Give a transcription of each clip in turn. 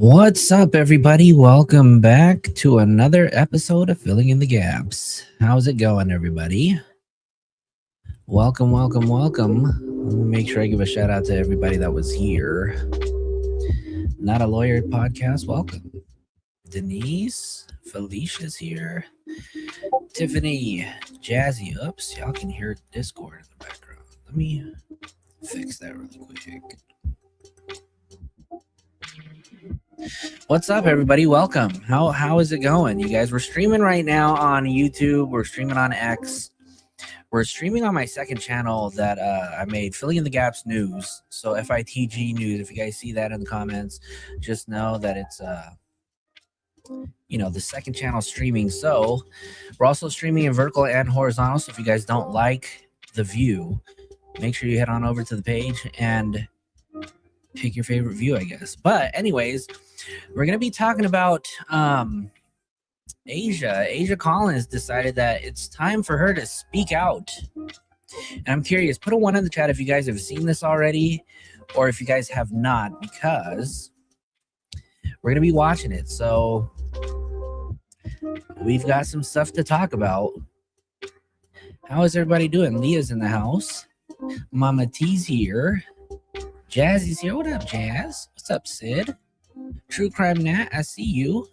What's up, everybody? Welcome back to another episode of Filling in the Gaps. How's it going, everybody? Welcome. Let me make sure I give a shout out to everybody that was here. Not a Lawyer podcast, welcome. Denise, Felicia's here. Tiffany, Jazzy, oops, y'all can hear Discord in the background. Let me fix that really quick. What's up, everybody? Welcome. How is it going? You guys, we're streaming right now on YouTube. We're streaming on X. We're streaming on my second channel that I made, Filling in the Gaps News. So FITG News. If you guys see that in the comments, just know that it's the second channel streaming. So we're also streaming in vertical and horizontal. So if you guys don't like the view, make sure you head on over to the page and pick your favorite view, I guess. But anyways, we're going to be talking about Aysia Collins decided that it's time for her to speak out. And I'm curious, put a 1 in the chat if you guys have seen this already or if you guys have not, because we're going to be watching it. So we've got some stuff to talk about. How is everybody doing? Leah's in the house. Mama T's here. Jazzy's here. What up, Jazz? What's up, Sid? True Crime Nat, I see you.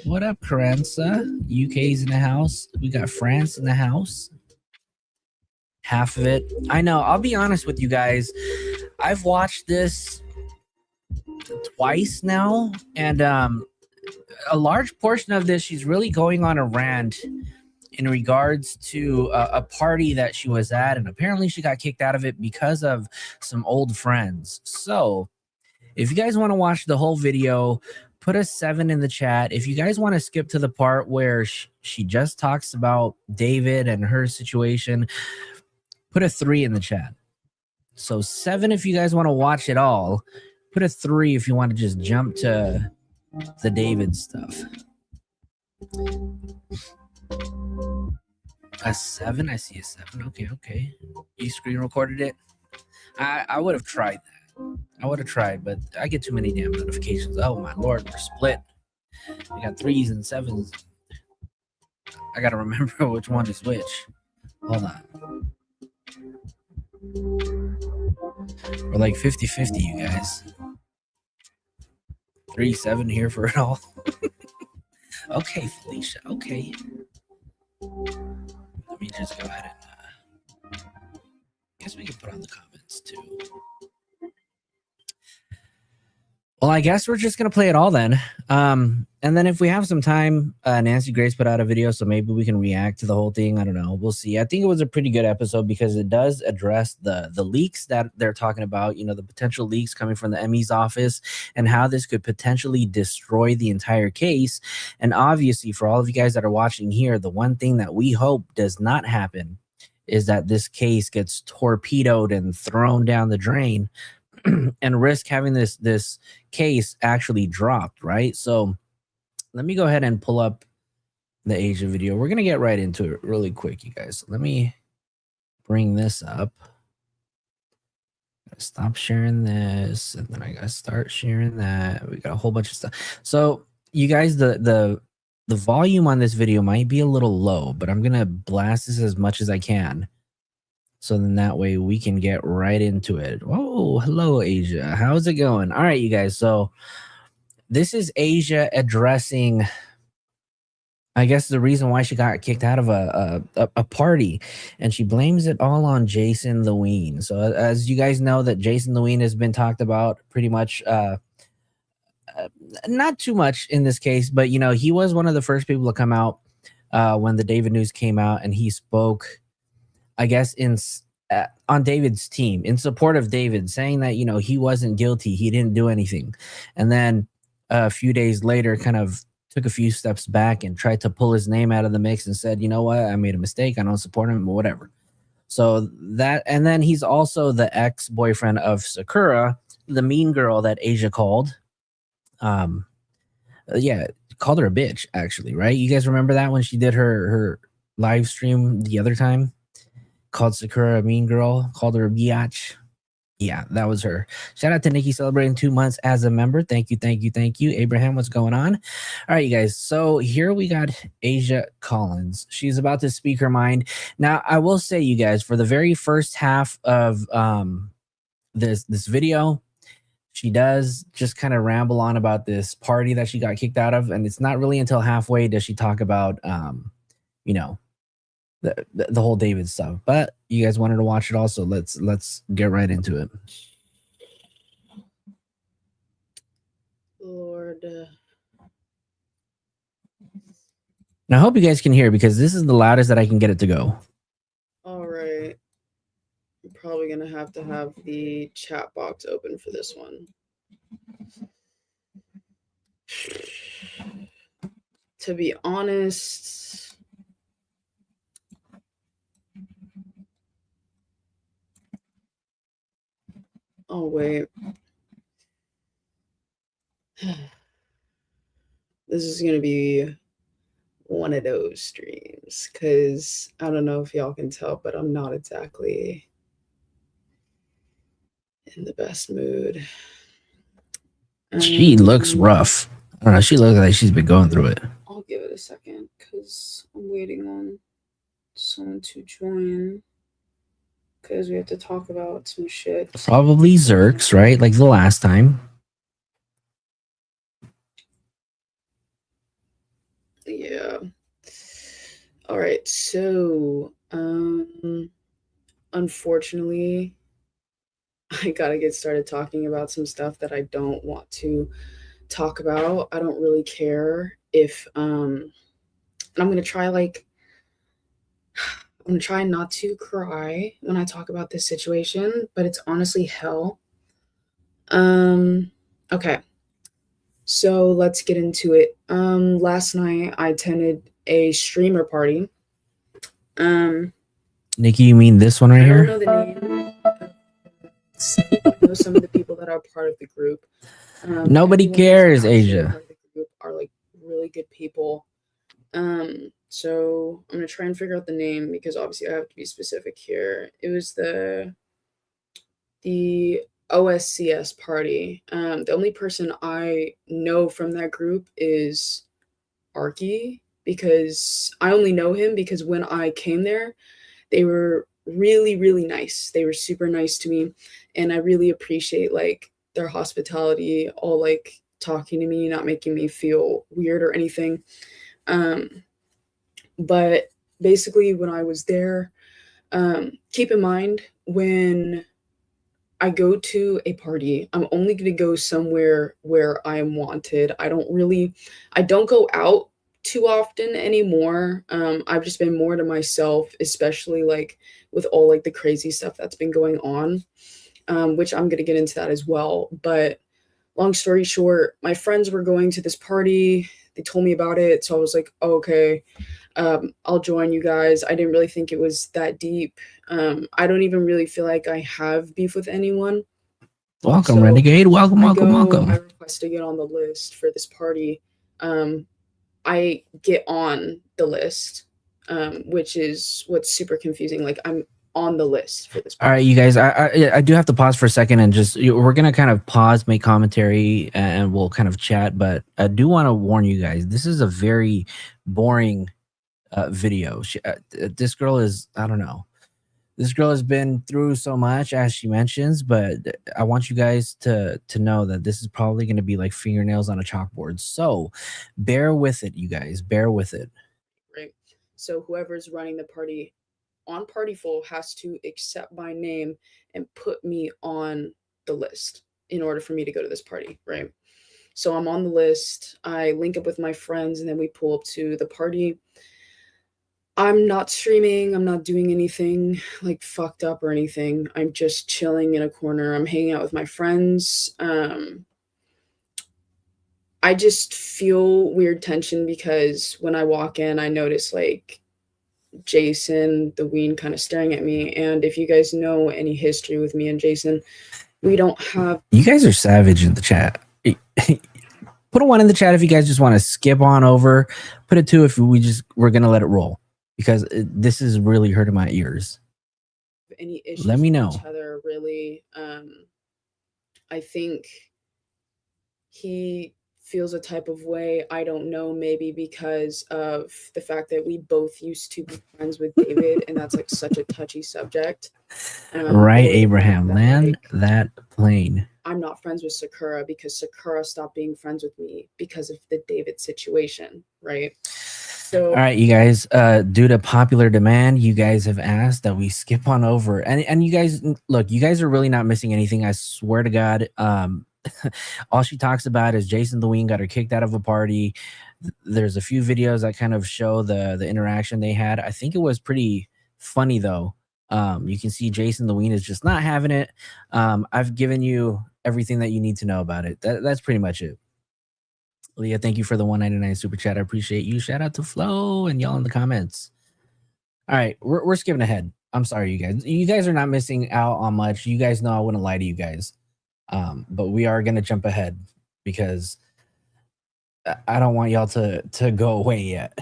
What up, Carenza? UK's in the house. We got France in the house. Half of it. I know. I'll be honest with you guys. I've watched this twice now, and a large portion of this, she's really going on a rant in regards to a party that she was at, and apparently she got kicked out of it because of some old friends. So if you guys want to watch the whole video, put a 7 in the chat. If you guys want to skip to the part where she just talks about David and her situation, put a 3 in the chat. So 7 if you guys want to watch it all. Put a 3 if you want to just jump to the David stuff. A 7? I see a 7. Okay. You screen recorded it? I would have tried that. I would have tried, but I get too many damn notifications. Oh, my Lord, we're split. I got 3s and 7s. I got to remember which one is which. Hold on. We're like 50-50, you guys. 3-7 here for it all. Okay, Felicia. Okay. Let me just go ahead and guess we can put on the comments too. Well, I guess we're just gonna play it all then. And then if we have some time, Nancy Grace put out a video, so maybe we can react to the whole thing. I don't know. We'll see. I think it was a pretty good episode because it does address the leaks that they're talking about, the potential leaks coming from the ME's office and how this could potentially destroy the entire case. And obviously, for all of you guys that are watching here, the one thing that we hope does not happen is that this case gets torpedoed and thrown down the drain and risk having this case actually dropped, right? So let me go ahead and pull up the Aysia video. We're going to get right into it really quick, you guys. Let me bring this up. Stop sharing this, and then I got to start sharing that. We got a whole bunch of stuff. So you guys, the volume on this video might be a little low, but I'm going to blast this as much as I can. So then that way we can get right into it. Oh, hello, Aysia. How's it going? All right, you guys. So this is Aysia addressing, I guess, the reason why she got kicked out of a party. And she blames it all on Jason Lewine. So as you guys know, that Jason Lewine has been talked about pretty much, not too much in this case, but, he was one of the first people to come out when the David news came out, and he spoke, I guess, on David's team in support of David, saying that, he wasn't guilty. He didn't do anything. And then a few days later, kind of took a few steps back and tried to pull his name out of the mix and said, you know what, I made a mistake. I don't support him, but whatever. So that, and then he's also the ex-boyfriend of Sakura, the mean girl that Aysia called. Yeah, called her a bitch, actually, right? You guys remember that when she did her live stream the other time? Called Sakura a mean girl, called her a biatch. Yeah, that was her. Shout out to Nikki celebrating 2 months as a member. Thank you, thank you, thank you. Abraham, what's going on? All right, you guys. So here we got Aysia Collins. She's about to speak her mind. Now, I will say, you guys, for the very first half of this video, she does just kind of ramble on about this party that she got kicked out of, and it's not really until halfway does she talk about you know, the whole David stuff. But you guys wanted to watch it also. Let's get right into it. Lord. Now, I hope you guys can hear because this is the loudest that I can get it to go. All right. I'm probably going to have the chat box open for this one. To be honest, oh, wait. This is going to be one of those streams because I don't know if y'all can tell, but I'm not exactly in the best mood. She looks rough. I don't know. She looks like she's been going through it. I'll give it a second because I'm waiting on someone to join because we have to talk about some shit. Probably Zerks, right? Like the last time. Yeah. All right. So, unfortunately, I gotta get started talking about some stuff that I don't want to talk about. I don't really care if and I'm gonna try not to cry when I talk about this situation, but it's honestly hell. Okay. So let's get into it. Last night I attended a streamer party. Nikki, you mean this one right here? I don't know the name. I know some of the people that are part of the group. Nobody cares, Aysia. Are like really good people. So I'm gonna try and figure out the name because obviously I have to be specific here. It was the OSCS party. The only person I know from that group is Arky because I only know him because when I came there, they were really, really nice. They were super nice to me, and I really appreciate like their hospitality, all like talking to me, not making me feel weird or anything. But basically when I was there, keep in mind when I go to a party, I'm only going to go somewhere where I am wanted. I don't go out too often anymore. I've just been more to myself, especially like with all like the crazy stuff that's been going on, which I'm going to get into that as well. But long story short, my friends were going to this party. They told me about it. So I was like, oh, okay, I'll join you guys. I didn't really think it was that deep. I don't even really feel like I have beef with anyone. Welcome, so Renegade. Welcome. I request to get on the list for this party. I get on the list, which is what's super confusing. Like I'm on the list for this party. All right, you guys, I do have to pause for a second and just we're gonna kind of pause, make commentary, and we'll kind of chat. But I do want to warn you guys, this is a very boring video. This girl is, I don't know. This girl has been through so much, as she mentions, but I want you guys to know that this is probably going to be like fingernails on a chalkboard. So bear with it, you guys. Bear with it. Right. So whoever's running the party on Partyful has to accept my name and put me on the list in order for me to go to this party, right? So I'm on the list. I link up with my friends, and then we pull up to the party. I'm not streaming. I'm not doing anything like fucked up or anything. I'm just chilling in a corner. I'm hanging out with my friends. I just feel weird tension because when I walk in, I notice like Jason, the Ween, kind of staring at me. And if you guys know any history with me and Jason, we don't have... You guys are savage in the chat. Put a 1 in the chat if you guys just want to skip on over. Put a 2 if we're going to let it roll. Because this is really hurting my ears. any issues Let me with know. each other, really. I think he feels a type of way. I don't know, maybe because of the fact that we both used to be friends with David, and that's like such a touchy subject. Right, Or the fact Abraham, that, land like, that plane. I'm not friends with Sakura because Sakura stopped being friends with me because of the David situation, right? So All right, you guys, due to popular demand, you guys have asked that we skip on over. And you guys, look, you guys are really not missing anything. I swear to God. All she talks about is Jason Lewin got her kicked out of a party. There's a few videos that kind of show the interaction they had. I think it was pretty funny though. You can see Jason Lewin is just not having it. I've given you everything that you need to know about it. That's pretty much it. Leah, thank you for the 199 super chat. I appreciate you. Shout out to Flo and y'all in the comments. All right, we're skipping ahead. I'm sorry, you guys. You guys are not missing out on much. You guys know I wouldn't lie to you guys. But we are gonna jump ahead because I don't want y'all to go away yet.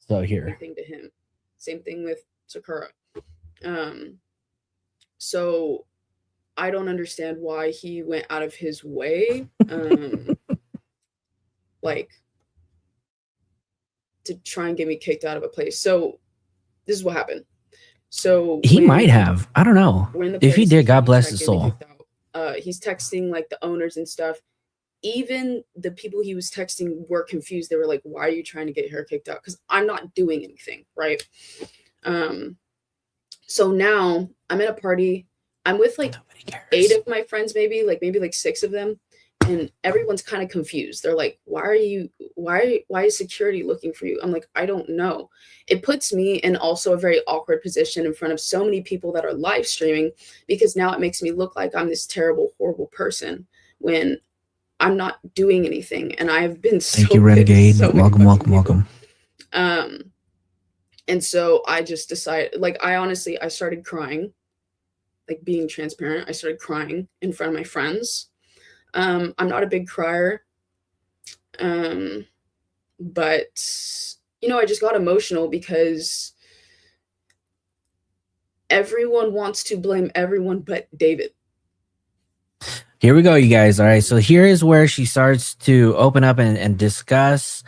So here. Same thing to him. Same thing with Sakura. So I don't understand why he went out of his way, like, to try and get me kicked out of a place. So this is what happened. So he might have. I don't know. If he did, God bless his soul. He's texting like the owners and stuff. Even the people he was texting were confused. They were like, "Why are you trying to get her kicked out?" Because I'm not doing anything, right? So now I'm at a party. I'm with like 8 of my friends, maybe like 6 of them, and everyone's kind of confused. They're like, why is security looking for you? I'm like, I don't know. It puts me in also a very awkward position in front of so many people that are live streaming, because now it makes me look like I'm this terrible, horrible person when I'm not doing anything. And I've been Thank you, Renegade. So welcome. And so I just decided, like, I started crying, like, being transparent. I started crying in front of my friends. I'm not a big crier. But, you know, I just got emotional because everyone wants to blame everyone but David. Here we go, you guys. All right. So here is where she starts to open up and discuss,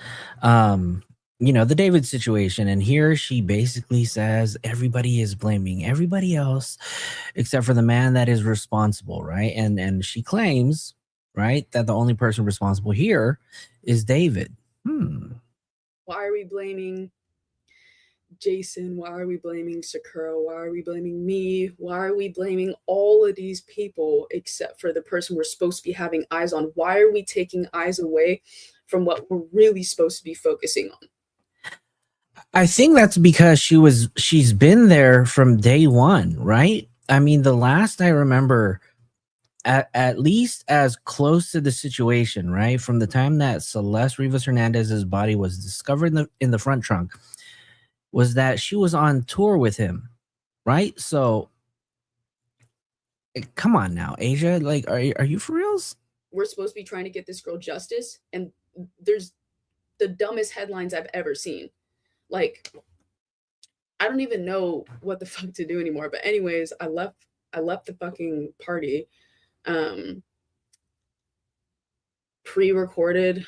you know, the David situation. And here she basically says everybody is blaming everybody else except for the man that is responsible, right? And she claims, right, that the only person responsible here is David. Why are we blaming Jason? Why are we blaming Sakura? Why are we blaming me? Why are we blaming all of these people except for the person we're supposed to be having eyes on? Why are we taking eyes away from what we're really supposed to be focusing on? I think that's because she's been there from day one, right? I mean, the last I remember, at least as close to the situation, right, from the time that Celeste Rivas Hernandez's body was discovered in the front trunk, was that she was on tour with him, right? So, come on now, Aysia, like, are you for reals? We're supposed to be trying to get this girl justice, and there's the dumbest headlines I've ever seen. Like, I don't even know what the fuck to do anymore. But anyways, I left the fucking party. Pre-recorded.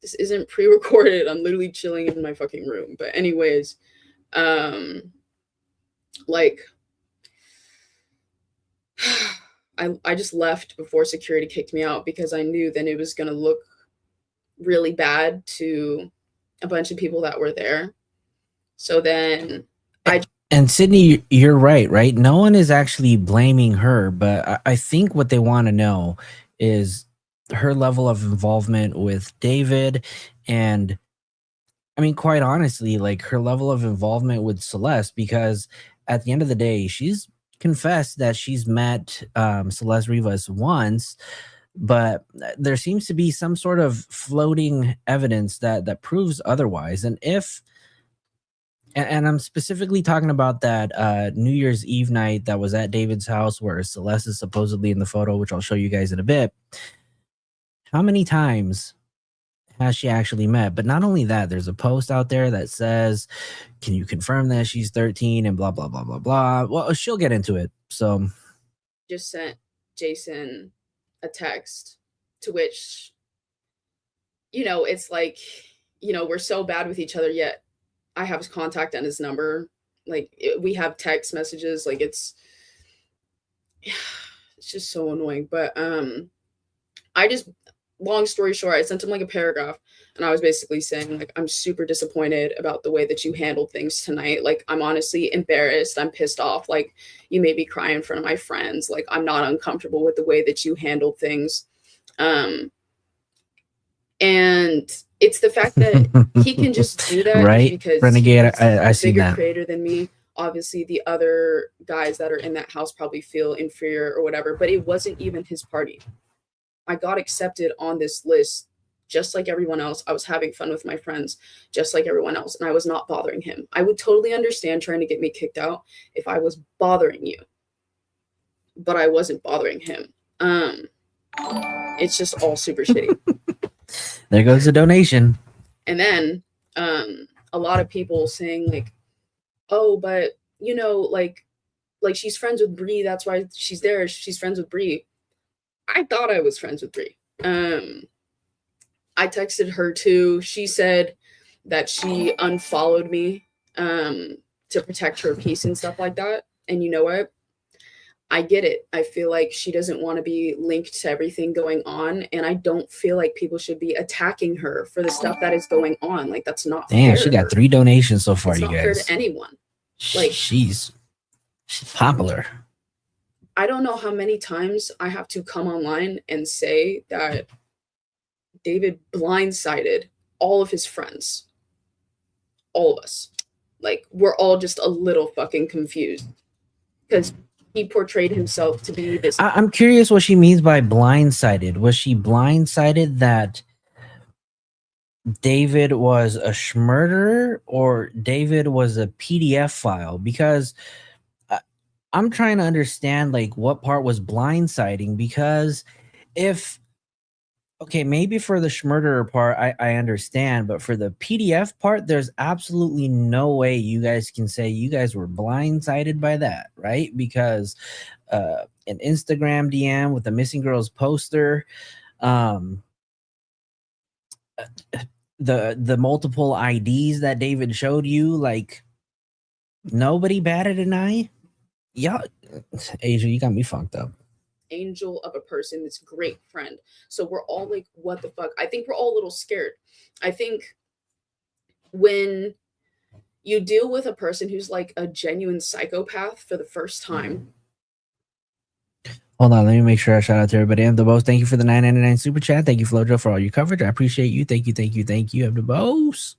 This isn't pre-recorded. I'm literally chilling in my fucking room. But anyways, like, I just left before security kicked me out because I knew then it was gonna look really bad to a bunch of people that were there. So then and Sydney, you're right? No one is actually blaming her, but I think what they want to know is her level of involvement with David, and I mean, quite honestly, like her level of involvement with Celeste, because at the end of the day, she's confessed that she's met Celeste Rivas once, but there seems to be some sort of floating evidence that proves otherwise. And I'm specifically talking about that New Year's Eve night that was at David's house where Celeste is supposedly in the photo, which I'll show you guys in a bit. How many times has she actually met? But not only that, there's a post out there that says, can you confirm that she's 13 and blah, blah, blah, blah, blah. Well, she'll get into it. So just sent Jason a text to which, you know, it's like, you know, we're so bad with each other, yet I have his contact and his number. Like we have text messages. Like it's just so annoying. But I just, long story short, I sent him like a paragraph and I was basically saying like, I'm super disappointed about the way that you handled things tonight. Like I'm honestly embarrassed. I'm pissed off. Like you made me cry in front of my friends. Like I'm not uncomfortable with the way that you handled things. And it's the fact that he can just do that, right? Because Renegade, I see bigger that. creator than me. Obviously, the other guys that are in that house probably feel inferior or whatever, but it wasn't even his party. I got accepted on this list just like everyone else. I was having fun with my friends just like everyone else, and I was not bothering him. I would totally understand trying to get me kicked out if I was bothering you, but I wasn't bothering him. It's just all super shitty. There goes the donation. And then a lot of people saying like, oh, but you know, like she's friends with Bree, that's why she's there. She's friends with Bree. I thought I was friends with Bree. I texted her too. She said that she unfollowed me to protect her peace and stuff like that. And you know what? I get it. I feel like she doesn't want to be linked to everything going on. And I don't feel like people should be attacking her for the stuff that is going on. Like, that's not Damn, fair. she got 3 donations so far, it's you not guys. fair to anyone. Like, she's popular. I don't know how many times I have to come online and say that David blindsided all of his friends. All of us. Like, we're all just a little fucking confused. Because he portrayed himself to be this. I'm curious what she means by blindsided. Was she blindsided that David was a schmurderer or David was a PDF file? Because I'm trying to understand like what part was blindsiding, because if okay, maybe for the schmurderer part, I understand, but for the PDF part, there's absolutely no way you guys can say you guys were blindsided by that, right? Because an Instagram DM with the missing girls poster, the multiple IDs that David showed you, like nobody batted an eye. Yeah, Aysia, you got me funked up. Angel of a person, this great friend. So we're all like, what the fuck? I think we're all a little scared. I think when you deal with a person who's like a genuine psychopath for the first time. Hold on, let me make sure I shout out to everybody. I'm the boss. Thank you for the $9.99 super chat. Thank you, Flojo, for all your coverage. I appreciate you. Thank you, thank you, thank you. I'm the boss.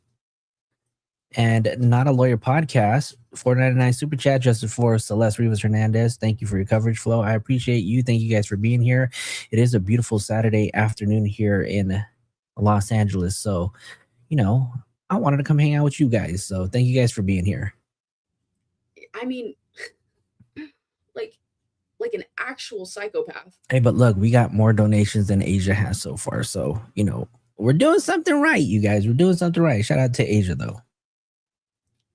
And Not a Lawyer podcast, $4.99 super chat, just for Celeste Rivas Hernandez. Thank you for your coverage, Flo. I appreciate you. Thank you guys for being here. It is a beautiful Saturday afternoon here in Los Angeles. So, you know, I wanted to come hang out with you guys. So thank you guys for being here. I mean, like an actual psychopath. Hey, but look, we got more donations than Aysia has so far. So, you know, we're doing something right, you guys. We're doing something right. Shout out to Aysia, though.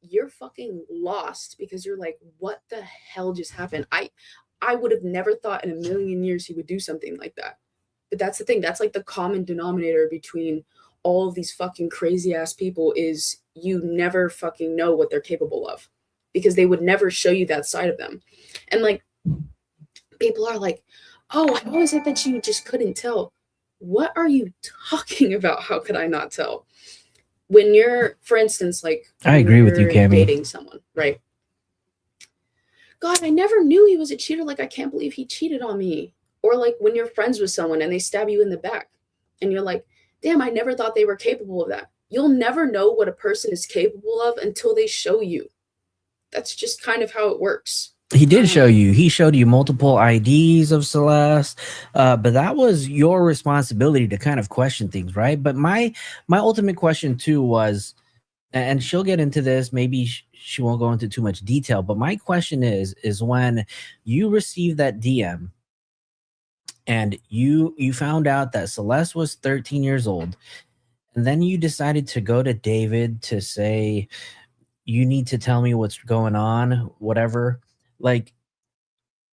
You're fucking lost because you're like, what the hell just happened? I would have never thought in a million years he would do something like that. But that's the thing. That's like the common denominator between all of these fucking crazy ass people is you never fucking know what they're capable of because they would never show you that side of them. And like, people are like, oh, how is it that you just couldn't tell? What are you talking about? How could I not tell? When you're, for instance, like, I agree with you, Cammy. Dating someone, right? God, I never knew he was a cheater. Like, I can't believe he cheated on me. Or like when you're friends with someone and they stab you in the back and you're like, damn, I never thought they were capable of that. You'll never know what a person is capable of until they show you. That's just kind of how it works. He did show you. He showed you multiple IDs of Celeste, but that was your responsibility to kind of question things, right? But my ultimate question too was, and she'll get into this. Maybe she won't go into too much detail, but my question is when you received that DM and you found out that Celeste was 13 years old, and then you decided to go to David to say, you need to tell me what's going on, whatever. Like,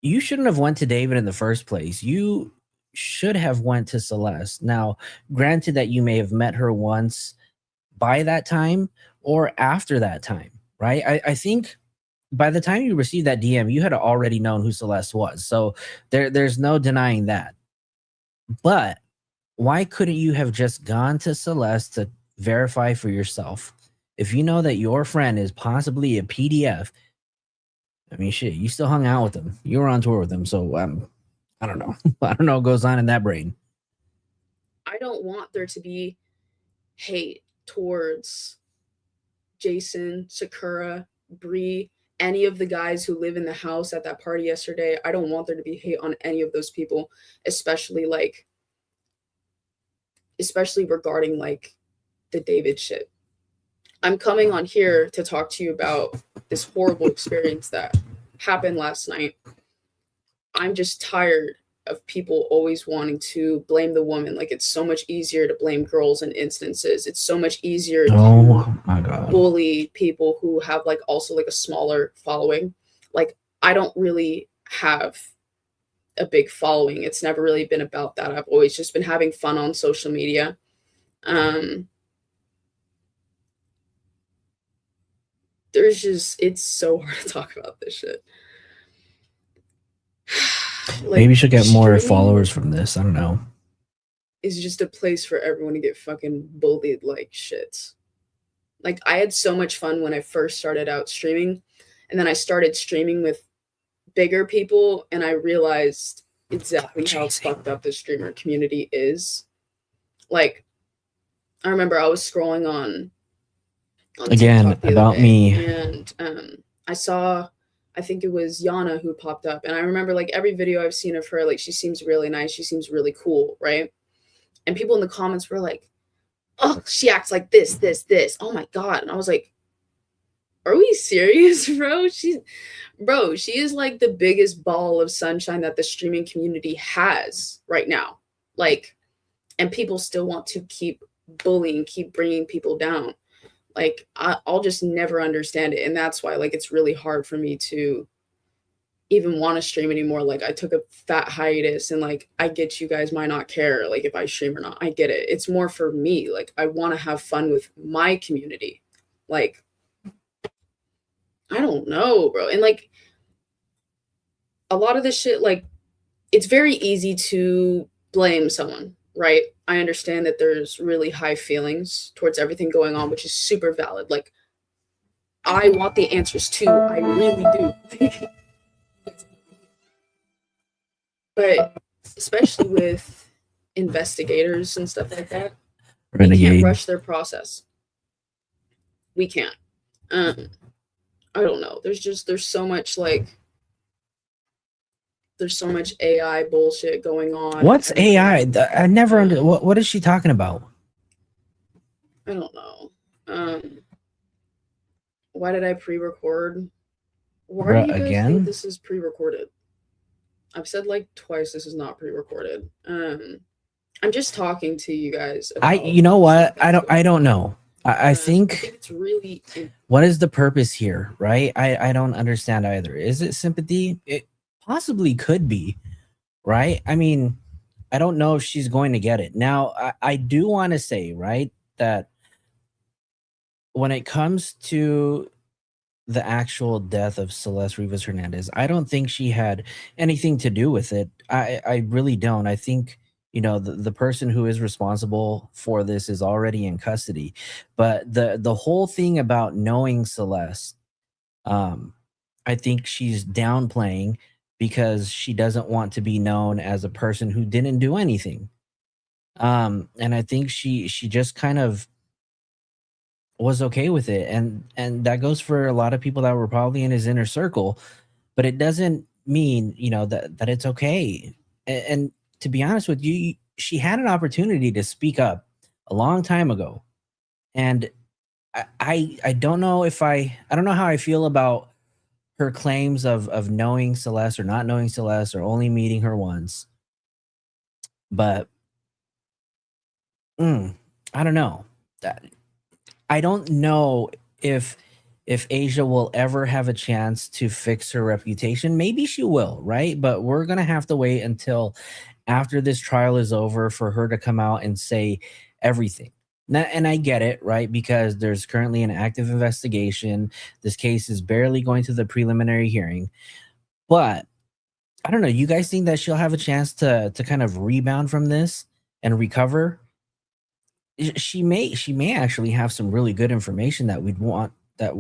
you shouldn't have went to David in the first place. You should have went to Celeste. Now, granted that you may have met her once by that time or after that time, right? I think by the time you received that DM, you had already known who Celeste was. So there's no denying that. But why couldn't you have just gone to Celeste to verify for yourself? If you know that your friend is possibly a PDF, I mean, shit, you still hung out with him. You were on tour with him. So I don't know. I don't know what goes on in that brain. I don't want there to be hate towards Jason, Sakura, Bree, any of the guys who live in the house at that party yesterday. I don't want there to be hate on any of those people, especially regarding like the David shit. I'm coming on here to talk to you about this horrible experience that happened last night. I'm just tired of people always wanting to blame the woman. Like, it's so much easier to blame girls in instances. It's so much easier Oh my God. bully people who have like also like a smaller following. Like, I don't really have a big following. It's never really been about that. I've always just been having fun on social media. It's so hard to talk about this shit. Like, maybe you should get more followers from this. I don't know. It's just a place for everyone to get fucking bullied like shit. Like, I had so much fun when I first started out streaming, and then I started streaming with bigger people, and I realized exactly how fucked up the streamer community is. Like, I remember I was scrolling on again about me, and I saw, I think it was Yana who popped up, and I remember like every video I've seen of her, like, she seems really nice, she seems really cool, right? And people in the comments were like, oh, she acts like this, oh my God. And I was like, are we serious, bro? She is like the biggest ball of sunshine that the streaming community has right now. Like, and people still want to keep bullying, keep bringing people down. Like, I'll just never understand it. And that's why, like, it's really hard for me to even want to stream anymore. Like, I took a fat hiatus, and like, I get you guys might not care like if I stream or not. I get it. It's more for me. Like, I want to have fun with my community. Like, I don't know, bro. And like, a lot of this shit, like, it's very easy to blame someone, right? I understand that there's really high feelings towards everything going on, which is super valid. Like, I want the answers too. I really do. But especially with investigators and stuff like that, we can't rush their process. We can't. I don't know. There's so much AI bullshit going on. What's AI? I never under. What is she talking about? I don't know. Why did I pre-record? Why do you guys think this is pre-recorded? I've said like twice this is not pre-recorded. I'm just talking to you guys. You know what? I don't know. I think it's really, what is the purpose here, right? I don't understand either. Is it sympathy? It possibly could be, right? I mean, I don't know if she's going to get it. Now, I do want to say, right, that when it comes to the actual death of Celeste Rivas Hernandez, I don't think she had anything to do with it. I really don't. I think, you know, the person who is responsible for this is already in custody. But the whole thing about knowing Celeste, I think she's downplaying because she doesn't want to be known as a person who didn't do anything. And I think she just kind of was okay with it, and that goes for a lot of people that were probably in his inner circle, but it doesn't mean, you know, that it's okay. And to be honest with you, she had an opportunity to speak up a long time ago, and I don't know if I don't know how I feel about her claims of knowing Celeste or not knowing Celeste or only meeting her once, but I don't know. I don't know if Aysia will ever have a chance to fix her reputation. Maybe she will, right? But we're gonna have to wait until after this trial is over for her to come out and say everything. Now, and I get it, right? Because there's currently an active investigation. This case is barely going to the preliminary hearing. But I don't know. You guys think that she'll have a chance to kind of rebound from this and recover? She may actually have some really good information that we'd want, that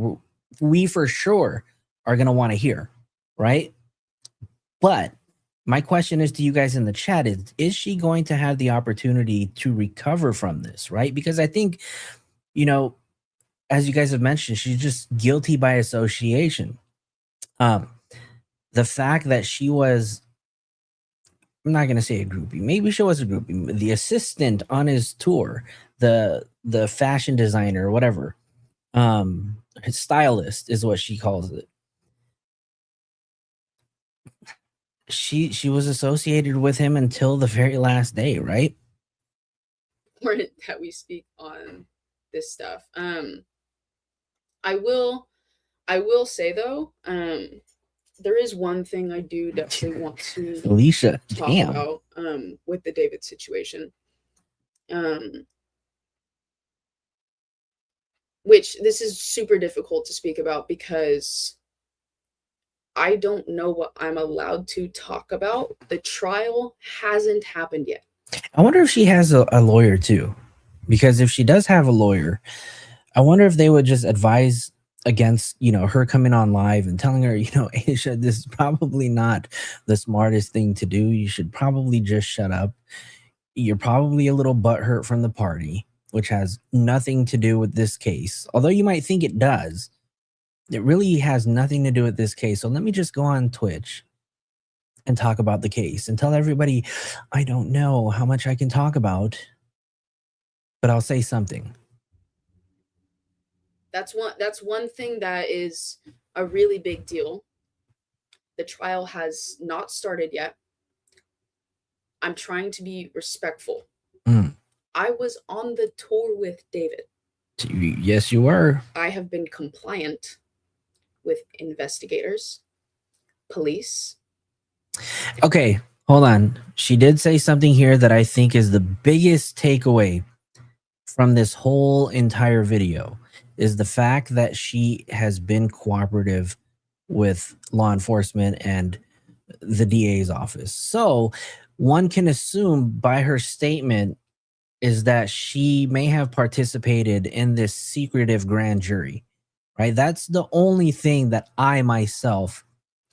we for sure are going to want to hear, right? But my question is to you guys in the chat, is she going to have the opportunity to recover from this, right? Because I think, you know, as you guys have mentioned, she's just guilty by association. The fact that she was, I'm not gonna say a groupie, maybe she was a groupie, the assistant on his tour, the fashion designer or whatever, his stylist is what she calls it. She was associated with him until the very last day, right? Important that we speak on this stuff. I will say though, there is one thing I do definitely want to Alicia, talk damn. about with the David situation. Which this is super difficult to speak about because I don't know what I'm allowed to talk about. The trial hasn't happened yet. I wonder if she has a lawyer too, because if she does have a lawyer, I wonder if they would just advise against, you know, her coming on live and telling her, you know, Aysia, this is probably not the smartest thing to do. You should probably just shut up. You're probably a little butthurt from the party, which has nothing to do with this case. Although you might think it does, it really has nothing to do with this case. So let me just go on Twitch and talk about the case and tell everybody, I don't know how much I can talk about, but I'll say something. That's one thing that is a really big deal. The trial has not started yet. I'm trying to be respectful. I was on the tour with David. Yes, you were. I have been compliant with investigators, police. Okay, hold on. She did say something here that I think is the biggest takeaway from this whole entire video, is the fact that she has been cooperative with law enforcement and the DA's office. So one can assume by her statement is that she may have participated in this secretive grand jury, right? That's the only thing that I myself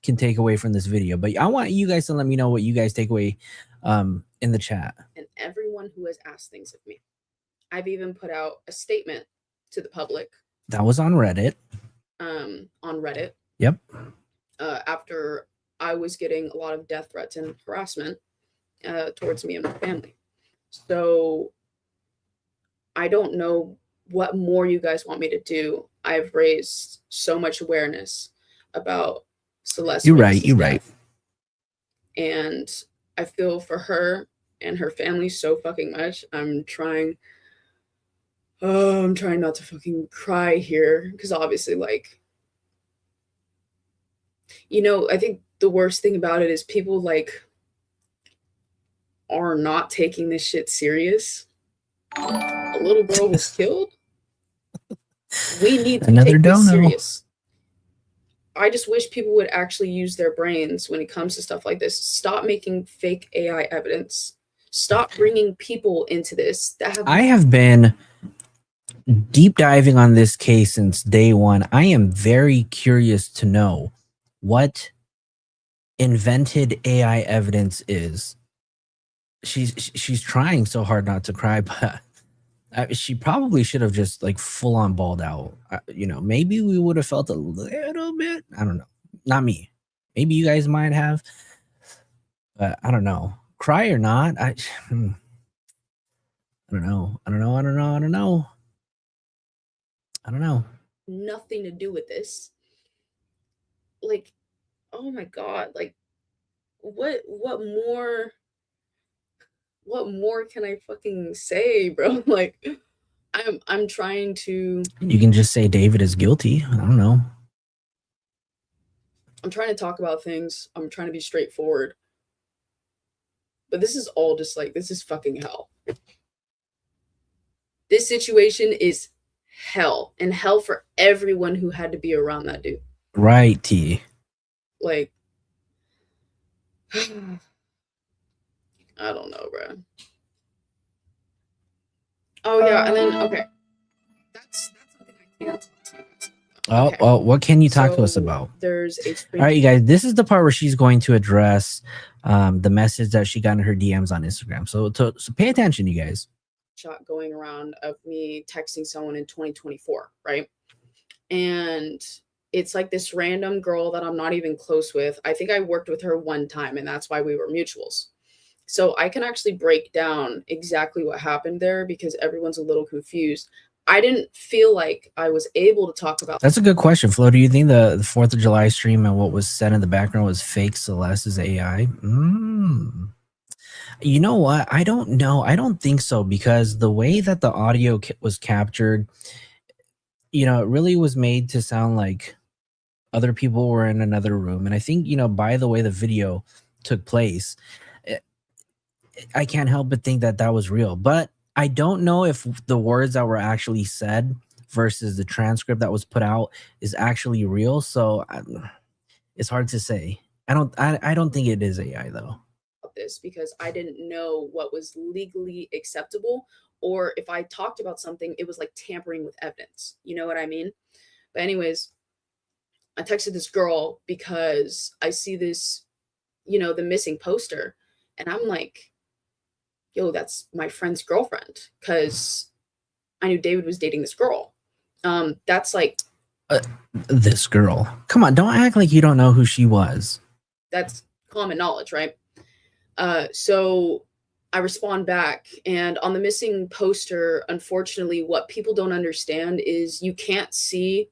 can take away from this video. But I want you guys to let me know what you guys take away in the chat. And everyone who has asked things of me. I've even put out a statement to the public. That was on Reddit. On Reddit. Yep. After I was getting a lot of death threats and harassment towards me and my family. So I don't know what more you guys want me to do. I've raised so much awareness about Celeste. You're right. You're right. And I feel for her and her family so fucking much. I'm trying not to fucking cry here because obviously, like, you know, I think the worst thing about it is people like are not taking this shit serious. A little girl was killed. We need to take this serious. I just wish people would actually use their brains when it comes to stuff like this. Stop making fake AI evidence. Stop bringing people into this. I have been deep diving on this case since day one. I am very curious to know what invented AI evidence is. She's trying so hard not to cry, but she probably should have just like full on bawled out. You know, maybe we would have felt a little bit. I don't know. Not me. Maybe you guys might have, but I don't know. Cry or not, I don't know. I don't know. Nothing to do with this. Like, oh my God. Like, what more can I fucking say, bro? Like, I'm trying to. You can just say David is guilty. I don't know. I'm trying to talk about things. I'm trying to be straightforward. But this is all just like, this is fucking hell. This situation is hell, and hell for everyone who had to be around that dude. Right, T. Like, I don't know, bro. Oh yeah, and then okay, that's something I can't talk to you guys about. Okay. Oh, what can you talk to us about? There's a all right, you guys. This is the part where she's going to address the message that she got in her DMs on Instagram. So pay attention, you guys. Shot going around of me texting someone in 2024, right? And it's like this random girl that I'm not even close with. I think I worked with her one time, and that's why we were mutuals. So I can actually break down exactly what happened there because everyone's a little confused. I didn't feel like I was able to talk about. That's a good question, Flo. Do you think the 4th of July stream and what was said in the background was fake Celeste's AI? You know what? I don't know. I don't think so, because the way that the audio was captured, you know, it really was made to sound like other people were in another room. And I think, you know, by the way the video took place, I can't help but think that that was real. But I don't know if the words that were actually said versus the transcript that was put out is actually real. So it's hard to say. I don't think it is AI though. This because I didn't know what was legally acceptable, or if I talked about something, it was like tampering with evidence. You know what I mean? But anyways, I texted this girl because I see this, you know, the missing poster, and I'm like, yo, that's my friend's girlfriend, because I knew David was dating this girl. That's like this girl. Come on, don't act like you don't know who she was. That's common knowledge, right? So I respond back, and on the missing poster, unfortunately, what people don't understand is you can't see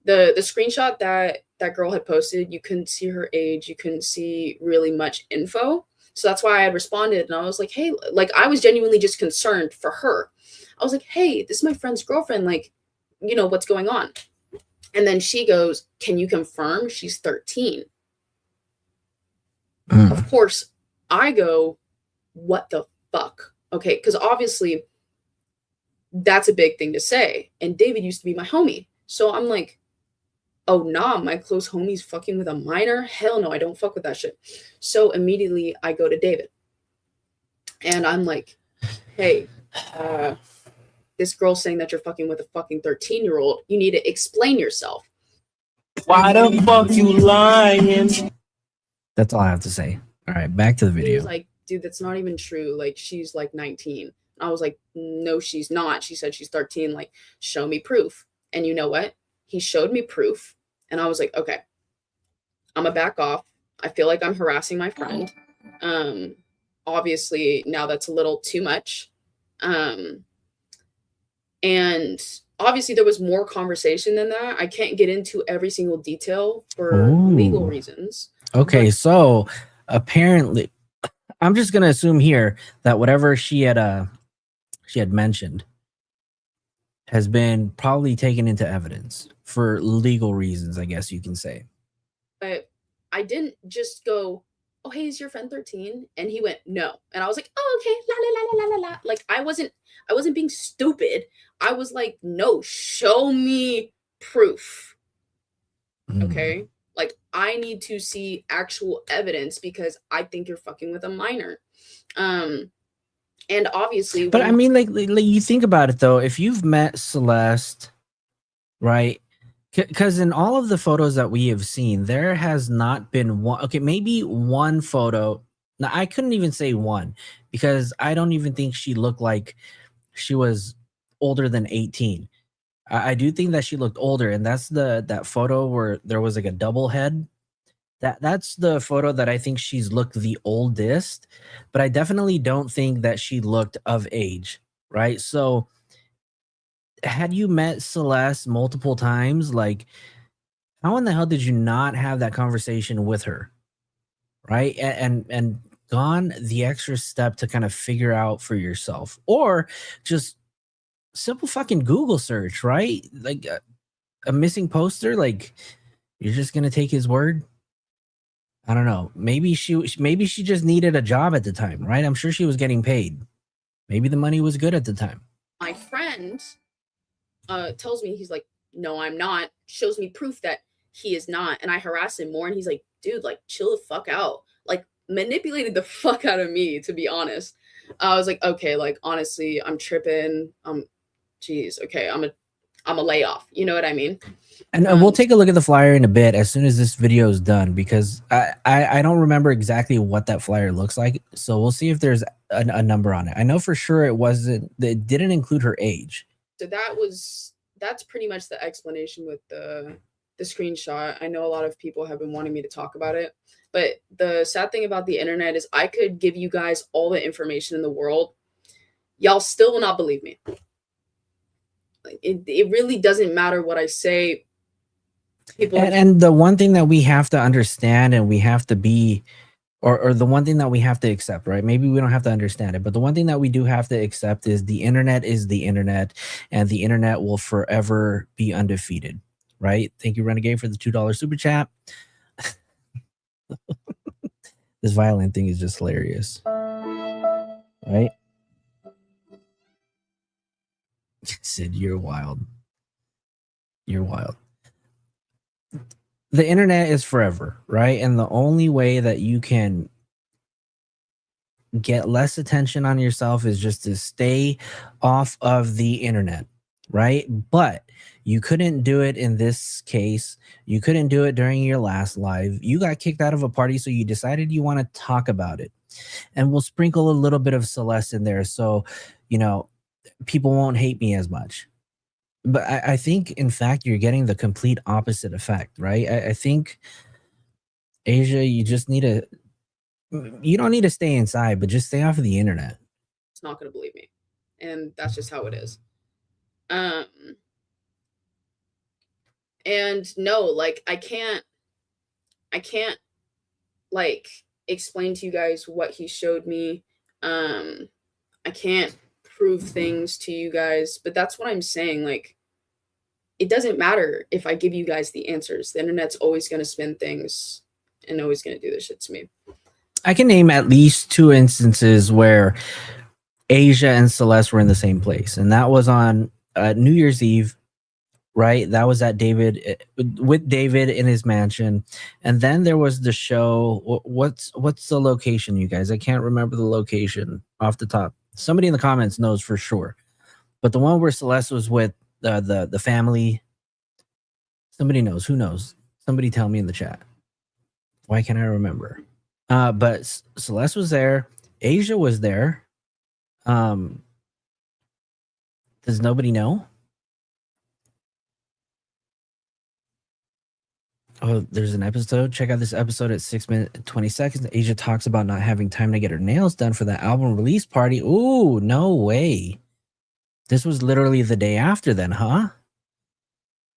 the screenshot that girl had posted. You couldn't see her age. You couldn't see really much info. So that's why I had responded, and I was like, hey, like, I was genuinely just concerned for her. I was like, hey, this is my friend's girlfriend. Like, you know, what's going on? And then she goes, can you confirm she's 13? Of course, I go, what the fuck? Okay, because obviously that's a big thing to say. And David used to be my homie. So I'm like, oh, nah, my close homie's fucking with a minor? Hell no, I don't fuck with that shit. So immediately I go to David. And I'm like, hey, this girl's saying that you're fucking with a fucking 13-year-old. You need to explain yourself. Why the fuck you lying? That's all I have to say. All right, back to the video. He was like, dude, that's not even true. Like, she's like 19. I was like, no, she's not. She said she's 13. Like, show me proof. And you know what? He showed me proof. And I was like, okay, I'm gonna back off. I feel like I'm harassing my friend. Obviously, now that's a little too much. And obviously, there was more conversation than that. I can't get into every single detail for legal reasons. Okay, so apparently, I'm just gonna assume here that whatever she had mentioned has been probably taken into evidence for legal reasons, I guess you can say. But I didn't just go, oh, hey, is your friend 13? And he went, no. And I was like, oh, okay, la la la la la la. Like, I wasn't being stupid. I was like, no, show me proof. Okay. Like, I need to see actual evidence because I think you're fucking with a minor. And obviously, but I mean, like you think about it though, if you've met Celeste, right? Because in all of the photos that we have seen, there has not been one. Okay, maybe one photo. Now, I couldn't even say one because I don't even think she looked like she was older than 18. I do think that she looked older, and that's that photo where there was like a double head. That's the photo that I think she's looked the oldest, but I definitely don't think that she looked of age, right? So had you met Celeste multiple times, like how in the hell did you not have that conversation with her, right? And gone the extra step to kind of figure out for yourself, or just simple fucking Google search, right? Like a missing poster, like you're just gonna take his word? I don't know. Maybe she just needed a job at the time, right? I'm sure she was getting paid. Maybe the money was good at the time. My friend tells me, he's like, no, I'm not. Shows me proof that he is not. And I harass him more. And he's like, dude, like, chill the fuck out. Like, manipulated the fuck out of me, to be honest. I was like, okay, like, honestly, I'm tripping. Geez, okay, I'm a layoff. You know what I mean? And we'll take a look at the flyer in a bit as soon as this video is done, because I don't remember exactly what that flyer looks like. So we'll see if there's a number on it. I know for sure it didn't include her age. So that's pretty much the explanation with the screenshot. I know a lot of people have been wanting me to talk about it, but the sad thing about the internet is I could give you guys all the information in the world. Y'all still will not believe me. It really doesn't matter what I say. People and the one thing that we have to understand, and we have to be, or the one thing that we have to accept, right? Maybe we don't have to understand it, but the one thing that we do have to accept is the internet is the internet, and the internet will forever be undefeated, right? Thank you, Renegade, for the $2 super chat. This violin thing is just hilarious, right? Sid, you're wild. You're wild. The internet is forever, right? And the only way that you can get less attention on yourself is just to stay off of the internet, right? But you couldn't do it in this case. You couldn't do it during your last live. You got kicked out of a party, so you decided you want to talk about it. And we'll sprinkle a little bit of Celeste in there so, you know, people won't hate me as much. But I think, in fact, you're getting the complete opposite effect, right? I think, Aysia, you don't need to stay inside, but just stay off of the internet. It's not going to believe me. And that's just how it is. And no, like, I can't like explain to you guys what he showed me. I can't prove things to you guys, but that's what I'm saying. Like, it doesn't matter if I give you guys the answers. The internet's always going to spin things and always going to do this shit to me. I can name at least 2 instances where Aysia and Celeste were in the same place, and that was on New Year's Eve, right? That was at with David in his mansion, and then there was the show. What's the location, you guys? I can't remember the location off the top. Somebody in the comments knows for sure, but the one where Celeste was with the family. Somebody knows. Who knows? Somebody tell me in the chat. Why can't I remember? But Celeste was there. Aysia was there. Does nobody know? Oh, there's an episode. Check out this episode at 6 minutes and 20 seconds. Aysia talks about not having time to get her nails done for the album release party. Ooh, no way. This was literally the day after then, huh?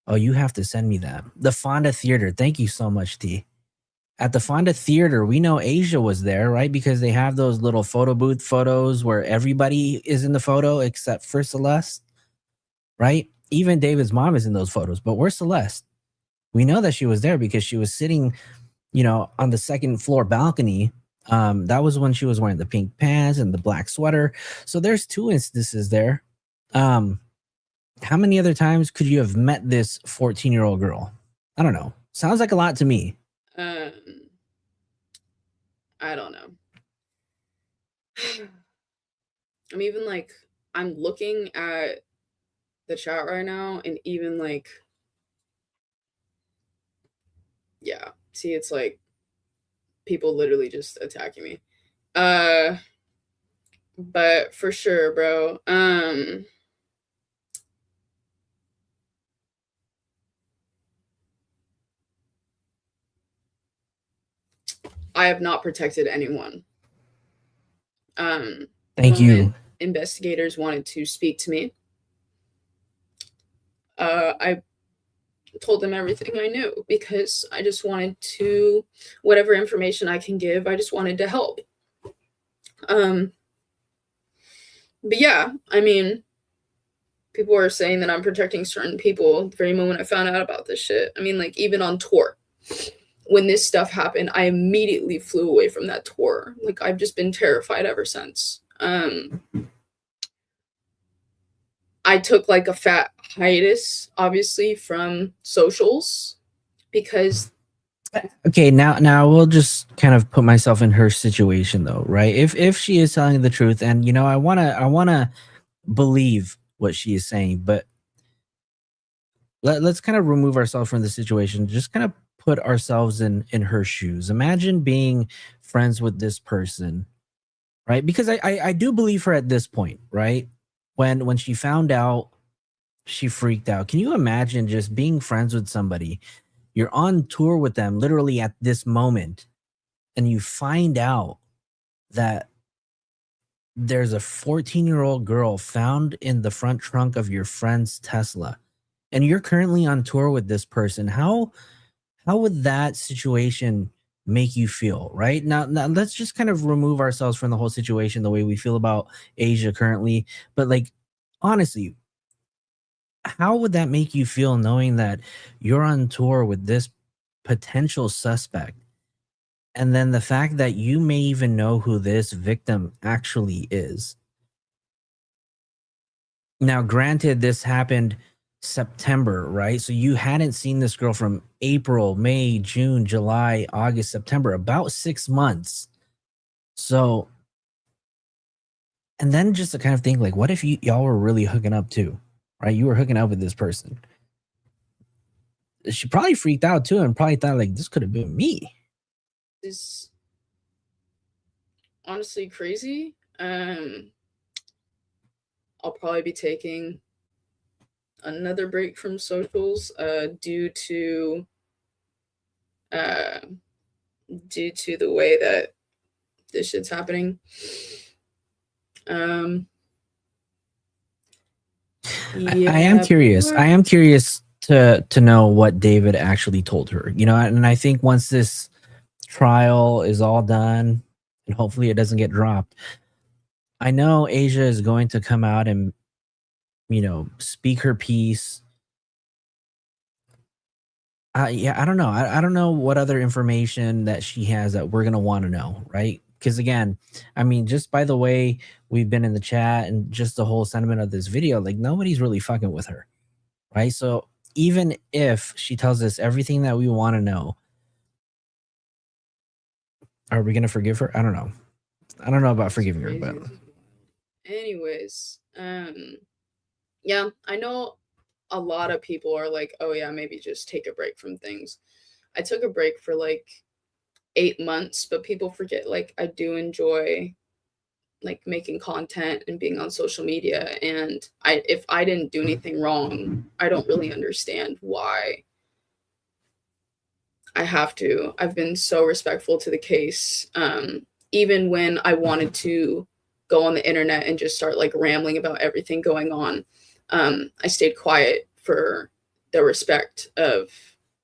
Oh, you have to send me that. The Fonda Theater. Thank you so much, T. At the Fonda Theater, we know Aysia was there, right? Because they have those little photo booth photos where everybody is in the photo except for Celeste, right? Even David's mom is in those photos, but where's Celeste? We know that she was there because she was sitting, you know, on the second floor balcony. That was when she was wearing the pink pants and the black sweater. So there's 2 instances there. How many other times could you have met this 14-year-old girl? I don't know. Sounds like a lot to me. I don't know. I'm even like, I'm looking at the chat right now, and even like, yeah, see, it's like people literally just attacking me. But for sure, bro. I have not protected anyone. Thank you. Investigators wanted to speak to me. I told them everything I knew because I just wanted to, whatever information I can give, I just wanted to help. But yeah, I mean, people are saying that I'm protecting certain people the very moment I found out about this shit. I mean, like, even on tour, when this stuff happened, I immediately flew away from that tour. Like, I've just been terrified ever since. I took like a fat hiatus, obviously, from socials because. Okay, now we'll just kind of put myself in her situation though, right? If she is telling the truth, and you know, I wanna believe what she is saying, but let's kind of remove ourselves from the situation. Just kind of put ourselves in her shoes. Imagine being friends with this person, right? Because I do believe her at this point, right? When she found out, she freaked out. Can you imagine just being friends with somebody? You're on tour with them literally at this moment, and you find out that there's a 14-year-old girl found in the front trunk of your friend's Tesla, and you're currently on tour with this person. How would that situation make you feel, right? Now let's just kind of remove ourselves from the whole situation, the way we feel about Aysia currently. But like, honestly, how would that make you feel knowing that you're on tour with this potential suspect? And then the fact that you may even know who this victim actually is. Now, granted, this happened September, right? So you hadn't seen this girl from April, May, June, July, August, September, about 6 months. So, and then just to kind of think, like, what if y'all were really hooking up too, right? You were hooking up with this person. She probably freaked out too and probably thought, like, this could have been me. Is honestly crazy. I'll probably be taking another break from socials due to the way that this shit's happening. I am curious. I am curious to know what David actually told her. You know, and I think once this trial is all done, and hopefully it doesn't get dropped, I know Aysia is going to come out and, you know, speak her piece. Yeah, I don't know. I don't know what other information that she has that we're gonna want to know, right? Because again, I mean, just by the way we've been in the chat and just the whole sentiment of this video, like, nobody's really fucking with her, right? So even if she tells us everything that we want to know, are we gonna forgive her? I don't know. I don't know about forgiving her, but anyways, yeah, I know a lot of people are like, oh yeah, maybe just take a break from things. I took a break for like 8 months, but people forget, like, I do enjoy like making content and being on social media, and if I didn't do anything wrong, I don't really understand why I have to. I've been so respectful to the case. Even when I wanted to go on the internet and just start like rambling about everything going on, I stayed quiet for the respect of,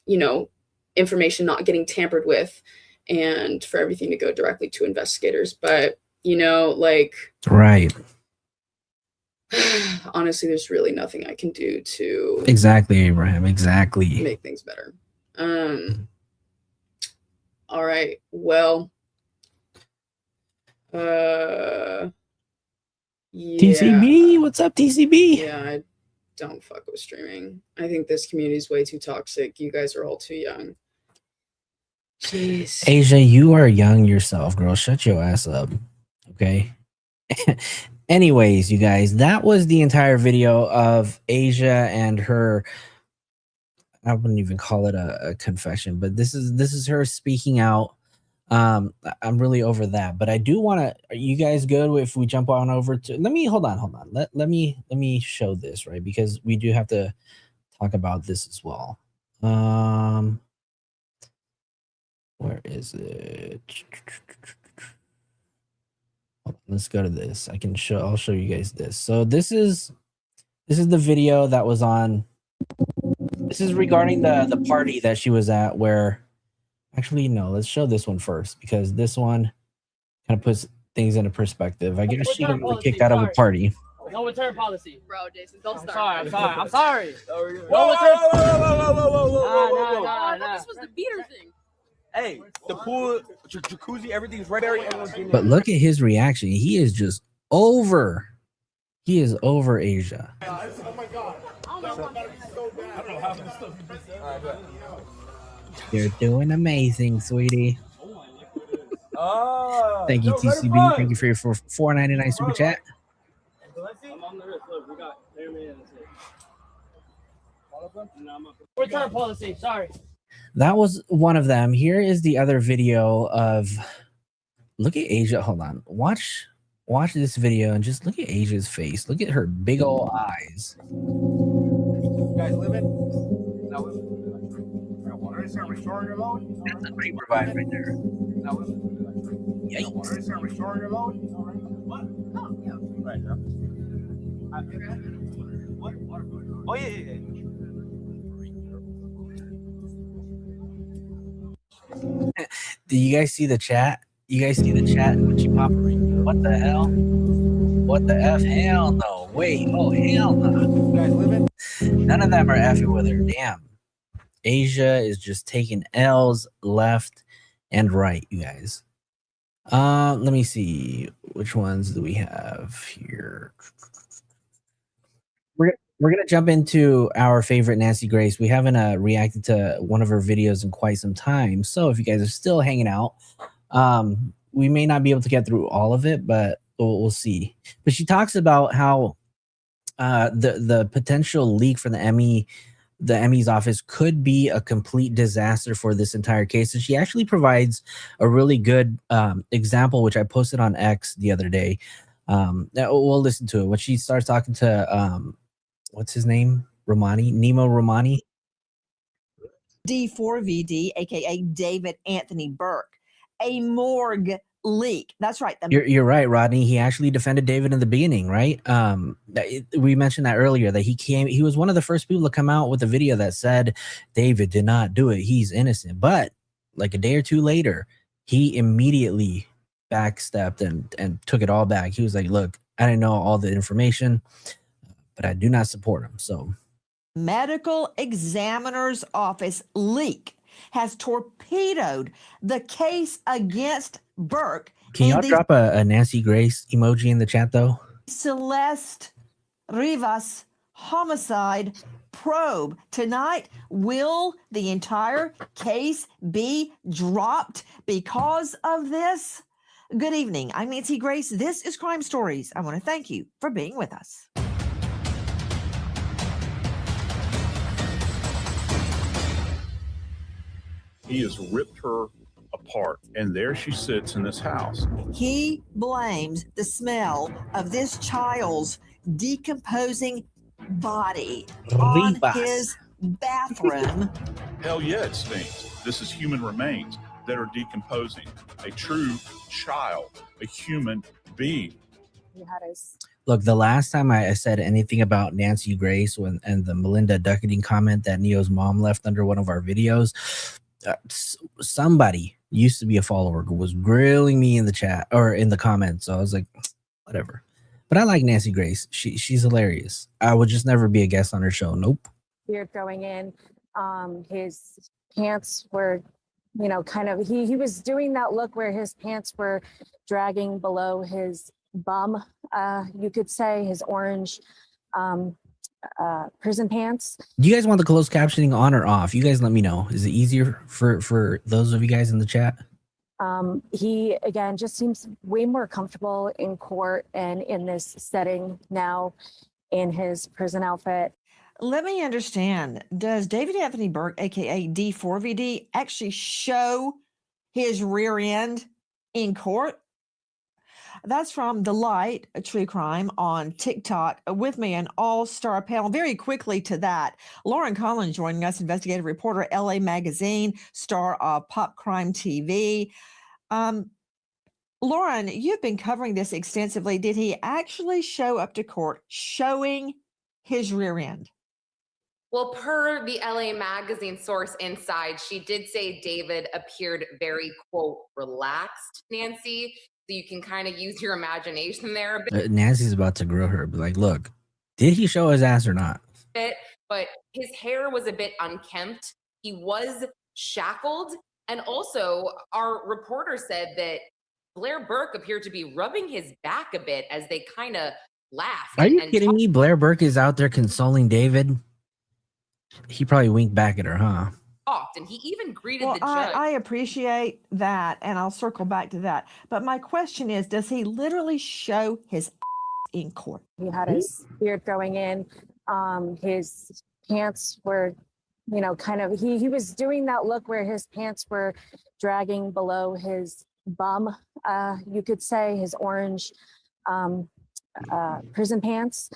you know, information not getting tampered with, and for everything to go directly to investigators. But, you know, like, right. Honestly, there's really nothing I can do to Exactly, Abraham. Exactly. make things better. All right. Well, yeah. TCB, what's up, TCB? Yeah, I don't fuck with streaming. I think this community is way too toxic. You guys are all too young. Jeez. Aysia, you are young yourself, girl. Shut your ass up. Okay. Anyways, you guys, that was the entire video of Aysia and her. I wouldn't even call it a confession, but this is her speaking out. I'm really over that, but I do want to. Are you guys good if we jump on over to? Let me hold on. Let me show this, right, because we do have to talk about this as well. Where is it? Let's go to this. I'll show you guys this. So this is the video that was on. This is regarding the party that she was at, where actually no, let's show this one first, because this one kind of puts things into perspective. I guess she got kicked out of a party. No return policy. Bro, Jason, don't start. I'm sorry. Whoa, whoa, I thought this was the beater thing. Hey, the pool, jacuzzi, everything's right there. But look at his reaction. He is just over. He is over Aysia. Oh my God. You're doing amazing, sweetie. Oh, Thank you, TCB. Thank you for your $4.99 super chat. Return policy. Sorry. That was one of them. Here is the other video of. Look at Aysia. Hold on. Watch this video and just look at Asia's face. Look at her big old eyes. You guys living? That's a great revive right there. Yikes. Oh, yeah. Do you guys see the chat? You guys see the chat? What the hell? What the F? Hell no. Wait. Oh, hell no. You guys living? None of them are effing with her. Damn. Aysia is just taking L's left and right, you guys. Let me see. Which ones do we have here? We're gonna jump into our favorite Nancy Grace. We haven't reacted to one of her videos in quite some time, so if you guys are still hanging out, we may not be able to get through all of it, but we'll see. But she talks about how the potential leak for the Emmy's office could be a complete disaster for this entire case, and she actually provides a really good example, which I posted on X the other day. We'll listen to it when she starts talking to what's his name? Nemo Romani. D4VD, aka David Anthony Burke, a morgue leak. That's right. You're right, Rodney. He actually defended David in the beginning, right? We mentioned that earlier, that he was one of the first people to come out with a video that said David did not do it. He's innocent. But like a day or two later, he immediately backstepped and took it all back. He was like, look, I didn't know all the information, but I do not support him. So medical examiner's office leak has torpedoed the case against Burke. Can y'all drop a Nancy Grace emoji in the chat, though? Celeste Rivas homicide probe. Tonight, will the entire case be dropped because of this? Good evening. I'm Nancy Grace. This is Crime Stories. I want to thank you for being with us. He has ripped her apart, and there she sits in this house. He blames the smell of this child's decomposing body on his bathroom. Hell yeah, it stinks. This is human remains that are decomposing. A true child, a human being. Look, the last time I said anything about Nancy Grace and the Melinda Ducketing comment that Neo's mom left under one of our videos, somebody used to be a follower who was grilling me in the chat or in the comments. So I was like, whatever. But I like Nancy Grace. She's hilarious. I would just never be a guest on her show. Nope. Beard going in. His pants were, kind of, he was doing that look where his pants were dragging below his bum. You could say his orange prison pants. Do you guys want the closed captioning on or off? You guys let me know. Is it easier for those of you guys in the chat? He, again, just seems way more comfortable in court and in this setting now in his prison outfit. Let me understand. Does David Anthony Burke, aka D4VD, actually show his rear end in court? That's from The Light, a true crime on TikTok. With me, an all-star panel. Very quickly to that, Lauren Collins joining us, investigative reporter, LA Magazine, star of Pop Crime TV. Lauren, you've been covering this extensively. Did he actually show up to court showing his rear end? Well, per the LA Magazine source inside, she did say David appeared very, quote, relaxed, Nancy. So you can kind of use your imagination there a bit. Nancy's about to grill her. Be like, look, did he show his ass or not? But his hair was a bit unkempt. He was shackled. And also, our reporter said that Blair Burke appeared to be rubbing his back a bit as they kind of laughed. Are you kidding me? Blair Burke is out there consoling David. He probably winked back at her, huh? Talked, and he even greeted Well, the judge. I appreciate that, and I'll circle back to that. But my question is, does he literally show his in court? He had his beard going in. His pants were, you know, kind of, he was doing that look where his pants were dragging below his bum, you could say, his orange prison pants.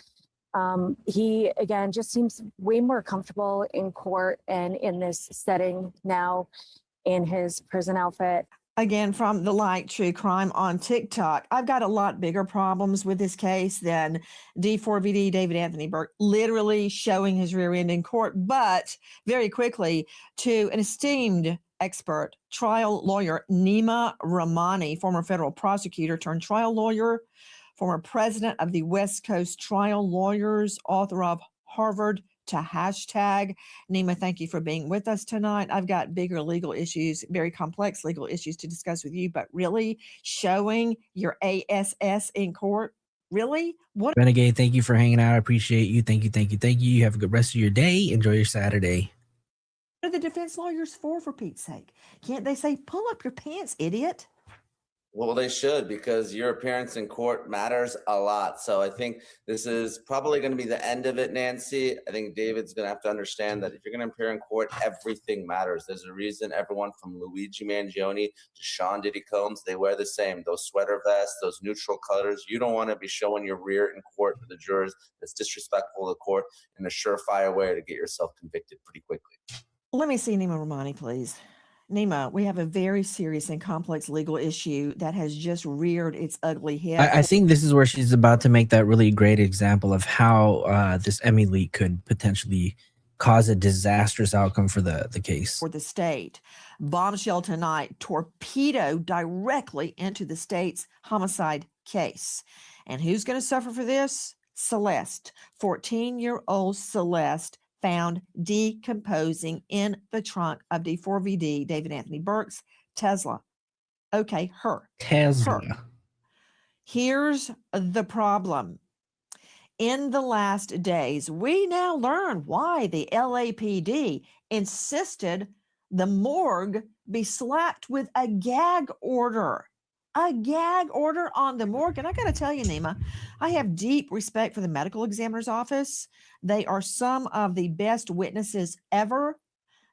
He, again, just seems way more comfortable in court and in this setting now in his prison outfit. Again, from the Like True Crime on TikTok, I've got a lot bigger problems with this case than D4VD David Anthony Burke literally showing his rear end in court. But very quickly, to an esteemed expert, trial lawyer, Nima Rahmani, former federal prosecutor turned trial lawyer, former president of the West Coast Trial Lawyers, author of Harvard to Hashtag. Nima, thank you for being with us tonight. I've got bigger legal issues, very complex legal issues to discuss with you, but really showing your ASS in court, really? What? Renegade, thank you for hanging out. I appreciate you. Thank you, thank you, thank you. You have a good rest of your day. Enjoy your Saturday. What are the defense lawyers for Pete's sake? Can't they say, pull up your pants, idiot? Well, they should, because your appearance in court matters a lot. So I think this is probably going to be the end of it, Nancy. I think David's going to have to understand that if you're going to appear in court, everything matters. There's a reason everyone from Luigi Mangione to Sean Diddy Combs, they wear the same. Those sweater vests, those neutral colors. You don't want to be showing your rear in court to the jurors. That's disrespectful to the court and a surefire way to get yourself convicted pretty quickly. Let me see Nima Rahmani, please. Nima, we have a very serious and complex legal issue that has just reared its ugly head. I think this is where she's about to make that really great example of how this Emmy leak could potentially cause a disastrous outcome for the case. For the state. Bombshell tonight, torpedo directly into the state's homicide case. And who's going to suffer for this? Celeste, 14-year-old Celeste, found decomposing in the trunk of D4VD David Anthony Burke's Tesla. Okay, her. Tesla. Her. Here's the problem. In the last days, we now learn why the LAPD insisted the morgue be slapped with a gag order. A gag order on the morgue. And I got to tell you, Nima, I have deep respect for the medical examiner's office. They are some of the best witnesses ever.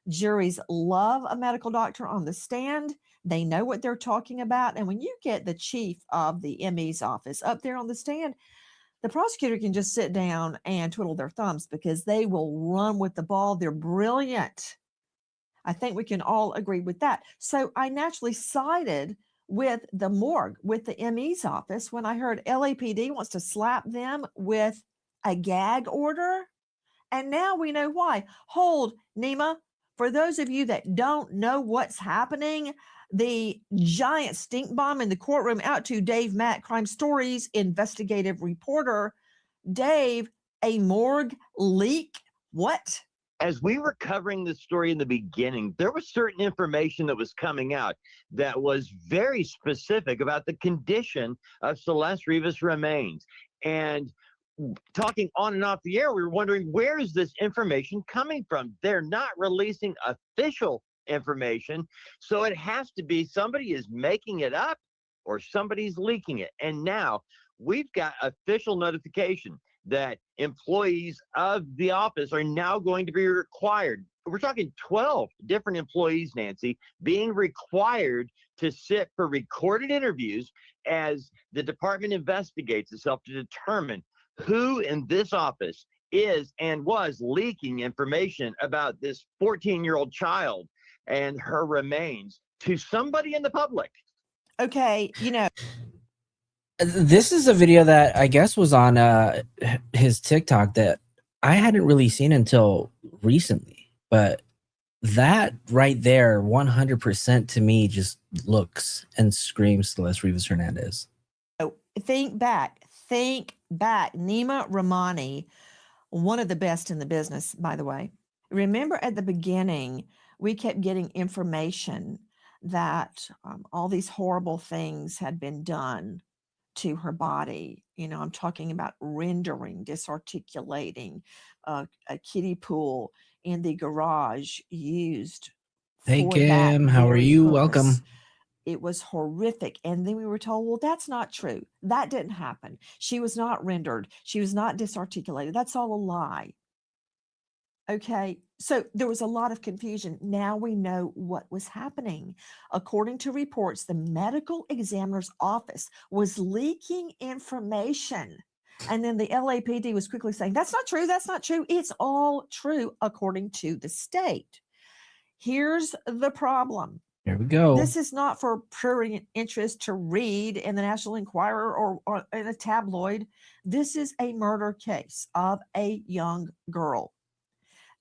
Juries love a medical doctor on the stand. They know what they're talking about. And when you get the chief of the ME's office up there on the stand, the prosecutor can just sit down and twiddle their thumbs because they will run with the ball. They're brilliant. I think we can all agree with that. So I naturally sided with the morgue, with the ME's office, when I heard LAPD wants to slap them with a gag order. And now we know why. Hold, Nima, for those of you that don't know what's happening, the giant stink bomb in the courtroom, out to Dave Matt, Crime Stories investigative reporter. Dave, a morgue leak? What? As we were covering the story in the beginning, there was certain information that was coming out that was very specific about the condition of Celeste Rivas' remains. And talking on and off the air, we were wondering, where is this information coming from? They're not releasing official information, so it has to be somebody is making it up or somebody's leaking it. And now we've got official notification that employees of the office are now going to be required. We're talking 12 different employees, Nancy, being required to sit for recorded interviews as the department investigates itself to determine who in this office is and was leaking information about this 14-year-old child and her remains to somebody in the public. Okay, you know. This is a video that I guess was on his TikTok that I hadn't really seen until recently. But that right there, 100% to me just looks and screams Celeste Rivas Hernandez. Oh, think back. Nima Ramani, one of the best in the business, by the way. Remember at the beginning, we kept getting information that all these horrible things had been done to her body. You know, I'm talking about rendering, disarticulating, a kiddie pool in the garage used Hey, for that Kim, how are very you? purpose. Welcome. It was horrific. And then we were told, well, that's not true. That didn't happen. She was not rendered. She was not disarticulated. That's all a lie. Okay. So there was a lot of confusion. Now we know what was happening. According to reports, the medical examiner's office was leaking information. And then the LAPD was quickly saying, that's not true. That's not true. It's all true according to the state. Here's the problem. Here we go. This is not for prurient interest to read in the National Enquirer or in a tabloid. This is a murder case of a young girl.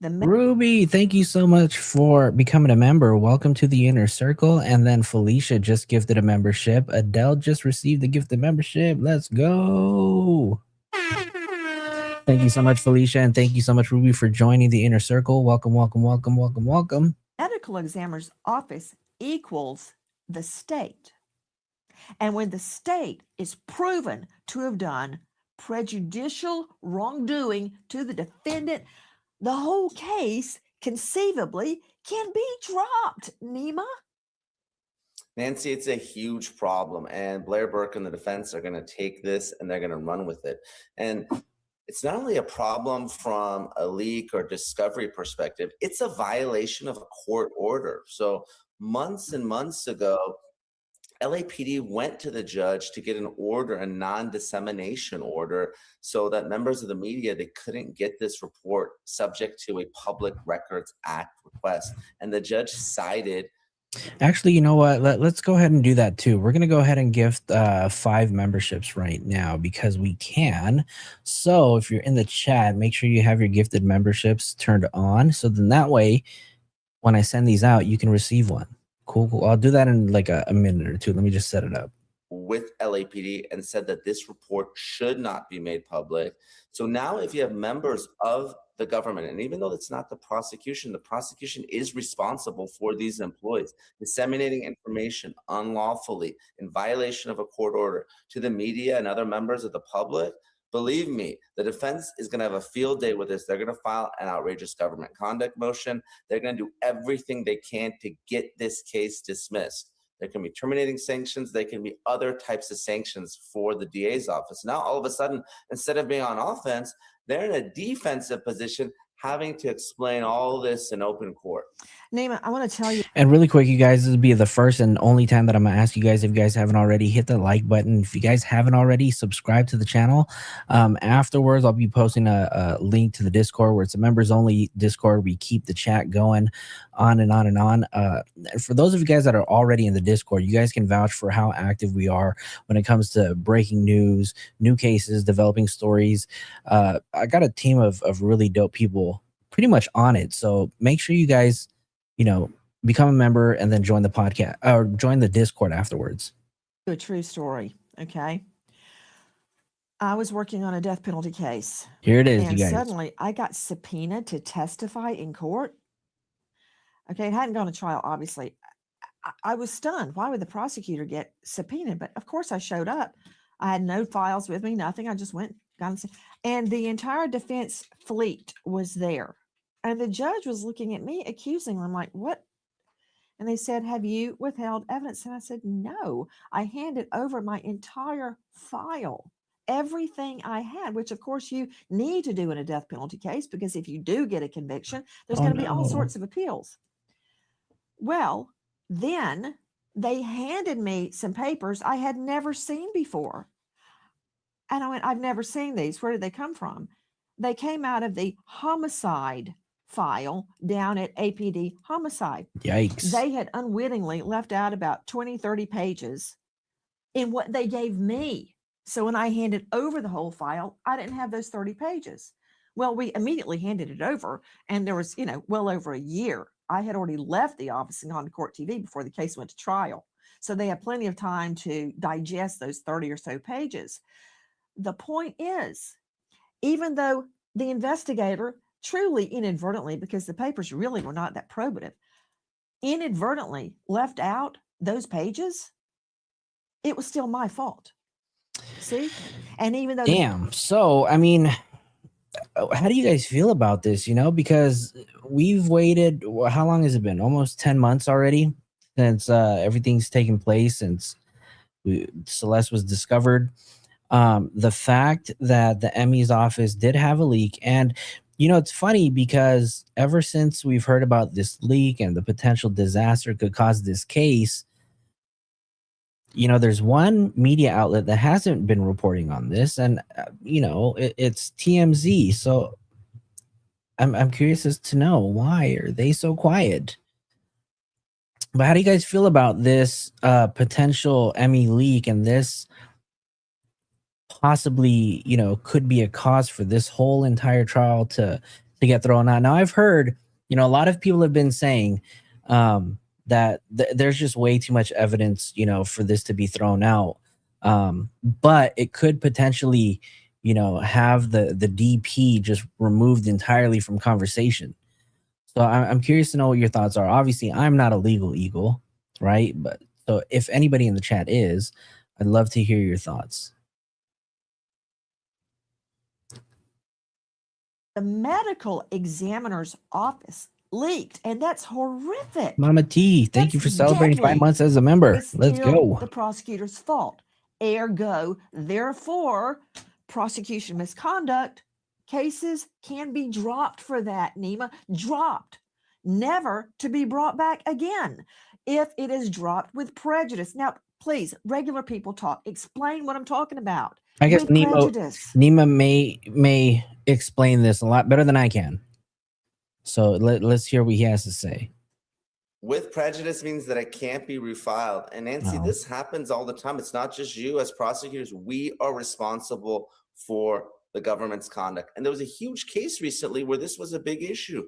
Ruby, thank you so much for becoming a member. Welcome to the inner circle. And then Felicia just gifted a membership. Adele just received the gifted membership. Let's go. Thank you so much, Felicia. And thank you so much, Ruby, for joining the inner circle. Welcome, welcome, welcome, welcome, welcome. Medical examiner's office equals the state. And when the state is proven to have done prejudicial wrongdoing to the defendant, the whole case conceivably can be dropped, Nima. Nancy, it's a huge problem, and Blair Burke and the defense are going to take this and they're going to run with it. And it's not only a problem from a leak or discovery perspective, it's a violation of a court order. So months and months ago, LAPD went to the judge to get an order, a non-dissemination order, so that members of the media, they couldn't get this report subject to a Public Records Act request. And the judge cited. Actually, you know what? Let's go ahead and do that too. We're going to go ahead and gift 5 memberships right now because we can. So if you're in the chat, make sure you have your gifted memberships turned on. So then that way, when I send these out, you can receive one. Cool. I'll do that in like a minute or two. Let me just set it up. With LAPD and said that this report should not be made public. So now if you have members of the government, and even though it's not the prosecution is responsible for these employees disseminating information unlawfully in violation of a court order to the media and other members of the public, believe me, the defense is going to have a field day with this. They're going to file an outrageous government conduct motion. They're going to do everything they can to get this case dismissed. There can be terminating sanctions. There can be other types of sanctions for the DA's office. Now, all of a sudden, instead of being on offense, they're in a defensive position, having to explain all this in open court. Nima, I want to tell you. And really quick, you guys, this will be the first and only time that I'm going to ask you guys, if you guys haven't already, hit the like button. If you guys haven't already, subscribe to the channel. Afterwards, I'll be posting a link to the Discord where it's a members only Discord. We keep the chat going on and on and on. For those of you guys that are already in the Discord, you guys can vouch for how active we are when it comes to breaking news, new cases, developing stories. I got a team of really dope people pretty much on it. So make sure you guys, become a member and then join the podcast or join the Discord afterwards. A true story. Okay. I was working on a death penalty case. Here it is, and you guys. Suddenly I got subpoenaed to testify in court. Okay. It hadn't gone to trial, obviously. I was stunned. Why would the prosecutor get subpoenaed? But of course I showed up. I had no files with me, nothing. I just went, and the entire defense fleet was there. And the judge was looking at me accusingly. I'm like, what? And they said, have you withheld evidence? And I said, no, I handed over my entire file, everything I had, which of course you need to do in a death penalty case, because if you do get a conviction, there's going to be all sorts of appeals. Well, then they handed me some papers I had never seen before. And I went, I've never seen these. Where did they come from? They came out of the homicide file down at APD homicide. Yikes. They had unwittingly left out about 20, 30 pages in what they gave me. So when I handed over the whole file, I didn't have those 30 pages. Well, we immediately handed it over, and there was, well over a year I had already left the office and gone to court TV before the case went to trial. So they have plenty of time to digest those 30 or so pages. The point is, even though the investigator truly inadvertently, because the papers really were not that probative, inadvertently left out those pages, it was still my fault. See? And even though Damn. So, I mean, how do you guys feel about this? Because we've waited, how long has it been? Almost 10 months already since everything's taken place, since Celeste was discovered. The fact that the Emmy's office did have a leak, and it's funny because ever since we've heard about this leak and the potential disaster could cause this case, there's one media outlet that hasn't been reporting on this, and it's TMZ. So I'm curious as to know, why are they so quiet? But how do you guys feel about this potential Emmy leak, and this possibly, could be a cause for this whole entire trial to get thrown out? Now, I've heard, a lot of people have been saying that there's just way too much evidence, for this to be thrown out. But it could potentially, have the DP just removed entirely from conversation. So I'm curious to know what your thoughts are. Obviously, I'm not a legal eagle, right? But so if anybody in the chat is, I'd love to hear your thoughts. the medical examiner's office leaked, and that's horrific. Mama T, thank you for celebrating 5 months as a member. It's Let's still go. the prosecutor's fault. Ergo, therefore, prosecution misconduct cases can be dropped for that, Nima. Dropped, never to be brought back again if it is dropped with prejudice. Now, please, regular people talk. Explain what I'm talking about. I guess With prejudice. Nima may explain this a lot better than I can. So let's hear what he has to say. With prejudice means that it can't be refiled. And Nancy, this happens all the time. It's not just you as prosecutors. We are responsible for the government's conduct. And there was a huge case recently where this was a big issue.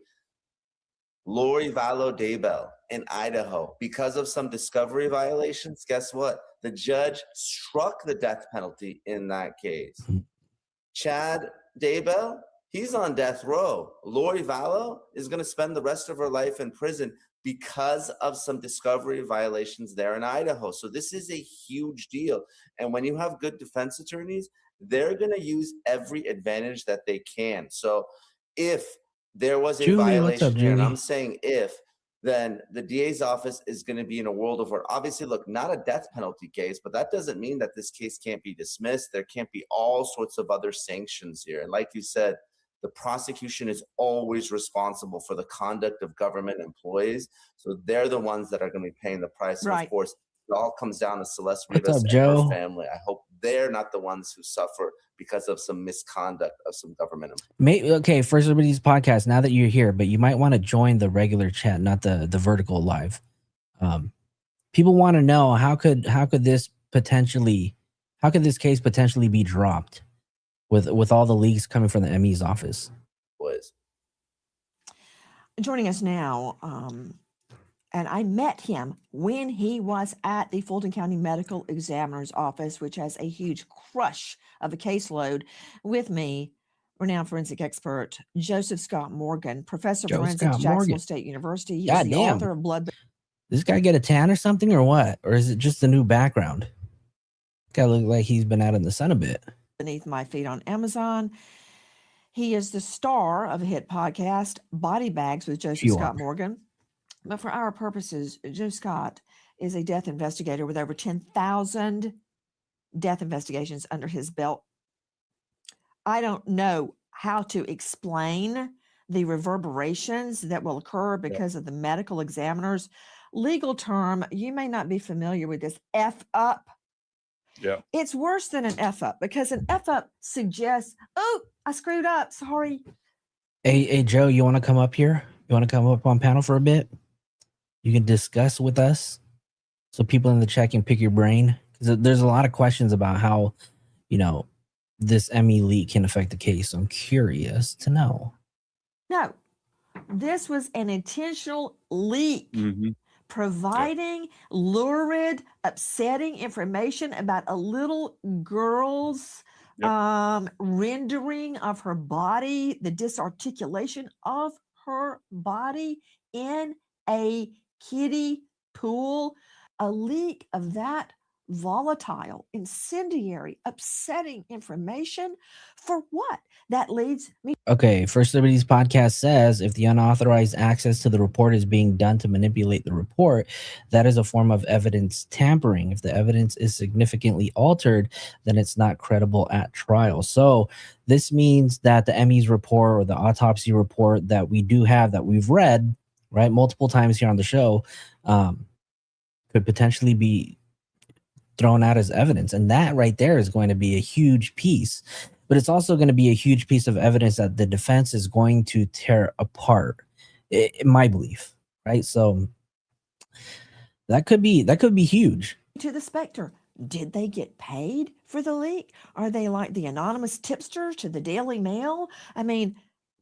Lori Vallow Daybell in Idaho, because of some discovery violations, guess what? The judge struck the death penalty in that case. Chad Daybell, he's on death row. Lori Vallow is going to spend the rest of her life in prison because of some discovery violations there in Idaho. So this is a huge deal. And when you have good defense attorneys, they're going to use every advantage that they can. So if there was a Julie, what's up, violation here, and Julie? I'm saying if, then the DA's office is going to be in a world of hurt. Obviously, look, not a death penalty case, but that doesn't mean that this case can't be dismissed. There can't be all sorts of other sanctions here. And like you said, the prosecution is always responsible for the conduct of government employees. So they're the ones that are going to be paying the price. And Right. of course, it all comes down to Celeste What's Rivas up, and Joe? her family. I hope they're not the ones who suffer because of some misconduct of some government employees. Okay, for everybody's podcast, now that you're here, but you might want to join the regular chat, not the vertical live. People want to know how could this case potentially be dropped with all the leaks coming from the ME's office? Boys. Joining us now, and I met him when he was at the Fulton County Medical Examiner's Office, which has a huge crush of a caseload. With me, renowned forensic expert Joseph Scott Morgan, professor of Joe forensics, Scott Jacksonville Morgan. State University. He is God the damn. author of Blood This guy get a tan or something, or what? Or is it just the new background? Guy look like he's been out in the sun a bit. Beneath My Feet on Amazon. He is the star of a hit podcast, Body Bags with Joseph You Scott are. Morgan. But for our purposes, Joe Scott is a death investigator with over 10,000 death investigations under his belt. I don't know how to explain the reverberations that will occur because of the medical examiner's legal term. You may not be familiar with this, F up. Yeah. It's worse than an F up because an F up suggests, oh, I screwed up. Sorry. Hey, Joe, you want to come up here? You want to come up on panel for a bit? You can discuss with us so people in the chat can pick your brain. Because there's a lot of questions about how, this ME leak can affect the case. So I'm curious to know. No, This was an intentional leak. Mhm. Providing lurid, upsetting information about a little girl's rendering of her body, the disarticulation of her body in a kiddie pool. A leak of that volatile, incendiary, upsetting information for what? That leads me. Okay, First Liberties podcast says if the unauthorized access to the report is being done to manipulate the report, that is a form of evidence tampering. If the evidence is significantly altered, then it's not credible at trial. So this means that the ME's report or the autopsy report that we do have, that we've read, right, multiple times here on the show, could potentially be thrown out as evidence. And that right there is going to be a huge piece. But it's also going to be a huge piece of evidence that the defense is going to tear apart, in my belief, right? So that could be huge. To the Spectre, did they get paid for the leak? Are they like the anonymous tipster to the Daily Mail? I mean,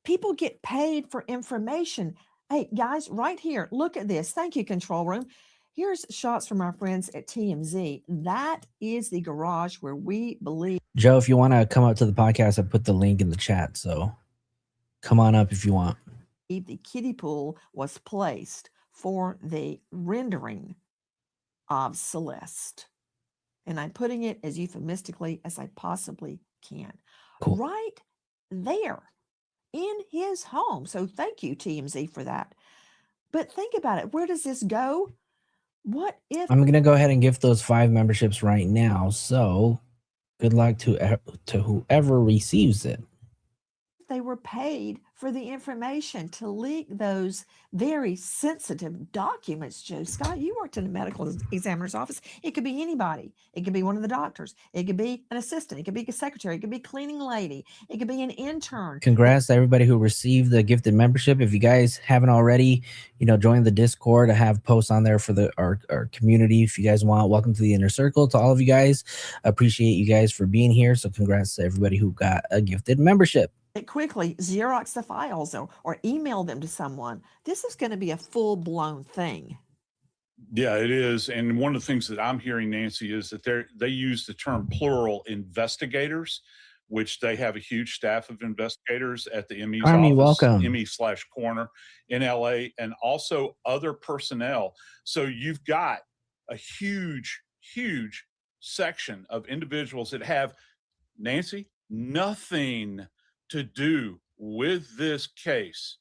people get paid for information. Hey, guys, right here, look at this. Thank you, control room. Here's shots from our friends at TMZ. That is the garage where we believe. Joe, if you want to come up to the podcast, I put the link in the chat. So come on up if you want. The kiddie pool was placed for the rendering of Celeste. And I'm putting it as euphemistically as I possibly can. Cool. Right there in his home. So thank you, TMZ, for that. But think about it. Where does this go? What if I'm going to go ahead and gift those 5 memberships right now. So good luck to whoever receives it. they were paid for the information to leak those very sensitive documents? Joe Scott, you worked in a medical examiner's office. It could be anybody. It could be one of the doctors. It could be an assistant. It could be a secretary. It could be a cleaning lady. It could be an intern. Congrats to everybody who received the gifted membership. If you guys haven't already, join the Discord. I have posts on there for our community. If you guys want, welcome to the inner circle. To all of you guys, appreciate you guys for being here. So congrats to everybody who got a gifted membership. Quickly Xerox the files or email them to someone. This is going to be a full-blown thing. Yeah, it is. And one of the things that I'm hearing, Nancy, is that they use the term plural investigators, which they have a huge staff of investigators at the ME's office, welcome. ME/corner in LA, and also other personnel. So you've got a huge, huge section of individuals that have, Nancy, nothing to do with this case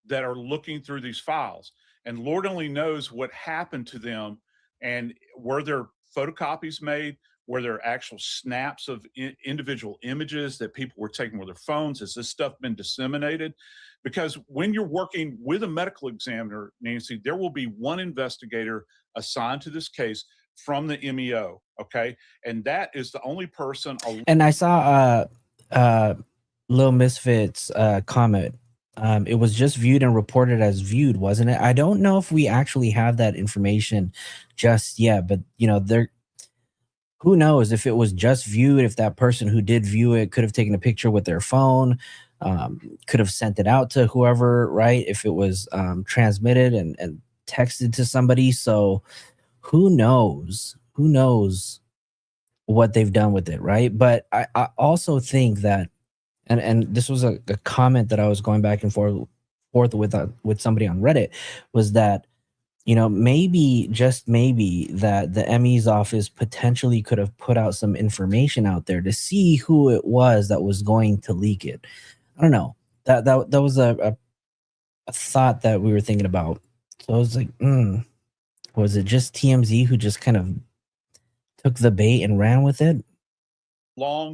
that are looking through these files. And Lord only knows what happened to them, and were there photocopies made? Were there actual snaps of individual images that people were taking with their phones? Has this stuff been disseminated? Because when you're working with a medical examiner, Nancy, there will be one investigator assigned to this case from the MEO, okay? And that is the only person. And I saw Lil Misfit's comment. It was just viewed and reported as viewed, wasn't it? I don't know if we actually have that information just yet, but who knows if it was just viewed, if that person who did view it could have taken a picture with their phone, could have sent it out to whoever, right? If it was transmitted and texted to somebody. So who knows what they've done with it, right? But I also think that, and this was a comment that I was going back and forth with somebody on Reddit, was that, maybe, just maybe, that the ME's office potentially could have put out some information out there to see who it was that was going to leak it. I don't know. That was a thought that we were thinking about. So I was like, was it just TMZ who just kind of took the bait and ran with it?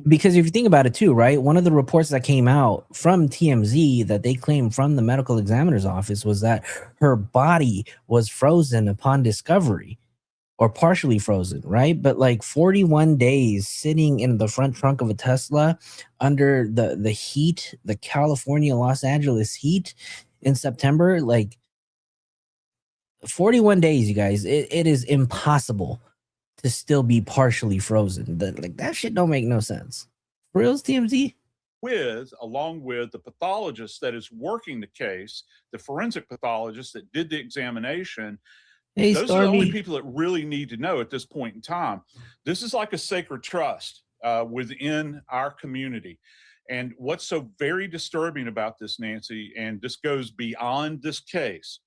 Because if you think about it too, right, one of the reports that came out from TMZ that they claimed from the medical examiner's office was that her body was frozen upon discovery, or partially frozen, right? But like 41 days sitting in the front trunk of a Tesla under the heat, the California, Los Angeles heat in September, like 41 days, you guys, it is impossible to still be partially frozen. That shit don't make no sense. For reals, TMZ? along with the pathologist that is working the case, the forensic pathologist that did the examination. Hey, Those are the only Stormy. people that really need to know at this point in time. This is like a sacred trust within our community. And what's so very disturbing about this, Nancy, and this goes beyond this case,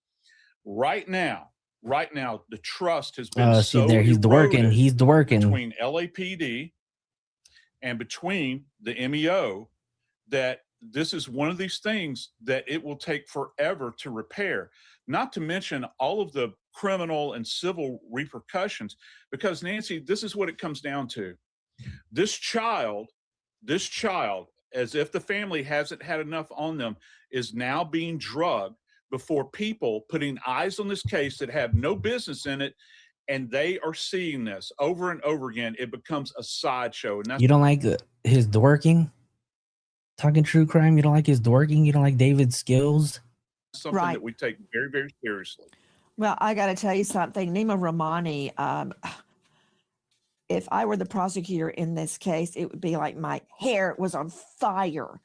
right now, the trust has been See there, he's eroded he's working between LAPD and between the MEO, that this is one of these things that it will take forever to repair, not to mention all of the criminal and civil repercussions. Because, Nancy, this is what it comes down to. This child, as if the family hasn't had enough on them, is now being drugged before people putting eyes on this case that have no business in it, and they are seeing this over and over again. It becomes a sideshow. And that's— You don't like his dorking? Talking true crime? You don't like his dorking? You don't like David's skills? something Right. that we take very, very seriously. Well, I got to tell you something. Nima Rahmani, if I were the prosecutor in this case, it would be like my hair was on fire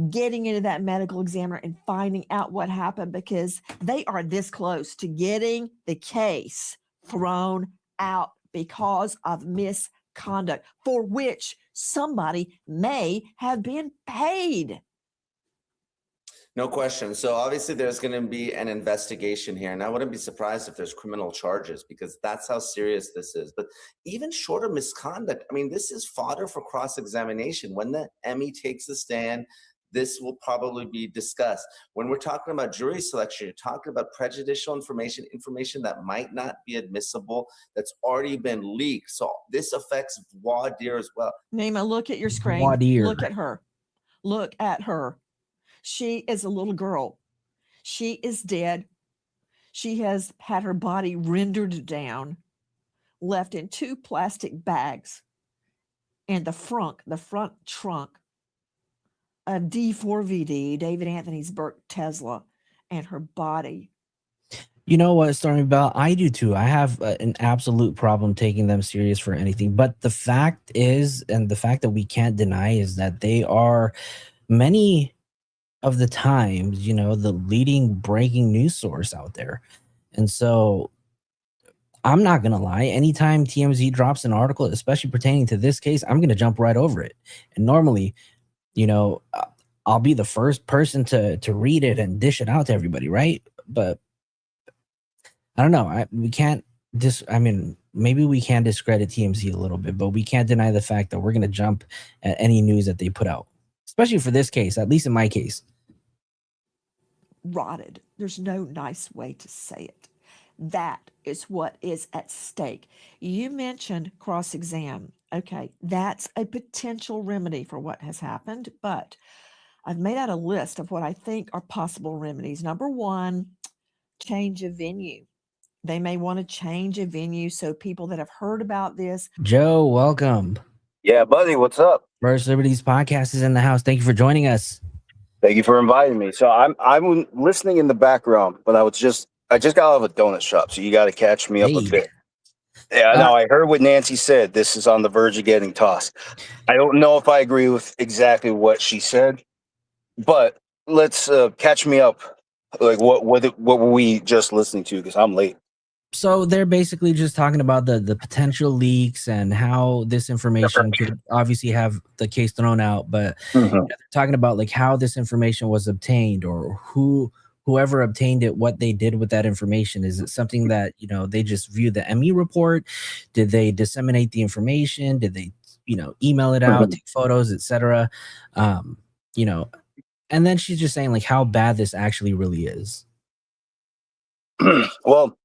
getting into that medical examiner and finding out what happened, because they are this close to getting the case thrown out because of misconduct for which somebody may have been paid. No question. So obviously there's going to be an investigation here, and I wouldn't be surprised if there's criminal charges, because that's how serious this is. But even short of misconduct, I mean, this is fodder for cross-examination. When the Emmy takes the stand, this will probably be discussed. When we're talking about jury selection, you're talking about prejudicial information, information that might not be admissible, that's already been leaked. So this affects voir dire as well. Nima, look at your screen. Voir dire. Look at her. Look at her. She is a little girl. She is dead. She has had her body rendered down, left in 2 plastic bags, and the front trunk of D4VD, David Anthony Burke Tesla, and her body. You know what, Stormy Bell? I do too. I have an absolute problem taking them serious for anything. But the fact is, and the fact that we can't deny, is that they are many of the times, you know, the leading breaking news source out there. And so I'm not going to lie. Anytime TMZ drops an article, especially pertaining to this case, I'm going to jump right over it. And normally, you know, I'll be the first person to read it and dish it out to everybody, right? But I don't know. Maybe we can discredit TMZ a little bit, but we can't deny the fact that we're going to jump at any news that they put out, especially for this case, at least in my case. Rotted. There's no nice way to say it. That is what is at stake. You mentioned cross-exam. Okay, that's a potential remedy for what has happened, but I've made out a list of what I think are possible remedies. Number 1, change of venue. They may want to change a venue so people that have heard about this. Joe, welcome. Yeah, buddy, what's up? First Liberties podcast is in the house. Thank you for joining us. Thank you for inviting me. So I'm listening in the background, but I just got out of a donut shop, so you got to catch me up a bit. Yeah, no, I heard what Nancy said. This is on the verge of getting tossed. I don't know if I agree with exactly what she said, but let's catch me up. Like, what were we just listening to? Because I'm late. So they're basically just talking about the potential leaks and how this information could obviously have the case thrown out, but you know, they're talking about like how this information was obtained, or whoever obtained it, what they did with that information. Is it something that, you know, they just viewed the ME report? Did they disseminate the information? Did they, you know, email it out, take photos, etc.? You know, and then she's just saying like how bad this actually really is. Well,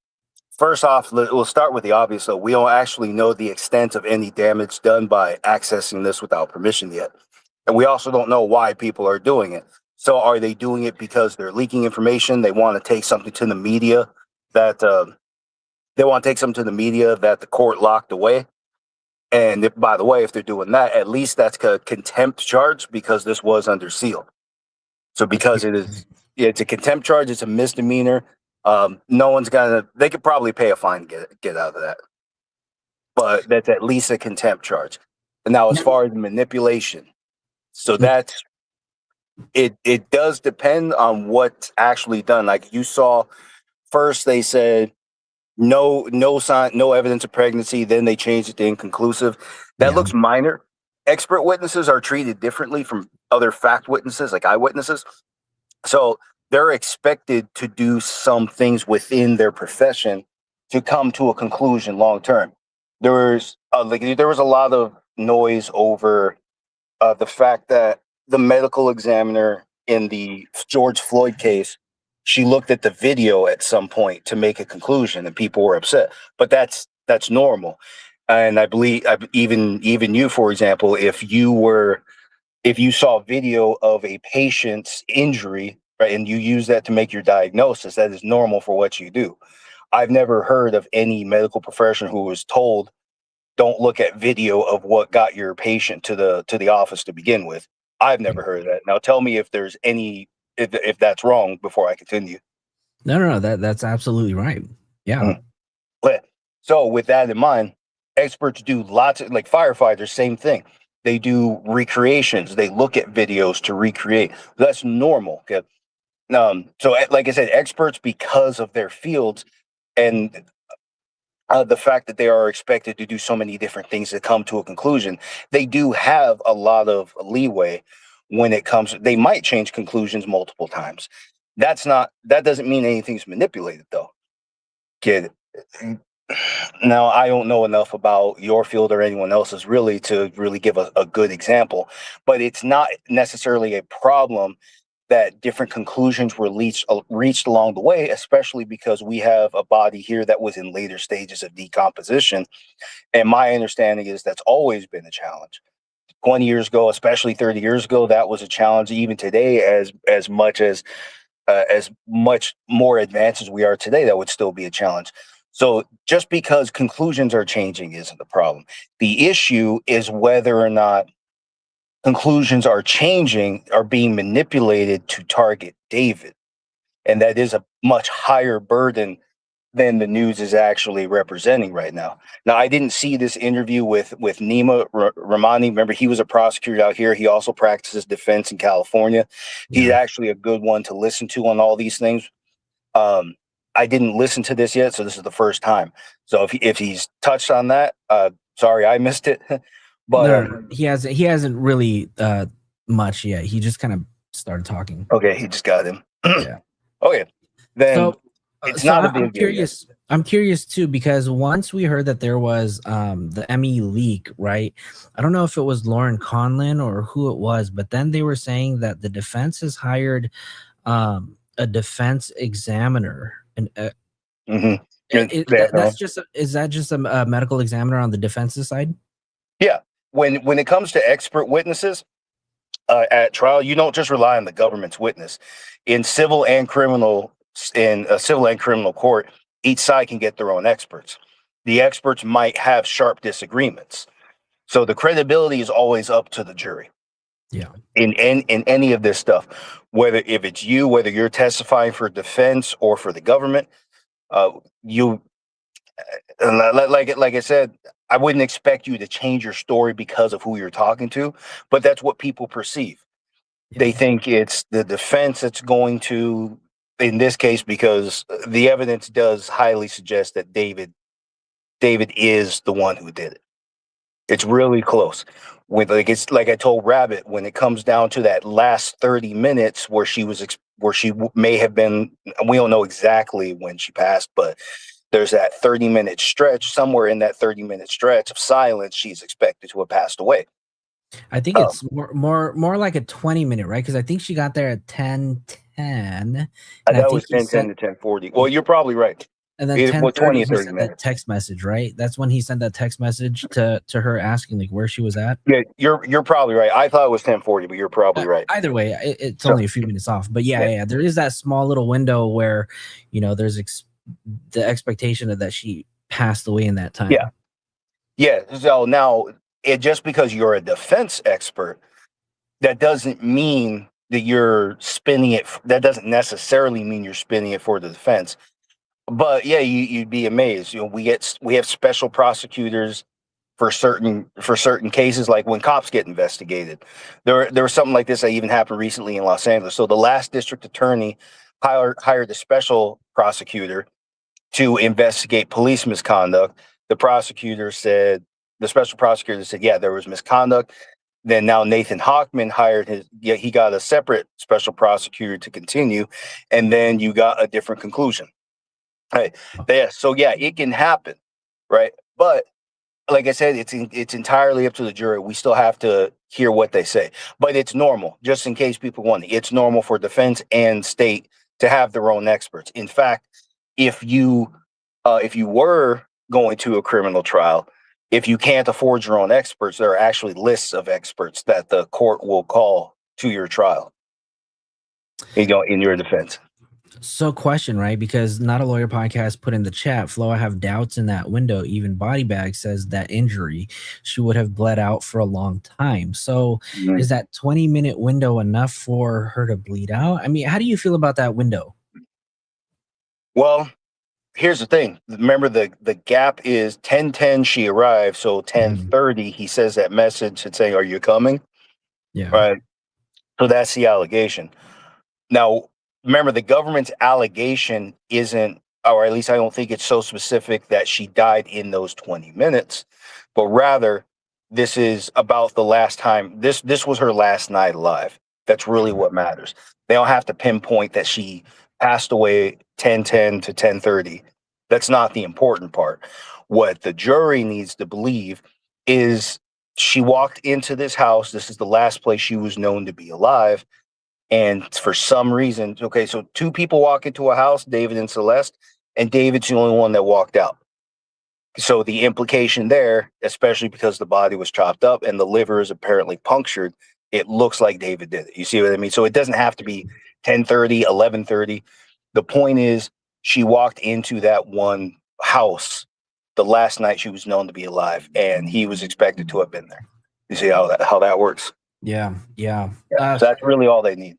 first off, we'll start with the obvious. So we don't actually know the extent of any damage done by accessing this without permission yet. And we also don't know why people are doing it. So are they doing it because they're leaking information? They want to take something to the media that the court locked away. And if, by the way, if they're doing that, at least that's a contempt charge, because this was under seal. So because it's a contempt charge, it's a misdemeanor. No one's they could probably pay a fine to get out of that. But that's at least a contempt charge. And now as far as manipulation, so that's it does depend on what's actually done. Like you saw, first they said no sign, no evidence of pregnancy. Then they changed it to inconclusive. That looks minor. Expert witnesses are treated differently from other fact witnesses, like eyewitnesses. So they're expected to do some things within their profession to come to a conclusion long term. There was a lot of noise over the fact that the medical examiner in the George Floyd case, she looked at the video at some point to make a conclusion, and people were upset. But that's normal. And I believe even you, for example, if you saw video of a patient's injury, right, and you use that to make your diagnosis, that is normal for what you do. I've never heard of any medical professional who was told, don't look at video of what got your patient to the office to begin with. I've never heard of that. Now tell me if there's if that's wrong before I continue. No, that's absolutely right. Yeah. But so with that in mind, experts do lots of, like firefighters, same thing. They do recreations. They look at videos to recreate. That's normal. Okay. So like I said, experts, because of their fields and the fact that they are expected to do so many different things to come to a conclusion, they do have a lot of leeway when it comes. They might change conclusions multiple times. That doesn't mean anything's manipulated, though, kid. Now, I don't know enough about your field or anyone else's really to really give a good example, but it's not necessarily a problem that different conclusions were reached along the way, especially because we have a body here that was in later stages of decomposition. And my understanding is that's always been a challenge. 20 years ago, especially 30 years ago, that was a challenge. Even today, as much more advanced as we are today, that would still be a challenge. So just because conclusions are changing isn't the problem. The issue is whether or not conclusions are changing, are being manipulated to target David. And that is a much higher burden than the news is actually representing right now. Now, I didn't see this interview with Nima Rahmani. Remember, he was a prosecutor out here. He also practices defense in California. He's actually a good one to listen to on all these things. I didn't listen to this yet, so this is the first time. So if he's touched on that, sorry, I missed it. But no, he hasn't really much yet. He just kind of started talking. Okay, he just got him. Yeah. Okay. Then so, it's not a big I'm curious. I'm curious too, because once we heard that there was the Emmy leak, right? I don't know if it was Lauren Conlin or who it was, but then they were saying that the defense has hired a defense examiner. And is that just a medical examiner on the defense's side? Yeah. When it comes to expert witnesses at trial, you don't just rely on the government's witness. In civil and criminal court, each side can get their own experts. The experts might have sharp disagreements, so the credibility is always up to the jury. Yeah. In any of this stuff, whether you're testifying for defense or for the government, like I said, I wouldn't expect you to change your story because of who you're talking to, but that's what people perceive. Yeah. They think it's the defense that's going to, in this case, because the evidence does highly suggest that David is the one who did it. It's really close. It's like I told Rabbit, when it comes down to that last 30 minutes where she may have been, we don't know exactly when she passed, but there's that 30-minute stretch. Somewhere in that 30-minute stretch of silence, she's expected to have passed away. I think it's more like a 20-minute, right? Because I think she got there at 10:10. That was 10:10 to 10:40. Well, you're probably right. And then 10:30 he sent that text message, right? That's when he sent that text message to her asking like where she was at. Yeah, you're probably right. I thought it was 10:40, but you're probably right. Either way, it's only a few minutes off. But yeah, there is that small little window where there's the expectation of that she passed away in that time. Yeah. So now, just because you're a defense expert, that doesn't mean that you're spinning it. That doesn't necessarily mean you're spinning it for the defense. But yeah, you'd be amazed. We have special prosecutors for certain cases, like when cops get investigated. There was something like this that even happened recently in Los Angeles. So the last district attorney hired a special prosecutor to investigate police misconduct. The special prosecutor said, yeah, there was misconduct. Then now Nathan Hochman he got a separate special prosecutor to continue, and then you got a different conclusion. Right. Yeah. So yeah, it can happen. Right. But like I said, it's entirely up to the jury. We still have to hear what they say, but it's normal. Just in case people wonder, it's normal for defense and state to have their own experts. In fact, if you were going to a criminal trial, if you can't afford your own experts, there are actually lists of experts that the court will call to your trial. In your defense. So question, right? Because Not a Lawyer podcast put in the chat, Flo, I have doubts in that window. Even Body Bag says that injury, she would have bled out for a long time. So is that 20-minute window enough for her to bleed out? I mean, how do you feel about that window? Well, here's the thing. Remember, the gap is 10:10 she arrived, so 10:30 he says that message and saying, are you coming? Yeah. Right. So that's the allegation. Now, remember, the government's allegation isn't, or at least I don't think it's so specific that she died in those 20 minutes, but rather this is about the last time. This was her last night alive. That's really what matters. They don't have to pinpoint that she passed away 10:10 to 10:30. That's not the important part. What the jury needs to believe is she walked into this house. This is the last place she was known to be alive. And for some reason, okay, so two people walk into a house, David and Celeste, and David's the only one that walked out. So the implication there, especially because the body was chopped up and the liver is apparently punctured, it looks like David did it. You see what I mean? So it doesn't have to be 10:30, 11:30. The point is, she walked into that one house the last night she was known to be alive, and he was expected to have been there. You see how that works? Yeah. So that's really all they need.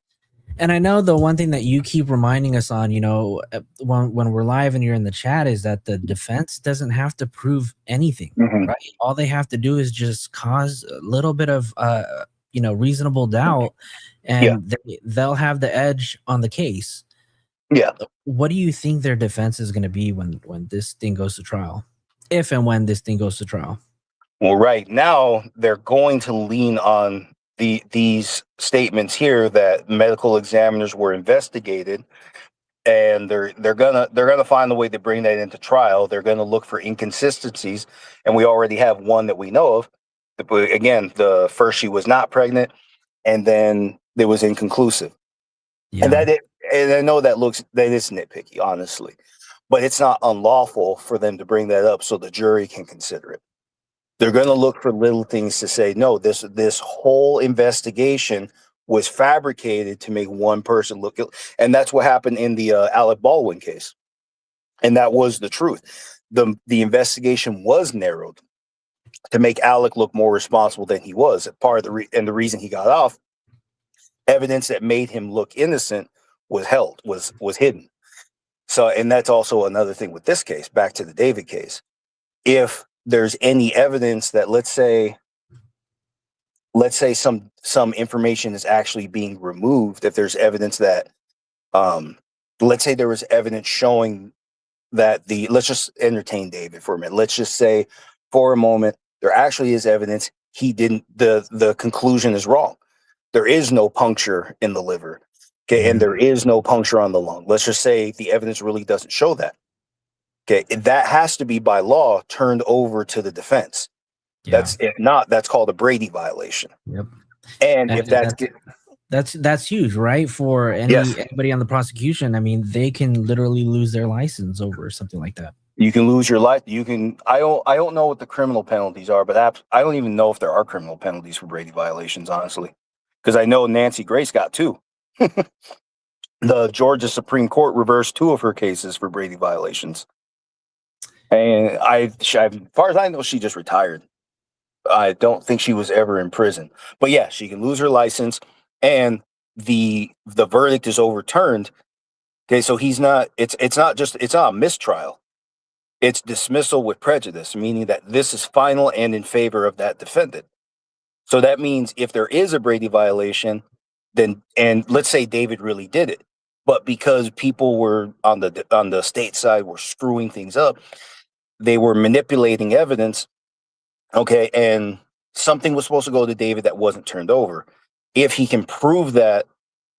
And I know the one thing that you keep reminding us on, when we're live and you're in the chat, is that the defense doesn't have to prove anything, right? All they have to do is just cause a little bit of, reasonable doubt, and they'll have the edge on the case. Yeah. What do you think their defense is going to be when this thing goes to trial? If and when this thing goes to trial? Well, right now they're going to lean on these statements here that medical examiners were investigated, and they're gonna find a way to bring that into trial. They're gonna look for inconsistencies, and we already have one that we know of. Again, the first, she was not pregnant, and then it was inconclusive. And and I know that is nitpicky, honestly, but it's not unlawful for them to bring that up so the jury can consider it. They're going to look for little things to say, no, this whole investigation was fabricated to make one person look. And that's what happened in the Alec Baldwin case. And that was the truth. The investigation was narrowed to make Alec look more responsible than he was. Part of the reason he got off, evidence that made him look innocent was hidden. So, and that's also another thing with this case, back to the David case. If there's any evidence that let's say some information is actually being removed, if there's evidence that let's say there was evidence showing that let's just entertain David for a minute. Let's just say for a moment there actually is evidence he didn't, the conclusion is wrong. There is no puncture in the liver, okay, and there is no puncture on the lung. Let's just say the evidence really doesn't show that. Okay, that has to be by law turned over to the defense. Yeah. If not, that's called a Brady violation. Yep. And if that's huge, right? For anybody on the prosecution, I mean, they can literally lose their license over something like that. You can lose your life. You can. I don't know what the criminal penalties are, but I don't even know if there are criminal penalties for Brady violations, honestly, because I know Nancy Grace got 2. The Georgia Supreme Court reversed 2 of her cases for Brady violations. And as far as I know, she just retired. I don't think she was ever in prison. But yeah, she can lose her license, and the verdict is overturned. Okay, so it's not a mistrial. It's dismissal with prejudice, meaning that this is final and in favor of that defendant. So that means if there is a Brady violation, then, and let's say David really did it, but because people were on the state side were screwing things up, they were manipulating evidence. Okay, and something was supposed to go to David that wasn't turned over. If he can prove that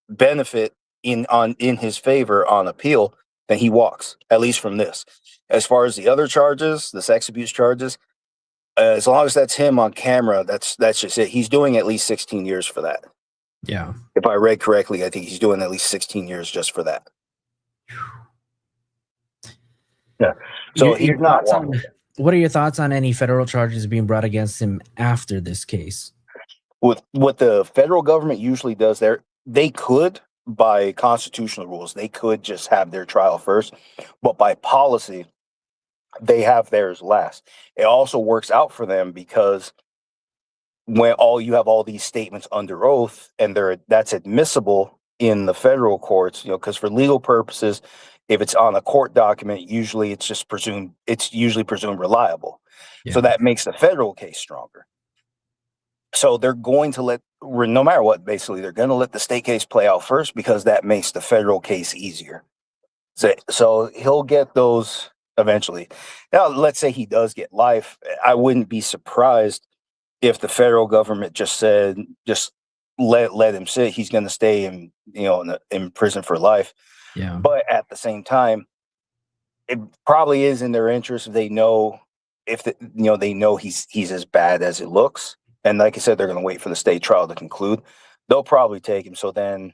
benefit in his favor on appeal, then he walks, at least from this. As far as the other charges, the sex abuse charges, as long as that's him on camera, that's just it. He's doing at least 16 years for that. Yeah. If I read correctly, I think he's doing at least 16 years just for that. Yeah. So Your he's not thoughts on, walking. what are your thoughts on any federal charges being brought against him after this case? With what the federal government usually does, they could, by constitutional rules, they could just have their trial first, but by policy, they have theirs last. It also works out for them because when you have all these statements under oath and that's admissible in the federal courts, because for legal purposes, if it's on a court document, usually it's usually presumed reliable. Yeah. So that makes the federal case stronger. So they're going to no matter what, basically, they're going to let the state case play out first because that makes the federal case easier. So he'll get those eventually. Now, let's say he does get life. I wouldn't be surprised if the federal government just said, just let him sit. He's going to stay in prison for life. Yeah. But at the same time, it probably is in their interest if they know he's as bad as it looks. And like I said, they're going to wait for the state trial to conclude. They'll probably take him. So then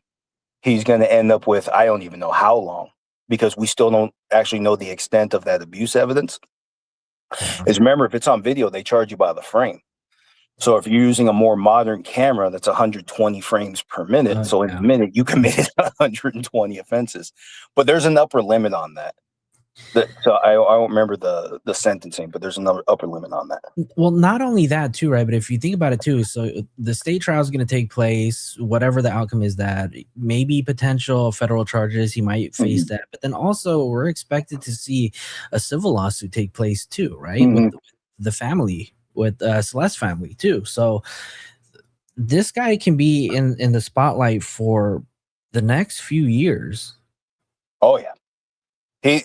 he's going to end up with, I don't even know how long, because we still don't actually know the extent of that abuse evidence. Is remember, if it's on video, they charge you by the frame. So if you're using a more modern camera, that's 120 frames per minute. So in a minute, you committed 120 offenses. But there's an upper limit on that. So I don't remember the sentencing, but there's another upper limit on that. Well, not only that too, right? But if you think about it too, so the state trial is going to take place, whatever the outcome is, that maybe potential federal charges, he might face that. But then also we're expected to see a civil lawsuit take place too, right? With the family, with Celeste family too. So this guy can be in the spotlight for the next few years. Oh yeah.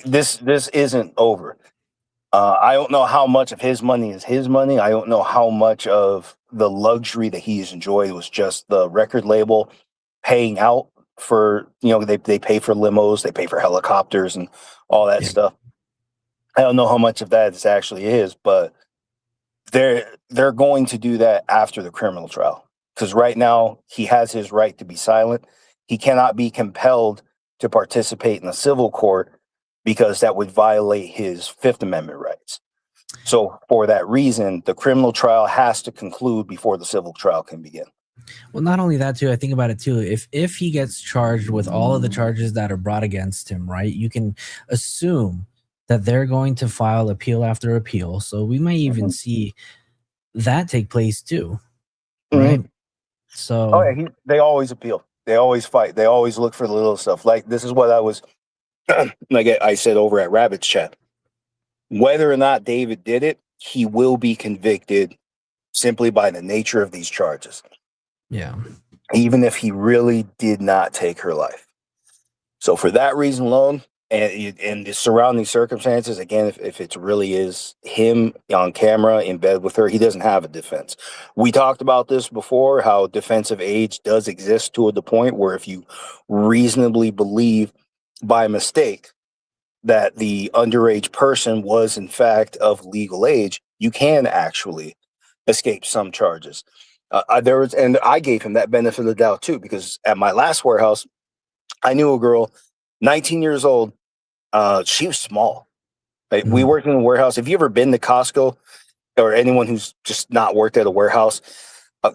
This isn't over. I don't know how much of his money is his money. I don't know how much of the luxury that he's enjoyed was just the record label paying out for, they pay for limos, they pay for helicopters and all that stuff. I don't know how much of that is actually his, but they're going to do that after the criminal trial. Because right now he has his right to be silent. He cannot be compelled to participate in a civil court, because that would violate his Fifth Amendment rights. So for that reason, the criminal trial has to conclude before the civil trial can begin. Well, not only that too, I think about it too. If he gets charged with all of the charges that are brought against him, right, you can assume that they're going to file appeal after appeal. So we might even see that take place too, right? So they always appeal. They always fight. They always look for the little stuff. Like this is what I was, like I said over at Rabbit's Chat. Whether or not David did it, he will be convicted simply by the nature of these charges. Yeah. Even if he really did not take her life. So for that reason alone, and the surrounding circumstances, again, if it really is him on camera in bed with her, he doesn't have a defense. We talked about this before, how defensive age does exist to the point where if you reasonably believe by mistake that the underage person was in fact of legal age, you can actually escape some charges. And I gave him that benefit of the doubt too, because at my last warehouse, I knew a girl, 19 years old. She was small. Like, we worked in a warehouse. If you ever been to Costco, or anyone who's just not worked at a warehouse,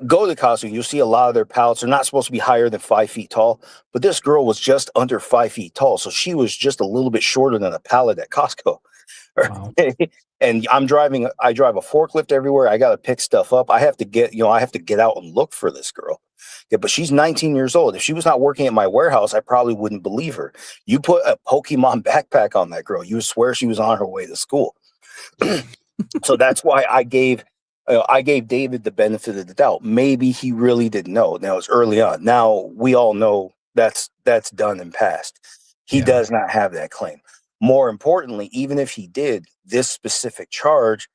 go to Costco. You'll see a lot of their pallets are not supposed to be higher than 5 feet tall, but this girl was just under 5 feet tall. So she was just a little bit shorter than a pallet at Costco. Wow. And I drive a forklift everywhere. I got to pick stuff up. I have to get out and look for this girl. Yeah, but she's 19 years old. If she was not working at my warehouse, I probably wouldn't believe her. You put a Pokemon backpack on that girl, you would swear she was on her way to school. So that's why I gave David the benefit of the doubt. Maybe he really didn't know. Now it's early on. Now we all know that's done and past. He does not have that claim. More importantly, even if he did, this specific charge,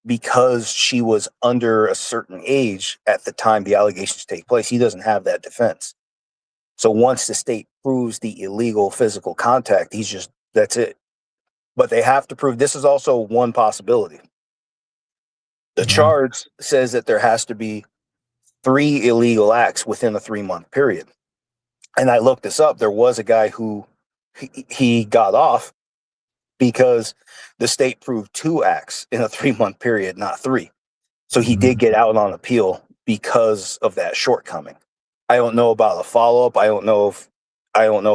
because she was under a certain age at the time the allegations take place, he doesn't have that defense. So once the state proves the illegal physical contact, that's it. But they have to prove, this is also one possibility. The charge says that there has to be 3 illegal acts within a 3-month period. And I looked this up. There was a guy who he got off because the state proved 2 acts in a 3-month period, not 3. So he did get out on appeal because of that shortcoming. I don't know about a follow-up. I don't know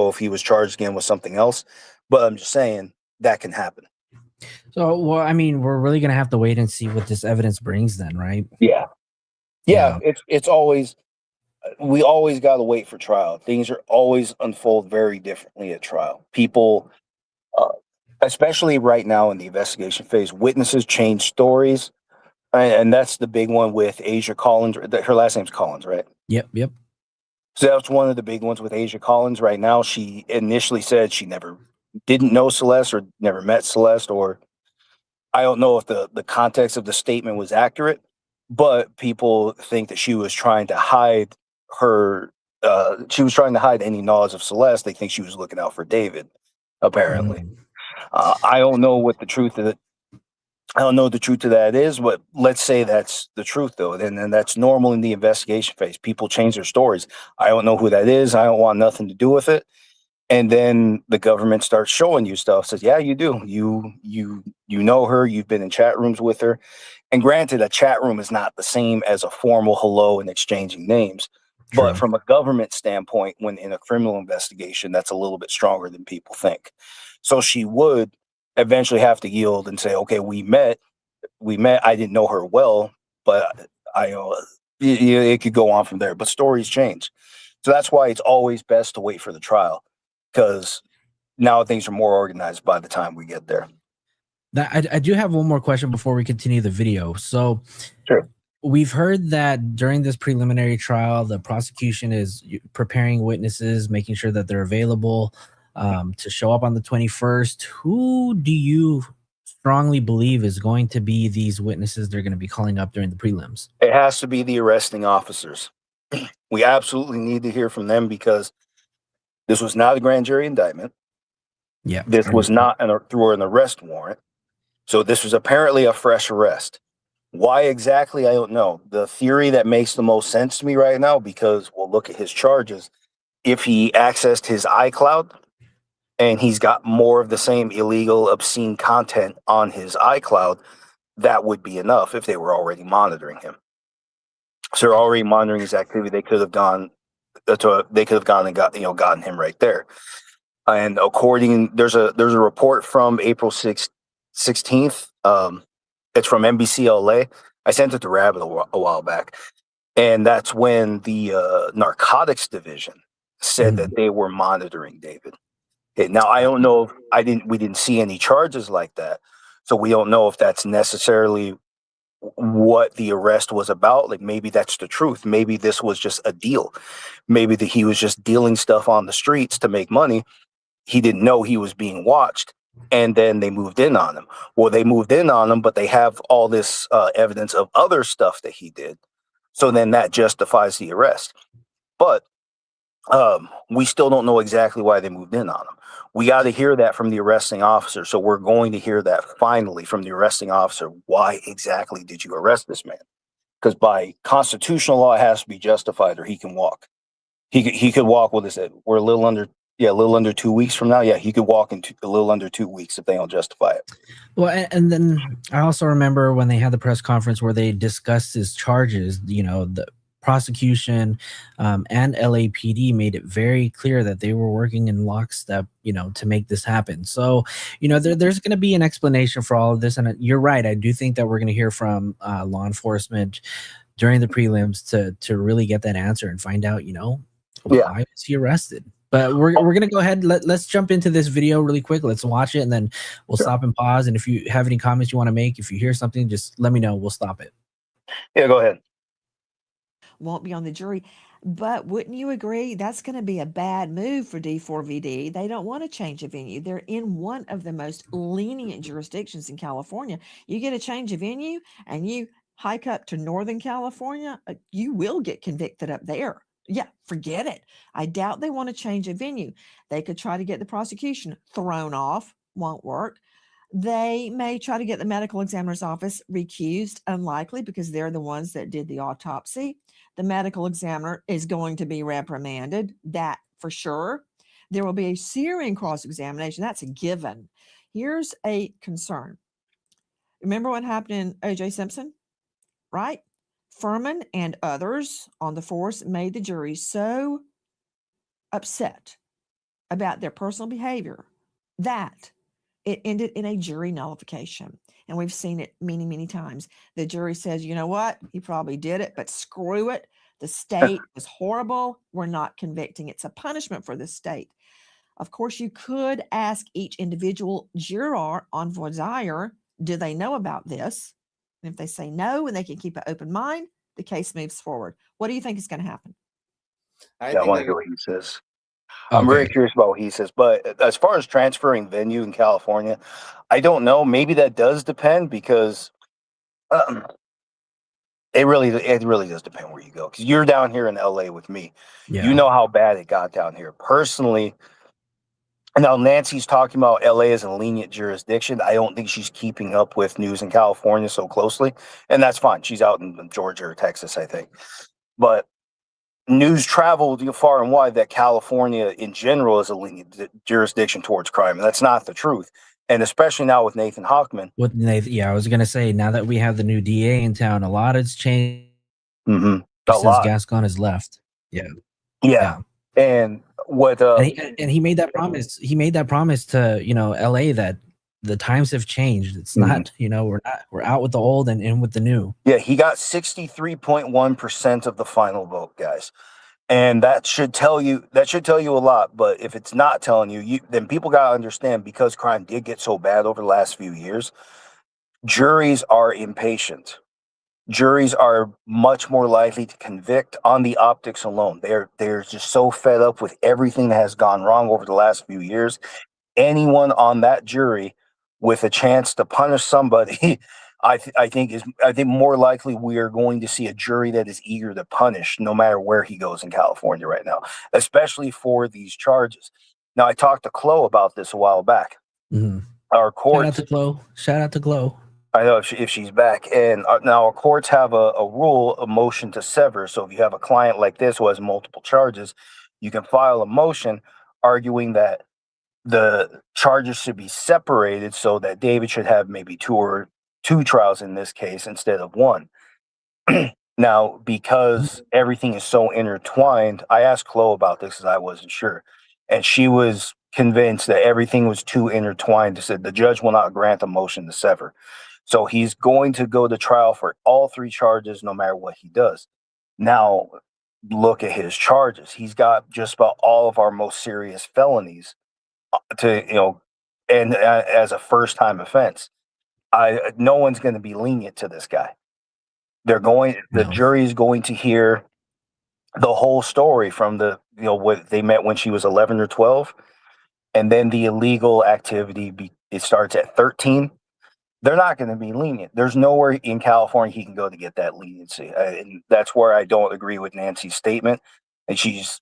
if he was charged again with something else, but I'm just saying that can happen. So, well, I mean, we're really gonna have to wait and see what this evidence brings, then, right? Yeah. It's always, we always got to wait for trial. Things are always unfold very differently at trial. People, especially right now in the investigation phase, witnesses change stories, and that's the big one with Aysia Collins. Her last name's Collins, right? Yep. So that's one of the big ones with Aysia Collins right now. She initially said she didn't know Celeste or never met Celeste, or I don't know if the context of the statement was accurate, but people think that she was trying to hide any knowledge of Celeste. They think she was looking out for David, apparently. I don't know what the truth of it. I don't know what the truth of that is, but let's say that's the truth, though. And that's normal in the investigation phase. People change their stories. I don't know who that is. I don't want nothing to do with it. And then the government starts showing you stuff. Says, yeah, you do. You know her. You've been in chat rooms with her. And granted, a chat room is not the same as a formal hello and exchanging names. True. But from a government standpoint, when in a criminal investigation, that's a little bit stronger than people think. So she would eventually have to yield and say, okay, we met. I didn't know her well, but it could go on from there. But stories change. So that's why it's always best to wait for the trial, because now things are more organized by the time we get there. I do have one more question before we continue the video. So sure. We've heard that during this preliminary trial, the prosecution is preparing witnesses, making sure that they're available to show up on the 21st. Who do you strongly believe is going to be these witnesses they're going to be calling up during the prelims? It has to be the arresting officers. We absolutely need to hear from them, because this was not a grand jury indictment. Yeah. This was not through an arrest warrant. So this was apparently a fresh arrest. Why exactly, I don't know. The theory that makes the most sense to me right now, because we'll look at his charges. If he accessed his iCloud and he's got more of the same illegal, obscene content on his iCloud, that would be enough if they were already monitoring him. So they're already monitoring his activity. They could have gone and gotten him right there. And there's a report from April 16th. It's from NBC LA. I sent it to Rabbit a while back. And that's when the narcotics division said that they were monitoring David. Okay, now I don't know if we didn't see any charges like that. So we don't know if that's necessarily what the arrest was about. Like, maybe that's the truth. Maybe this was just a deal. Maybe that he was just dealing stuff on the streets to make money. He didn't know he was being watched. And then they moved in on him. Well, they moved in on him, but they have all this evidence of other stuff that he did. So then that justifies the arrest. But we still don't know exactly why they moved in on him. We got to hear that from the arresting officer. So we're going to hear that finally from the arresting officer. Why exactly did you arrest this man? Because by constitutional law, it has to be justified, or he can walk. He could walk. What is it? We're a little under 2 weeks from now. Yeah, he could walk in a little under 2 weeks if they don't justify it. Well, and then I also remember when they had the press conference where they discussed his charges, prosecution and LAPD made it very clear that they were working in lockstep, to make this happen. So, there's going to be an explanation for all of this. And you're right. I do think that we're going to hear from law enforcement during the prelims to really get that answer and find out, why was he arrested? But we're going to go ahead. Let's jump into this video really quick. Let's watch it, and then we'll stop and pause. And if you have any comments you want to make, if you hear something, just let me know. We'll stop it. Yeah, go ahead. Won't be on the jury. But wouldn't you agree that's going to be a bad move for D4VD? They don't want to change a venue. They're in one of the most lenient jurisdictions in California. You get a change of venue and you hike up to Northern California, you will get convicted up there. Yeah, forget it. I doubt they want to change a venue. They could try to get the prosecution thrown off. Won't work. They may try to get the medical examiner's office recused. Unlikely, because they're the ones that did the autopsy. The medical examiner is going to be reprimanded. That for sure. There will be a searing cross-examination. That's a given. Here's a concern. Remember what happened in O.J. Simpson, right? Furman and others on the force made the jury so upset about their personal behavior that it ended in a jury nullification. And we've seen it many, many times. The jury says, you know what? He probably did it, but screw it. The state was horrible. We're not convicting. It's a punishment for the state. Of course, you could ask each individual juror on voir dire, do they know about this? And if they say no, and they can keep an open mind, the case moves forward. What do you think is going to happen? I want to hear what he says. I'm very curious about what he says. But as far as transferring venue in California, I don't know. Maybe that does depend, because it really does depend where you go. Because you're down here in LA with me. Yeah. You know how bad it got down here. Personally, now Nancy's talking about LA as a lenient jurisdiction. I don't think she's keeping up with news in California so closely. And that's fine. She's out in Georgia or Texas, I think. But news traveled far and wide that California in general is a lenient jurisdiction towards crime. And that's not the truth. And especially now with Nathan Hochman. With Nathan, yeah, I was going to say, now that we have the new DA in town, a lot has changed. Mm-hmm. Since Gascon has left. Yeah. And what and he made that promise. He made that promise to, LA that the times have changed. It's not, we're out with the old and in with the new. Yeah, he got 63.1% of the final vote, guys. And that should tell you a lot. But if it's not telling you, then people got to understand, because crime did get so bad over the last few years, juries are impatient. Juries are much more likely to convict on the optics alone. They're just so fed up with everything that has gone wrong over the last few years. Anyone on that jury with a chance to punish somebody, I think more likely we are going to see a jury that is eager to punish no matter where he goes in California right now, especially for these charges. Now, I talked to Chloe about this a while back. Mm-hmm. Our courts, Shout out to Chloe. I know if she's back. And now our courts have a rule, a motion to sever. So if you have a client like this who has multiple charges, you can file a motion arguing that the charges should be separated so that David should have maybe two trials in this case instead of one. Now, because everything is so intertwined, I asked Chloe about this because I wasn't sure. And she was convinced that everything was too intertwined. She said the judge will not grant a motion to sever. So he's going to go to trial for all three charges no matter what he does. Now, look at his charges. He's got just about all of our most serious felonies and as a first-time offense. No one's going to be lenient to this guy. The jury is going to hear the whole story from what they met when she was 11 or 12, and then the illegal activity, it starts at 13. They're not going to be lenient. There's nowhere in California he can go to get that leniency. And that's where I don't agree with Nancy's statement. And she's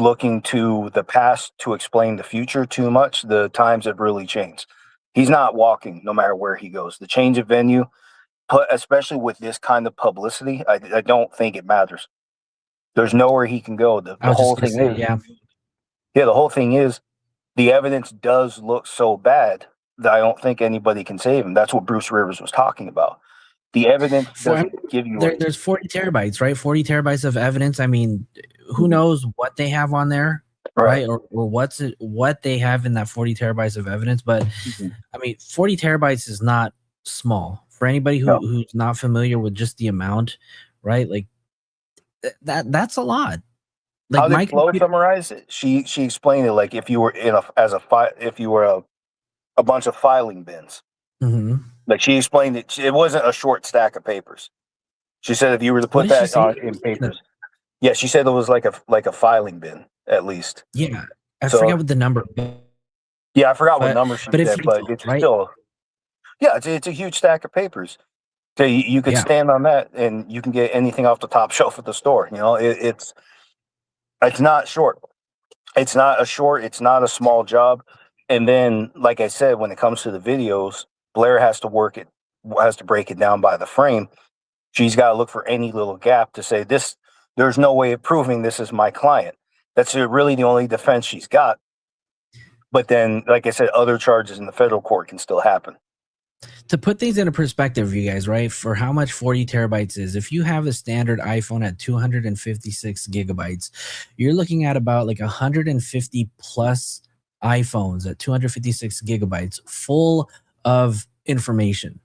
looking to the past to explain the future too much. The times have really changed. He's not walking no matter where he goes. The change of venue, especially with this kind of publicity, I don't think it matters. There's nowhere he can go. The whole thing is, the evidence does look so bad that I don't think anybody can save him. That's what Bruce Rivers was talking about. The evidence doesn't give you. There's 40 terabytes, right? 40 terabytes of evidence. I mean, who knows what they have on there, right? Or what they have in that 40 terabytes of evidence. But I mean, 40 terabytes is not small for anybody who's not familiar with just the amount, right? Like that's a lot. Like how did Flo summarize it? She explained it like if you were if you were a bunch of filing bins. Like she explained it. It wasn't a short stack of papers. She said if you were to put that in papers, yeah, she said it was like a filing bin at least. Yeah, I forget what the number. Yeah, I forgot what number she said, but it's still. Yeah, it's a huge stack of papers. So you could stand on that, and you can get anything off the top shelf at the store. You know, it's not short. It's not a short. It's not a small job. And then, like I said, when it comes to the videos, Blair has to break it down by the frame. She's got to look for any little gap to say this. There's no way of proving this is my client. That's really the only defense she's got. But then, like I said, other charges in the federal court can still happen. To put things into perspective, you guys, right? For how much 40 terabytes is, if you have a standard iPhone at 256 gigabytes, you're looking at about like 150 plus iPhones at 256 gigabytes full of information,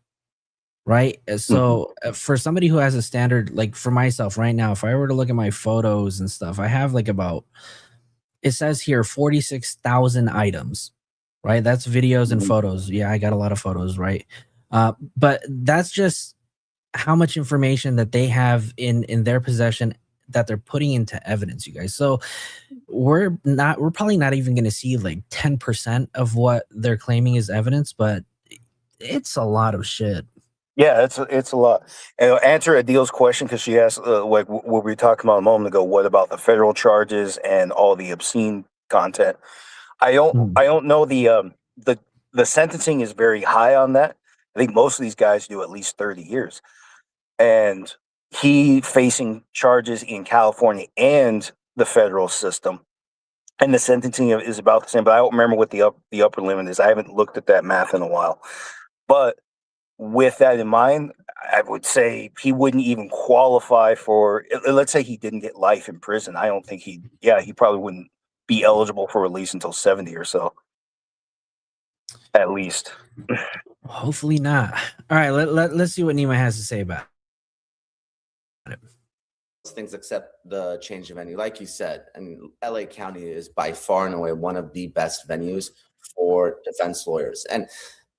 right? So for somebody who has a standard, like for myself right now, if I were to look at my photos and stuff, I have like about, it says here 46,000 items, right? That's videos and photos. Yeah, I got a lot of photos, right? But that's just how much information that they have in their possession that they're putting into evidence, you guys. So we're probably not even going to see like 10% of what they're claiming is evidence, but it's a lot of shit. Yeah, it's a lot. And answer Adil's question, because she asked, like what we were talking about a moment ago, what about the federal charges and all the obscene content? I don't know the sentencing is very high on that. I think most of these guys do at least 30 years, and he facing charges in California and the federal system, and the sentencing is about the same. But I don't remember what the upper limit is. I haven't looked at that math in a while. But with that in mind, I would say he wouldn't even qualify for. Let's say he didn't get life in prison. I don't think he probably wouldn't be eligible for release until 70 or so, at least. Hopefully not. All right, let's see what Nima has to say about it. Things except the change of venue. Like you said, and LA County is by far and away one of the best venues for defense lawyers. And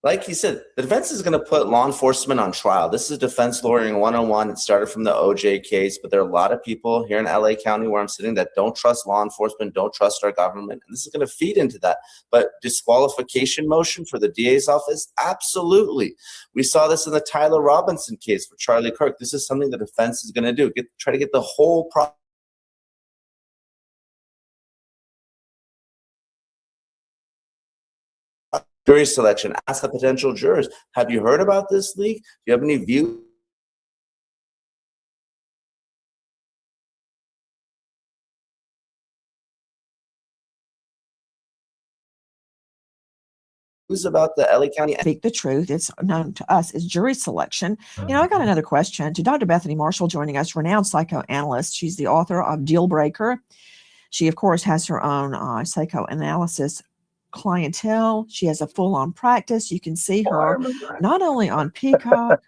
like you said, the defense is going to put law enforcement on trial. This is defense lawyering 101. It started from the OJ case, but there are a lot of people here in LA County where I'm sitting that don't trust law enforcement, don't trust our government. And this is going to feed into that. But disqualification motion for the DA's office? Absolutely. We saw this in the Tyler Robinson case for Charlie Kirk. This is something the defense is going to do. Try to get the whole process. Jury selection. Ask the potential jurors, have you heard about this leak? Do you have any views? About the LA County? Speak the truth. It's known to us as jury selection. You know, I got another question to Dr. Bethany Marshall joining us, renowned psychoanalyst. She's the author of Deal Breaker. She, of course, has her own psychoanalysis clientele. She has a full-on practice. You can see her not only on Peacock,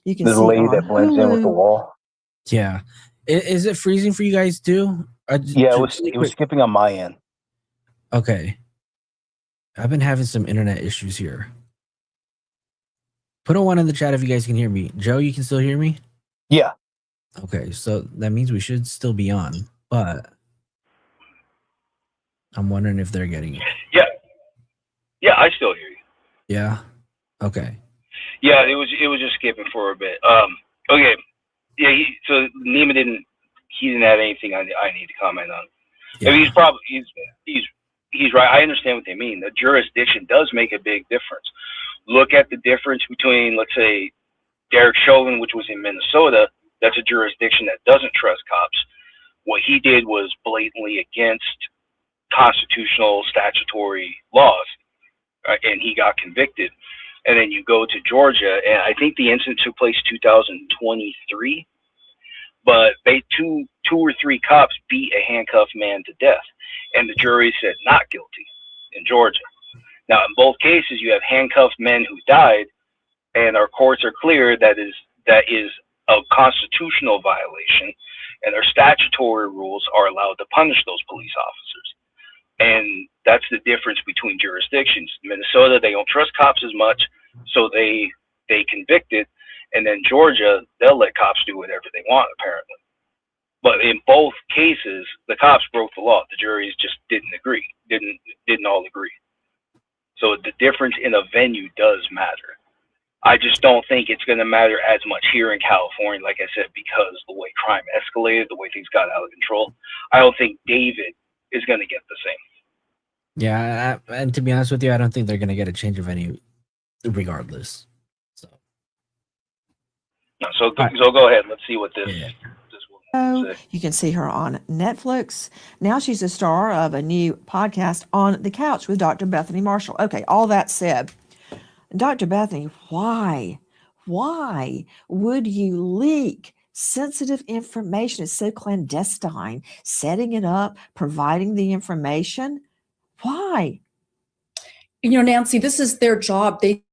you can see her on that blends in with the wall. Yeah. Is it freezing for you guys too? Yeah, it was skipping on my end. Okay. I've been having some internet issues here. Put a 1 in the chat if you guys can hear me. Joe, you can still hear me? Yeah. Okay, so that means we should still be on, but I'm wondering if they're getting it. Yeah, I still hear you. Yeah. Okay. Yeah, it was just skipping for a bit. Okay. Yeah. So Nima didn't have anything I need to comment on. Yeah. I mean, he's right. I understand what they mean. The jurisdiction does make a big difference. Look at the difference between, let's say, Derek Chauvin, which was in Minnesota. That's a jurisdiction that doesn't trust cops. What he did was blatantly against constitutional statutory laws, and he got convicted. And then you go to Georgia, and I think the incident took place 2023. But two or three cops beat a handcuffed man to death, and the jury said not guilty in Georgia. Now, in both cases, you have handcuffed men who died, and our courts are clear that is a constitutional violation, and our statutory rules are allowed to punish those police officers. And that's the difference between jurisdictions. Minnesota, they don't trust cops as much, so they convict it. And then Georgia, they'll let cops do whatever they want, apparently. But in both cases, the cops broke the law. The juries just didn't agree, didn't all agree. So the difference in a venue does matter. I just don't think it's going to matter as much here in California, like I said, because the way crime escalated, the way things got out of control. I don't think David is going to get the same. Yeah, and to be honest with you, I don't think they're going to get a change of venue regardless. So go ahead. Let's see what this Oh, will say. you can see her on Netflix. Now she's a star of a new podcast, On the Couch with Dr. Bethany Marshall. Okay, all that said, Dr. Bethany, why would you leak sensitive information? It's so clandestine, setting it up, providing the information. Why? You know, Nancy, this is their job. They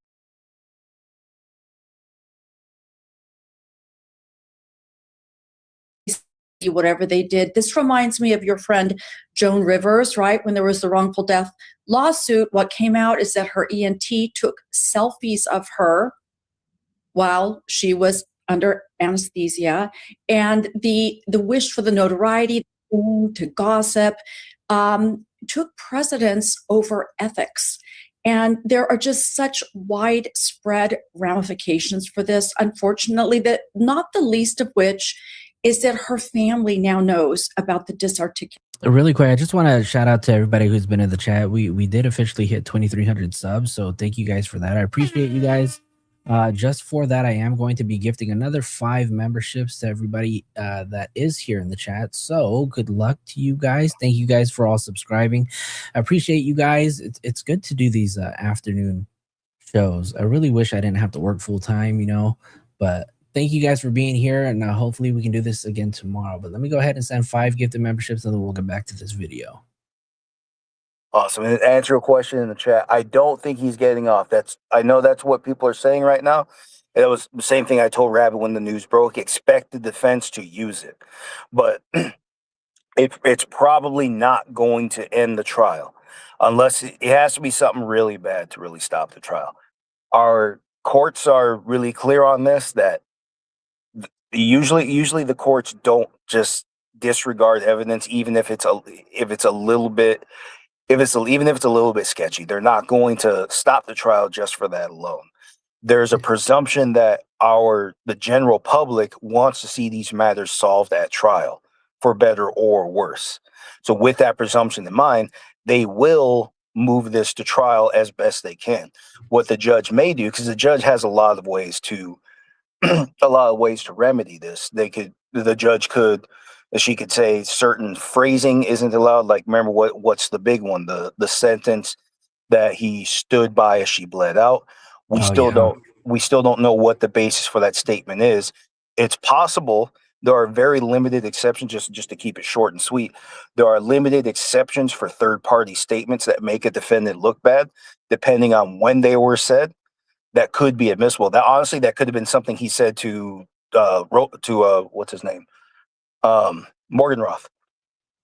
whatever they did. This reminds me of your friend Joan Rivers, right? When there was the wrongful death lawsuit, what came out is that her ENT took selfies of her while she was under anesthesia, and the wish for the notoriety, to gossip, took precedence over ethics. And there are just such widespread ramifications for this, unfortunately, that not the least of which is that her family now knows about the disarticulation. Really quick, I just want to shout out to everybody who's been in the chat. We did officially hit 2,300 subs, so thank you guys for that. I appreciate you guys. Just for that, I am going to be gifting another 5 memberships to everybody that is here in the chat. So good luck to you guys. Thank you guys for all subscribing. I appreciate you guys. It's good to do these afternoon shows. I really wish I didn't have to work full time, but thank you guys for being here, and hopefully we can do this again tomorrow. But let me go ahead and send 5 gifted memberships, and then we'll get back to this video. Awesome. And to answer a question in the chat, I don't think he's getting off. I know that's what people are saying right now. It was the same thing I told Rabbit when the news broke. Expect the defense to use it. But it's probably not going to end the trial unless it has to be something really bad to really stop the trial. Our courts are really clear on this, that usually the courts don't just disregard evidence, even if it's a little bit sketchy. They're not going to stop the trial just for that alone. There's a presumption that the general public wants to see these matters solved at trial, for better or worse. So with that presumption in mind, they will move this to trial as best they can. What the judge may do, because the judge has a lot of ways to remedy this. The judge could, she could say certain phrasing isn't allowed. Like, remember what's the big one? The sentence that he stood by as she bled out. We still don't know what the basis for that statement is. It's possible. There are very limited exceptions, just to keep it short and sweet. There are limited exceptions for third-party statements that make a defendant look bad, depending on when they were said. That could be admissible. That could have been something he said to what's his name? Morgan Roth.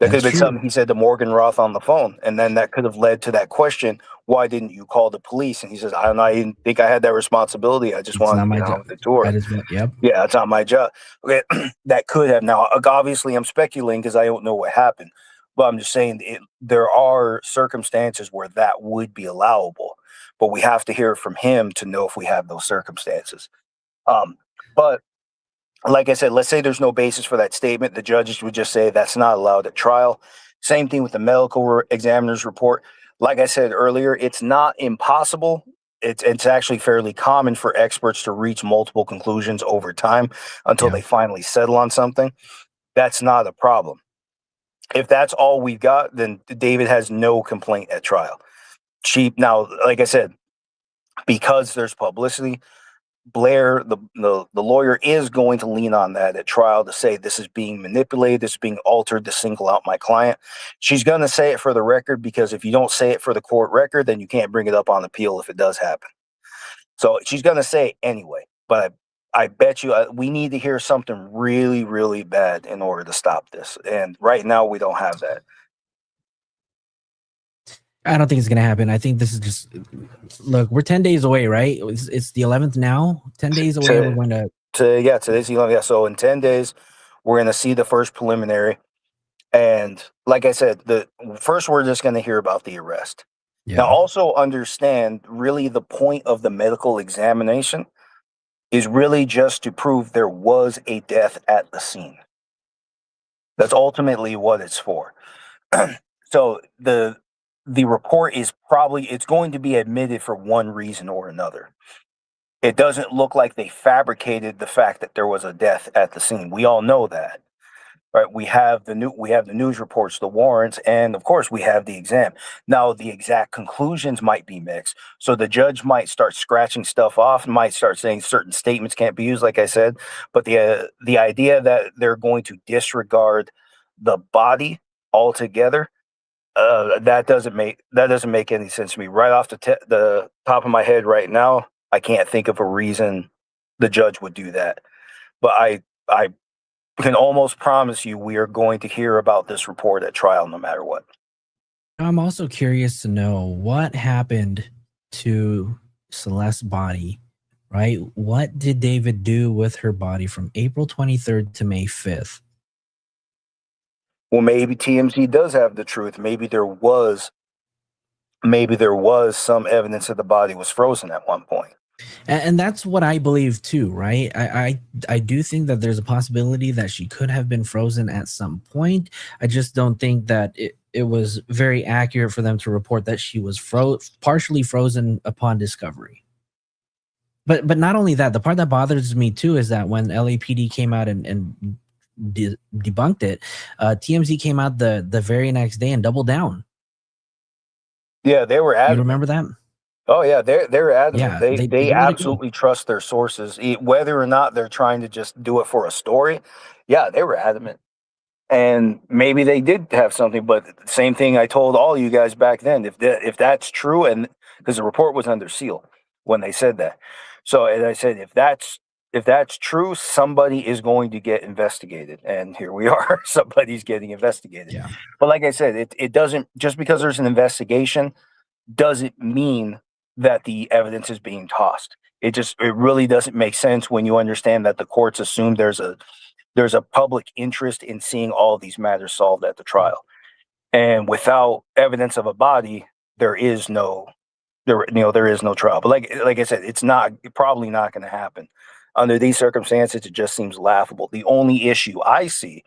That could have been something he said to Morgan Roth on the phone. And then that could have led to that question, why didn't you call the police? And he says, I don't know, I didn't think I had that responsibility. I just wanted to get on with the tour. Yeah, that's not my job. Okay, that could have. Now, obviously, I'm speculating because I don't know what happened. But I'm just saying there are circumstances where that would be allowable. But we have to hear it from him to know if we have those circumstances. But like I said, let's say there's no basis for that statement. The judges would just say that's not allowed at trial. Same thing with the medical examiner's report. Like I said earlier, it's not impossible. It's actually fairly common for experts to reach multiple conclusions over time until they finally settle on something. That's not a problem. If that's all we've got, then David has no complaint at trial. Now, like I said, because there's publicity, Blair, the lawyer, is going to lean on that at trial to say this is being manipulated, this is being altered to single out my client. She's going to say it for the record, because if you don't say it for the court record, then you can't bring it up on appeal if it does happen. So she's going to say it anyway. But I bet you we need to hear something really, really bad in order to stop this. And right now we don't have that. I don't think it's going to happen. I think this is just, look, we're 10 days away, right? It's the 11th now. 10 days away. We're going to today's the 11th. Yeah. So in 10 days, we're going to see the first preliminary. And like I said, first we're just going to hear about the arrest. Yeah. Now also understand, really the point of the medical examination is really just to prove there was a death at the scene. That's ultimately what it's for. So the report is it's going to be admitted for one reason or another. It doesn't look like they fabricated the fact that there was a death at the scene. We all know that, right? We have the news reports, the warrants, and of course we have the exam. Now the exact conclusions might be mixed. So the judge might start scratching stuff off, might start saying certain statements can't be used, like I said. But the idea that they're going to disregard the body altogether, that doesn't make any sense to me. Right off the top of my head right now, I can't think of a reason the judge would do that. But I can almost promise you we are going to hear about this report at trial no matter what. I'm also curious to know what happened to Celeste's body, right? What did David do with her body from April 23rd to May 5th? Well, maybe TMZ does have the truth. Maybe there was some evidence that the body was frozen at one point. And that's what I believe too, right? I do think that there's a possibility that she could have been frozen at some point. I just don't think that it was very accurate for them to report that she was partially frozen upon discovery. But not only that, the part that bothers me too is that when LAPD came out and debunked it, TMZ came out the very next day and doubled down. Yeah, they were adamant. You remember that? Oh yeah, they're adamant. Yeah, they absolutely trust their sources, whether or not they're trying to just do it for a story. Yeah, they were adamant, and maybe they did have something. But same thing I told all you guys back then. If that's true, and because the report was under seal when they said that, so as I said, if that's true, somebody is going to get investigated, and here we are. Somebody's getting investigated. Yeah. But like I said, it doesn't, just because there's an investigation doesn't mean that the evidence is being tossed. It really doesn't make sense when you understand that the courts assume there's a public interest in seeing all of these matters solved at the trial. And without evidence of a body, there is no trial. But like I said, it's probably not going to happen. Under these circumstances, it just seems laughable. The only issue I see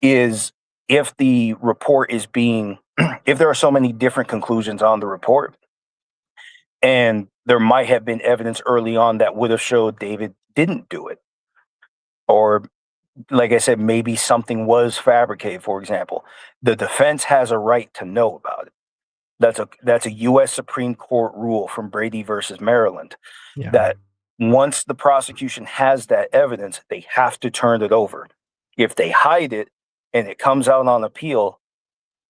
is if the report is if there are so many different conclusions on the report, and there might have been evidence early on that would have showed David didn't do it. Or, like I said, maybe something was fabricated, for example. The defense has a right to know about it. That's a U.S. Supreme Court rule from Brady versus Maryland, that once the prosecution has that evidence, they have to turn it over. If they hide it and it comes out on appeal,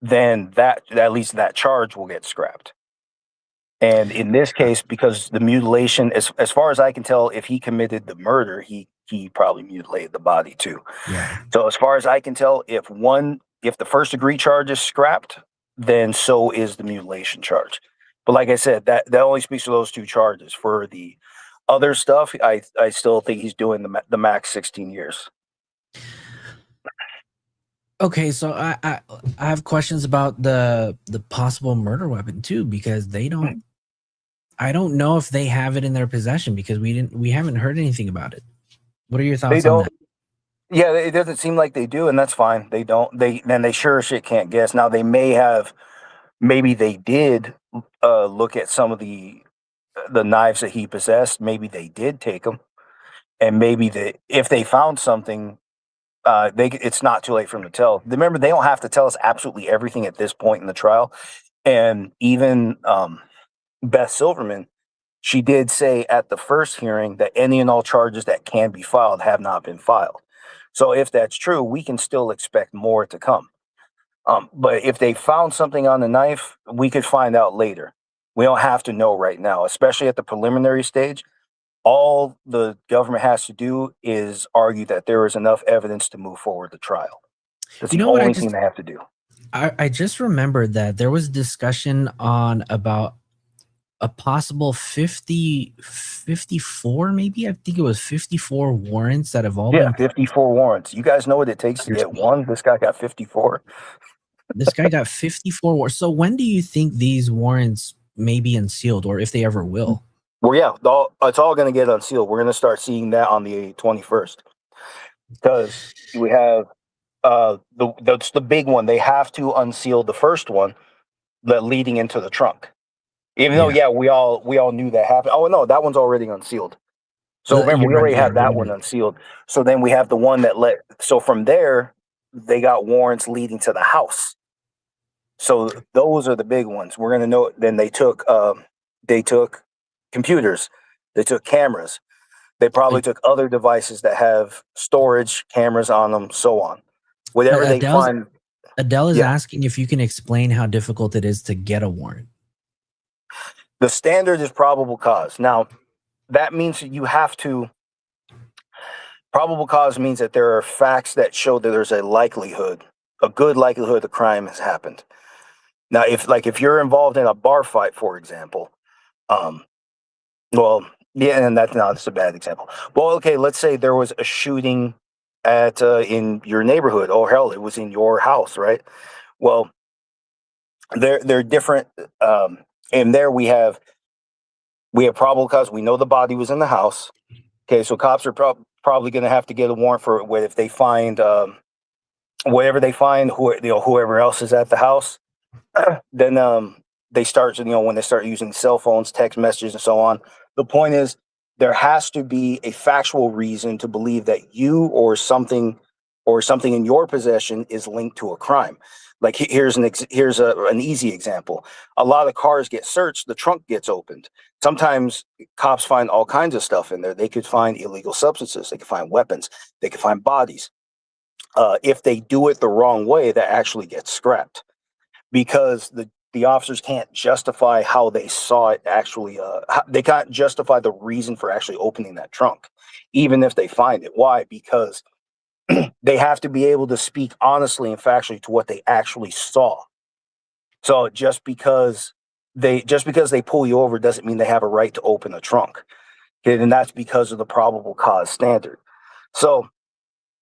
then at least that charge will get scrapped. And in this case, because the mutilation, as far as I can tell, if he committed the murder, he probably mutilated the body too. Yeah. So as far as I can tell, if the first degree charge is scrapped, then so is the mutilation charge. But like I said, that only speaks to those two charges. For the other stuff, I still think he's doing the max 16 years. Okay, so I have questions about the possible murder weapon too, because I don't know if they have it in their possession, because we haven't heard anything about it. What are your thoughts on that? Yeah, it doesn't seem like they do, and that's fine. They don't. They sure as shit can't guess. Now they maybe they did look at some of the knives that he possessed. Maybe they did take them, and maybe if they found something, it's not too late for them to tell. Remember, they don't have to tell us absolutely everything at this point in the trial, and even Beth Silverman she did say at the first hearing that any and all charges that can be filed have not been filed. So if that's true, we can still expect more to come. But if they found something on the knife, we could find out later. We don't have to know right now, especially at the preliminary stage. All the government has to do is argue that there is enough evidence to move forward the trial. That's the only thing they have to do. I just remembered that there was discussion on about a possible 54, maybe. I think it was 54 warrants that have all been 54 warrants. You guys know what it takes to get one? This guy got 54. This guy got 54 warrants. So when do you think these warrants may be unsealed, or if they ever will? Well, yeah, it's all going to get unsealed. We're going to start seeing that on the 21st, because we have that's the big one. They have to unseal the first one, that leading into the trunk. Even though, we all knew that happened. Oh no, that one's already unsealed. So remember, we already have that one unsealed. So then we have the one that so from there, they got warrants leading to the house. So those are the big ones. We're gonna know. Then they took computers, they took cameras, they probably took other devices that have storage cameras on them, so on. Whatever they find. Adele is asking if you can explain how difficult it is to get a warrant. The standard is probable cause. Now, that means that you have to. Probable cause means that there are facts that show that there's a good likelihood the crime has happened. Now, if you're involved in a bar fight, for example, that's a bad example. Well, okay, let's say there was a shooting at in your neighborhood. Oh hell, it was in your house, right? Well, they're different. And there we have probable cause. We know the body was in the house. Okay, so cops are probably going to have to get a warrant for it if they find whatever they find, whoever else is at the house. Then they start, when they start using cell phones, text messages, and so on. The point is, there has to be a factual reason to believe that you or something in your possession is linked to a crime. Like here's an easy example. A lot of cars get searched, the trunk gets opened. Sometimes cops find all kinds of stuff in there. They could find illegal substances, they could find weapons, they could find bodies. If they do it the wrong way, that actually gets scrapped, because the officers can't justify how they saw it actually. They can't justify the reason for actually opening that trunk, even if they find it. Why? Because they have to be able to speak honestly and factually to what they actually saw. So just because they pull you over doesn't mean they have a right to open a trunk. Okay, and that's because of the probable cause standard. So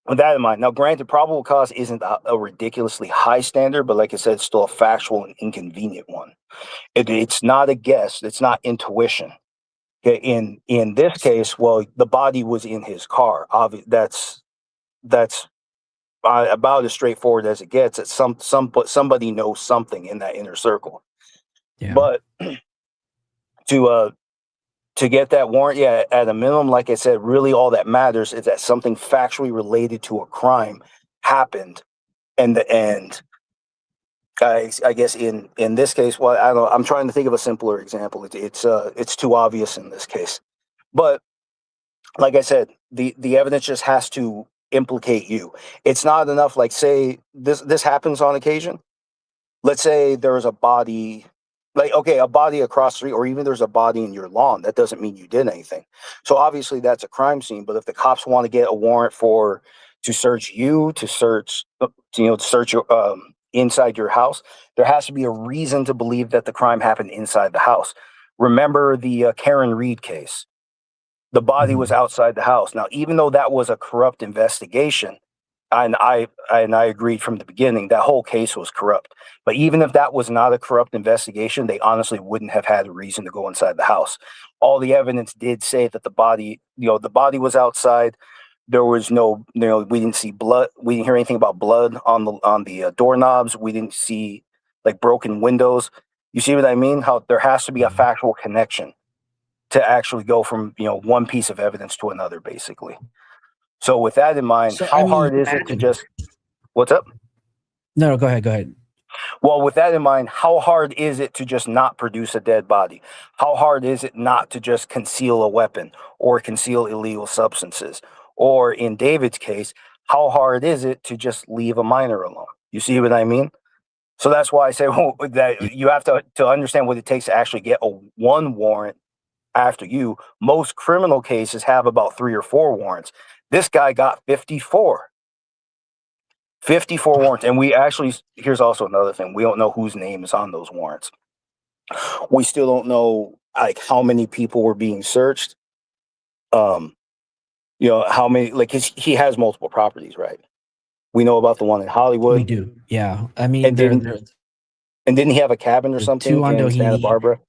with that in mind, now granted, probable cause isn't a ridiculously high standard, but like I said, it's still a factual and inconvenient one. It's not a guess. It's not intuition. Okay, in this case, well, the body was in his car. That's about as straightforward as it gets. It's somebody knows something in that inner circle. Yeah. But to get that warrant, at a minimum, like I said, really all that matters is that something factually related to a crime happened. And I guess in this case, well, I don't know, I'm trying to think of a simpler example. It's too obvious in this case. But like I said, the evidence just has to implicate you. It's not enough, like, say this happens on occasion. Let's say there was a body, a body across the street, or even there's a body in your lawn. That doesn't mean you did anything. So obviously that's a crime scene. But if the cops want to get a warrant to search your inside your house, there has to be a reason to believe that the crime happened inside the house. Remember the Karen Reed case. The body was outside the house. Now, even though that was a corrupt investigation, and I agreed from the beginning, that whole case was corrupt. But even if that was not a corrupt investigation, they honestly wouldn't have had a reason to go inside the house. All the evidence did say that the body was outside. There was no, we didn't see blood. We didn't hear anything about blood on the doorknobs. We didn't see broken windows. You see what I mean? How there has to be a factual connection to actually go from one piece of evidence to another, basically. So with that in mind, how hard is it to just? What's up? No, go ahead. Well, with that in mind, how hard is it to just not produce a dead body? How hard is it not to just conceal a weapon or conceal illegal substances? Or in David's case, how hard is it to just leave a minor alone? You see what I mean? So that's why I say that you have to understand what it takes to actually get one warrant after you. Most criminal cases have about 3 or 4 warrants. This guy got 54. 54 warrants. And we actually, here's also another thing. We don't know whose name is on those warrants. We still don't know like how many people were being searched. How many, like he has multiple properties, right? We know about the one in Hollywood. We do. Yeah. I mean, And didn't he have a cabin or something 2 on in Santa Doheny. Barbara?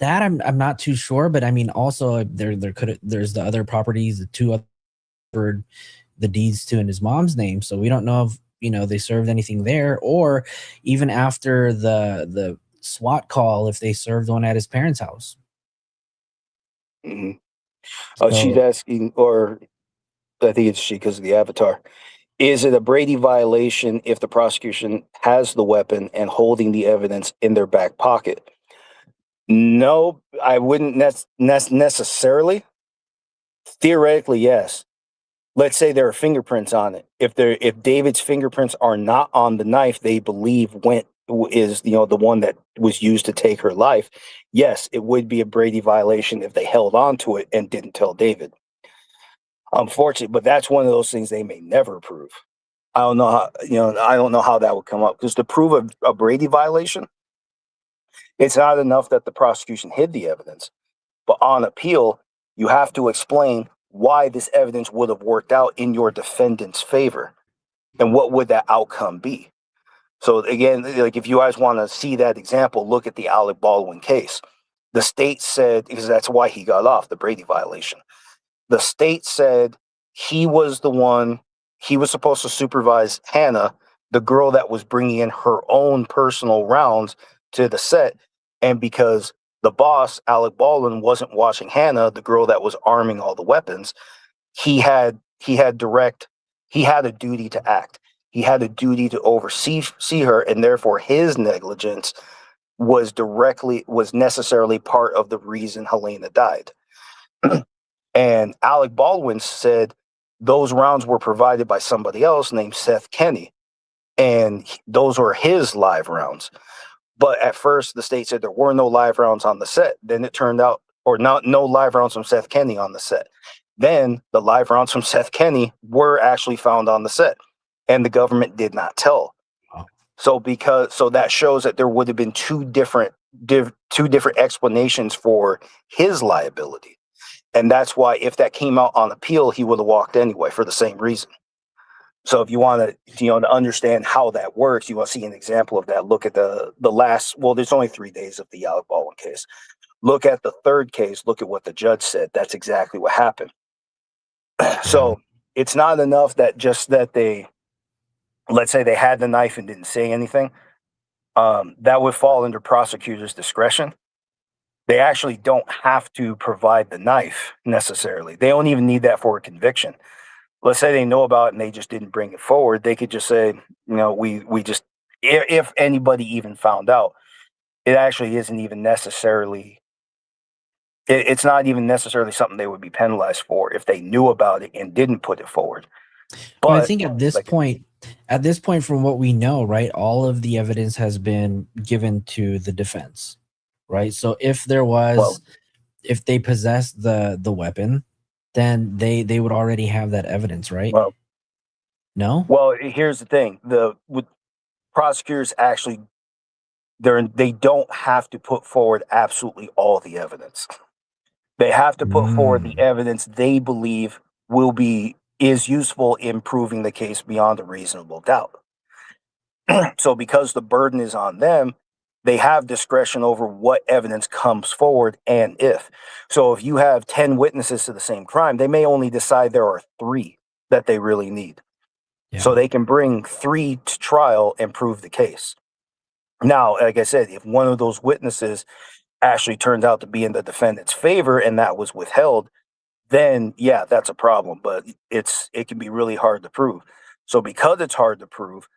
That I'm not too sure, but I mean, also there's the other properties, the 2 other the deeds to in his mom's name, so we don't know if they served anything there, or even after the SWAT call, if they served one at his parents' house. Mm-hmm. So, She's asking, or I think it's she because of the avatar. Is it a Brady violation if the prosecution has the weapon and holding the evidence in their back pocket? No, I wouldn't necessarily. Theoretically, yes. Let's say there are fingerprints on it. If David's fingerprints are not on the knife they believe is the one that was used to take her life, yes, it would be a Brady violation if they held on to it and didn't tell David. Unfortunately, but that's one of those things they may never prove. I don't know how I don't know how that would come up, because to prove a Brady violation, it's not enough that the prosecution hid the evidence, but on appeal, you have to explain why this evidence would have worked out in your defendant's favor, and what would that outcome be. So again, like if you guys want to see that example, look at the Alec Baldwin case. The state said, because that's why he got off the Brady violation. The state said he was supposed to supervise Hannah, the girl that was bringing in her own personal rounds to the set. And because the boss, Alec Baldwin, wasn't watching Hannah, the girl that was arming all the weapons, he had a duty to act. He had a duty to oversee her, and therefore his negligence was necessarily part of the reason Helena died. And Alec Baldwin said those rounds were provided by somebody else named Seth Kenny, and those were his live rounds. But at first, the state said there were no live rounds on the set. Then it turned out, or no live rounds from Seth Kenny on the set. Then the live rounds from Seth Kenny were actually found on the set, and the government did not tell. Wow. So that shows that there would have been two different explanations for his liability. And that's why if that came out on appeal, he would have walked anyway for the same reason. So if you want to understand how that works, you want to see an example of that. Look at the last, there's only 3 days of the Alec Baldwin case. Look at the 3rd case. Look at what the judge said. That's exactly what happened. So it's not enough that they, let's say they had the knife and didn't say anything. That would fall under prosecutor's discretion. They actually don't have to provide the knife necessarily. They don't even need that for a conviction. Let's say they know about it and they just didn't bring it forward. They could just say, we just, if anybody even found out, it actually isn't even necessarily, it's not even necessarily something they would be penalized for if they knew about it and didn't put it forward. But I think at this point, from what we know, right, all of the evidence has been given to the defense, right? So if if they possessed the weapon, then they would already have that evidence, right? No? Well, here's the thing. With prosecutors actually, they don't have to put forward absolutely all the evidence. They have to put forward the evidence they believe is useful in proving the case beyond a reasonable doubt. So because the burden is on them, they have discretion over what evidence comes forward and if. So if you have 10 witnesses to the same crime, they may only decide there are 3 that they really need. Yeah. So they can bring 3 to trial and prove the case. Now, like I said, if one of those witnesses actually turns out to be in the defendant's favor and that was withheld, then yeah, that's a problem. But it can be really hard to prove. So because it's hard to prove,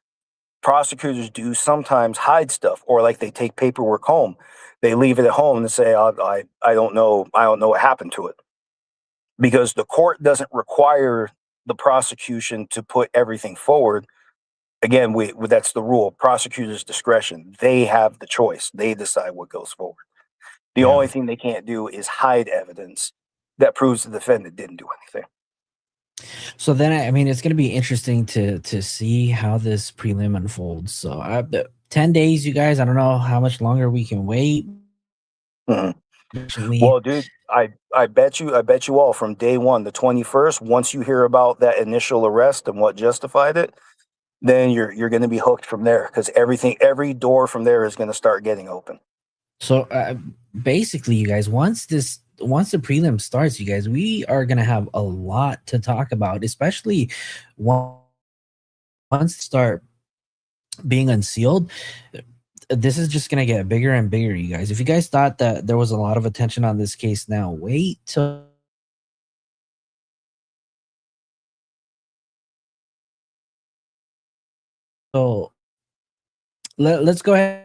prosecutors do sometimes hide stuff, or like they take paperwork home, they leave it at home and say, I don't know what happened to it, because the court doesn't require the prosecution to put everything forward. Again, that's the rule. Prosecutors' discretion. They have the choice. They decide what goes forward. The only thing they can't do is hide evidence that proves the defendant didn't do anything. So then, I mean, it's going to be interesting to see how this prelim unfolds. So 10 days, you guys. I don't know how much longer we can wait. Well, dude, I bet you all from day one, the 21st, once you hear about that initial arrest and what justified it, then you're going to be hooked from there, because every door from there is going to start getting open. So basically, you guys, once the prelim starts, you guys, we are going to have a lot to talk about, especially once start being unsealed. This is just going to get bigger and bigger, you guys. If you guys thought that there was a lot of attention on this case now, wait till so let's go ahead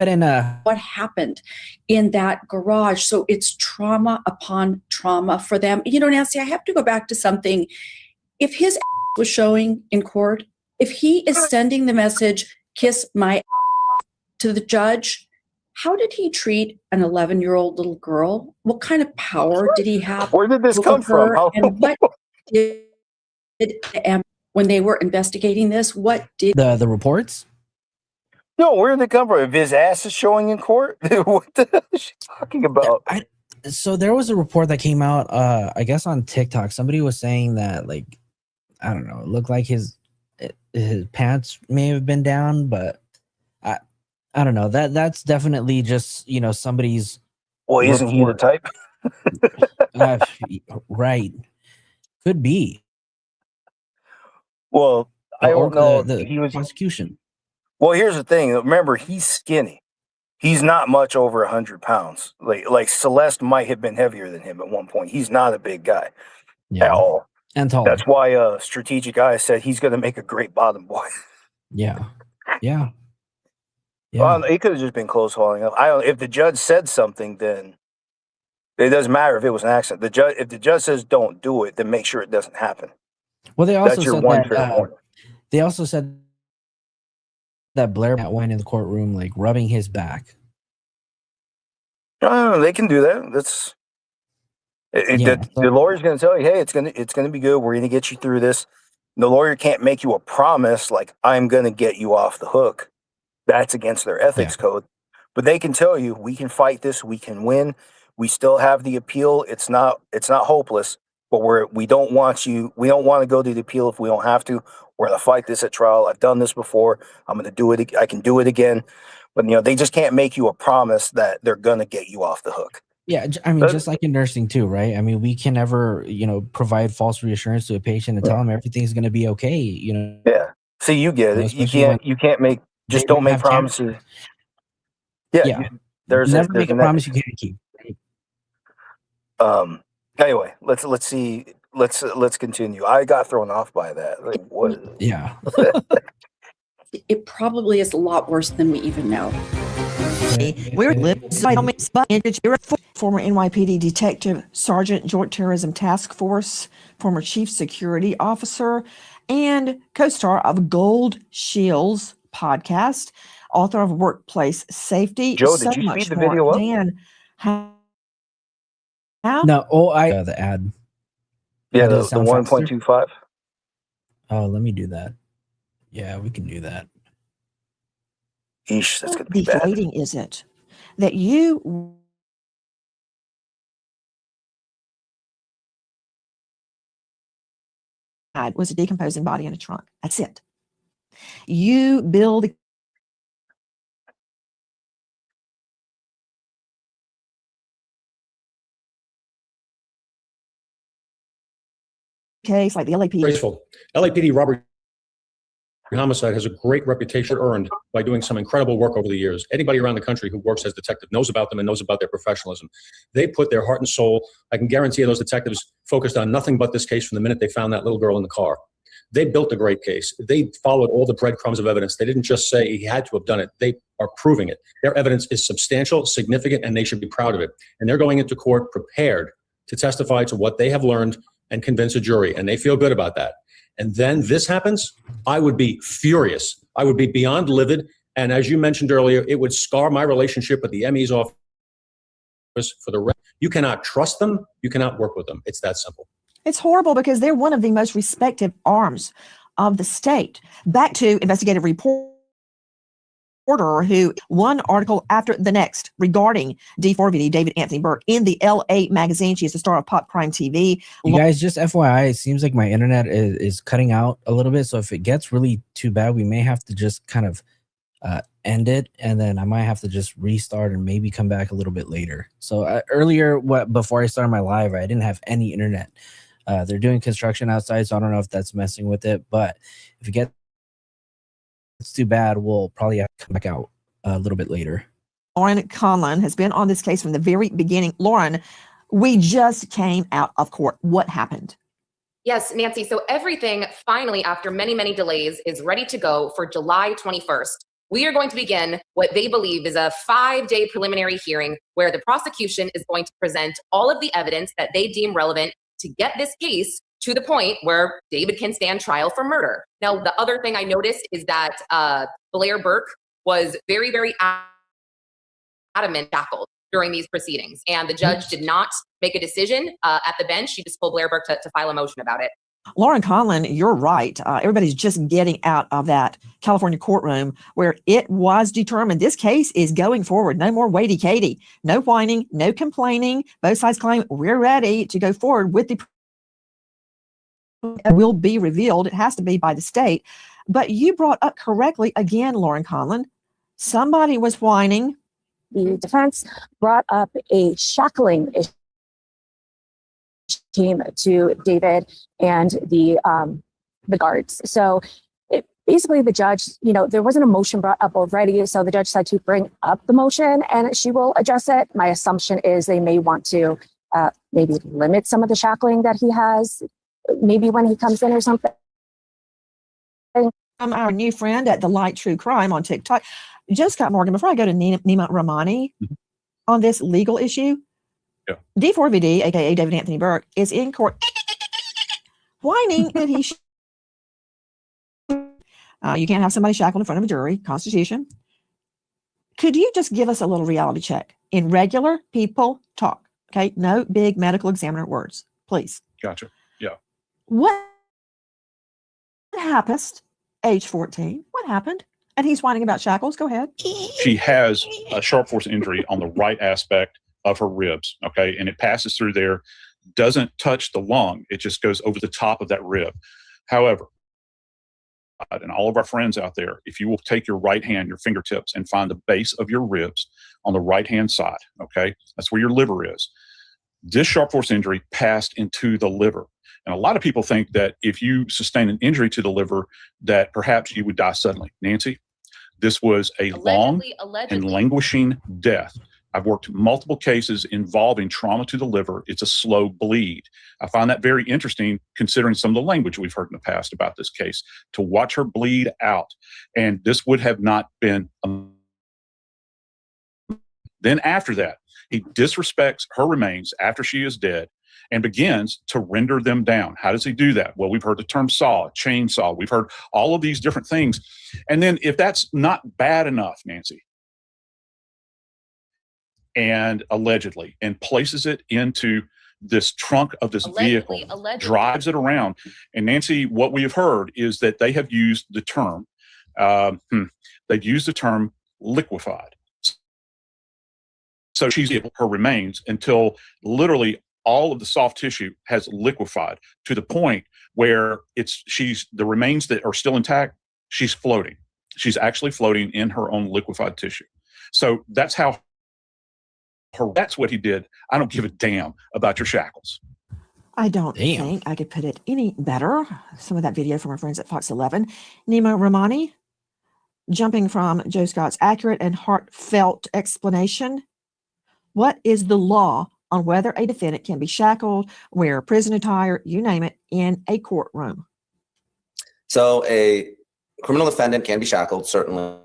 and what happened in that garage. So it's trauma upon trauma for them. You know, Nancy, I have to go back to something. If his was showing in court, if he is sending the message, kiss my to the judge, how did he treat an 11-year-old little girl? What kind of power did he have? Where did this come from? And what did when they were investigating this, what did the reports? No, where did it come from? If his ass is showing in court, what the hell is she talking about? So there was a report that came out, I guess on TikTok. Somebody was saying that, like, I don't know, it looked like his pants may have been down, but I don't know. That's definitely just, you know, somebody's. Well, isn't he the type? Right. Could be. Well, I don't know. He was prosecution. Well, here's the thing. Remember, he's skinny. He's not much over 100 pounds. Like Celeste might have been heavier than him at one point. He's not a big guy at all. And tall. That's why Strategic Eye said he's going to make a great bottom boy. Yeah. Yeah. Well, it could have just been close hauling up. If the judge said something, then it doesn't matter if it was an accident. If the judge says don't do it, then make sure it doesn't happen. Well, they also That's your said one that, fair point. They also said that Blair went in the courtroom like rubbing his back. No, they can do that. That's the lawyer's going to tell you, hey, it's going to be good. We're going to get you through this. The lawyer can't make you a promise like I'm going to get you off the hook. That's against their ethics code. But they can tell you, we can fight this. We can win. We still have the appeal. It's not hopeless. But we don't want to go to the appeal if we don't have to. We're going to fight this at trial. I've done this before. I'm going to do it. I can do it again. But, you know, they just can't make you a promise that they're going to get you off the hook. Yeah, I mean, just like in nursing too, right? I mean, we can never, you know, provide false reassurance to a patient and tell them everything's going to be okay, you know. Yeah. See, you get it. You can't make, just don't make promises. Yeah. There's never make a promise you can't keep. Right? Anyway, let's continue. I got thrown off by that. Like, what? Yeah. It probably is a lot worse than we even know. We're former NYPD Detective Sergeant, Joint Terrorism Task Force, former Chief Security Officer, and co-star of Gold Shields podcast, author of Workplace Safety. Joe, did you speed the video up? Dan, no, the ad. Yeah, the 1.25. Oh, let me do that. Yeah, we can do that. Eesh, that's how gonna be bad. deflating is it that you was a decomposing body in a trunk? That's it. You build case like the LAPD. LAPD Robert Homicide has a great reputation earned by doing some incredible work over the years. Anybody around the country who works as a detective knows about them and knows about their professionalism. They put their heart and soul. I can guarantee you those detectives focused on nothing but this case from the minute they found that little girl in the car. They built a great case. They followed all the breadcrumbs of evidence. They didn't just say he had to have done it. They are proving it. Their evidence is substantial, significant, and they should be proud of it. And they're going into court prepared to testify to what they have learned and convince a jury. And they feel good about that. And then this happens, I would be furious. I would be beyond livid. And as you mentioned earlier, it would scar my relationship with the ME's office for the rest. You cannot trust them. You cannot work with them. It's that simple. It's horrible because they're one of the most respected arms of the state. Back to investigative reporter who one article after the next regarding D4VD, David Anthony Burke, in the LA magazine. She is the star of Pop Crime TV. You guys, just FYI, it seems like my internet is cutting out a little bit. So if it gets really too bad, we may have to just kind of end it, and then I might have to just restart and maybe come back a little bit later. So earlier, before I started my live, I didn't have any internet. They're doing construction outside, so I don't know if that's messing with it. But if it gets too bad, we'll probably have to come back out a little bit later. Lauren Conlon has been on this case from the very beginning. Lauren, we just came out of court. What happened? Yes, Nancy. So everything finally, after many, many delays, is ready to go for July 21st. We are going to begin what they believe is a 5-day preliminary hearing where the prosecution is going to present all of the evidence that they deem relevant to get this case to the point where David can stand trial for murder. Now, the other thing I noticed is that Blair Burke was very, very adamant shackled during these proceedings. And the judge did not make a decision at the bench. She just told Blair Burke to file a motion about it. Lauren Conlon, you're right. Everybody's just getting out of that California courtroom where it was determined this case is going forward. No more waity Katie, no whining, no complaining. Both sides claim we're ready to go forward with the will be revealed. It has to be by the state. But you brought up correctly again, Lauren Conlon, somebody was whining. The defense brought up a shackling issue to David and the guards. So basically the judge, there wasn't a motion brought up already. So the judge said to bring up the motion and she will address it. My assumption is they may want to maybe limit some of the shackling that he has, maybe when he comes in or something. Our new friend at the Light True Crime on TikTok, Joe Scott Morgan, before I go to Nima Rahmani on this legal issue, yeah. D4VD, aka David Anthony Burke, is in court whining that he you can't have somebody shackled in front of a jury, Constitution. Could you just give us a little reality check in regular people talk? Okay, no big medical examiner words, please. Gotcha. Yeah. What happened? Age 14. What happened? And he's whining about shackles. Go ahead. She has a sharp force injury on the right aspect of her ribs. Okay. And it passes through there, doesn't touch the lung. It just goes over the top of that rib. However, and all of our friends out there, if you will take your right hand, your fingertips, and find the base of your ribs on the right-hand side, okay? That's where your liver is. This sharp force injury passed into the liver. And a lot of people think that if you sustain an injury to the liver, that perhaps you would die suddenly. Nancy, this was a long and languishing death. I've worked multiple cases involving trauma to the liver. It's a slow bleed. I find that very interesting considering some of the language we've heard in the past about this case, to watch her bleed out. And this would have not been. Then after that, he disrespects her remains after she is dead and begins to render them down. How does he do that? Well, we've heard the term saw, chainsaw. We've heard all of these different things. And then if that's not bad enough, Nancy, and allegedly, and places it into this trunk of this vehicle, drives it around. And Nancy, what we have heard is that they have used the term, they've used the term liquefied. So she's her remains until literally all of the soft tissue has liquefied to the point where the remains that are still intact, she's floating. She's actually floating in her own liquefied tissue. So that's how that's what he did. I don't give a damn about your shackles. I don't Damn. think I could put it any better. Some of that video from our friends at Fox 11. Nima Ramani, jumping from Joe Scott's accurate and heartfelt explanation. What is the law on whether a defendant can be shackled, wear prison attire, you name it, in a courtroom? So a criminal defendant can be shackled, certainly.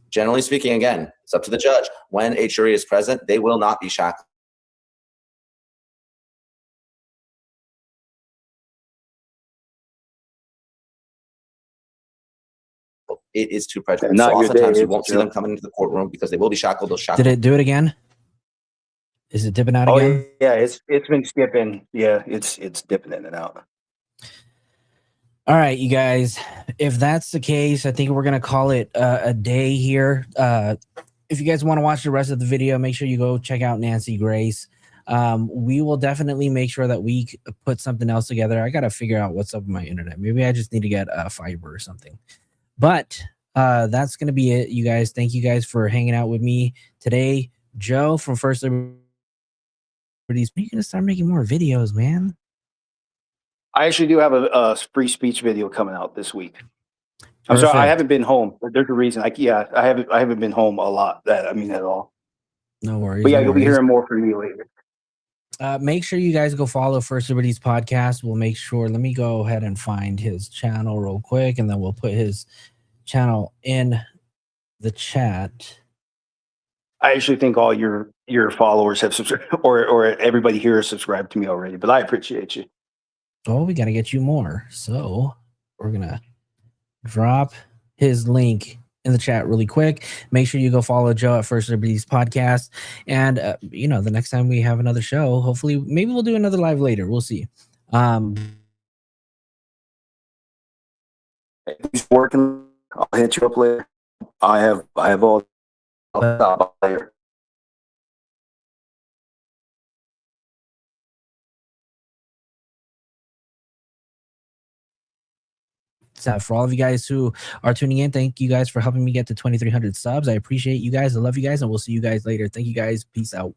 Generally speaking, again, it's up to the judge. When a jury is present, they will not be shackled. It is too prejudicial. So oftentimes you won't see them coming into the courtroom because they will be shackled. They'll shackle. Did it do it again? Is it dipping out Oh again? yeah, it's been skipping. Yeah, it's dipping in and out. All right, you guys. If that's the case, I think we're gonna call it a day here. If you guys want to watch the rest of the video, make sure you go check out Nancy Grace. We will definitely make sure that we put something else together. I gotta figure out what's up with my internet. Maybe I just need to get fiber or something. But that's gonna be it, you guys. Thank you guys for hanging out with me today. Joe from First Liberties. When are you gonna start making more videos, man? I actually do have a free speech video coming out this week. I'm sorry, I haven't been home. There's a reason. I haven't been home a lot. At all. No worries. But yeah, no you'll be worries. hearing more from me later. Make sure you guys go follow First Liberties podcast. We'll make sure. Let me go ahead and find his channel real quick, and then we'll put his channel in the chat. I actually think all your followers have subscribed, or everybody here has subscribed to me already. But I appreciate you. Oh, we got to get you more. So we're gonna drop his link in the chat really quick. Make sure you go follow Joe at First Liberties podcast. And the next time we have another show, hopefully, maybe we'll do another live later. We'll see. He's working. I'll hit you up later. I have all. I'll stop later. So for all of you guys who are tuning in, thank you guys for helping me get to 2,300 subs. I appreciate you guys. I love you guys, and we'll see you guys later. Thank you guys. Peace out.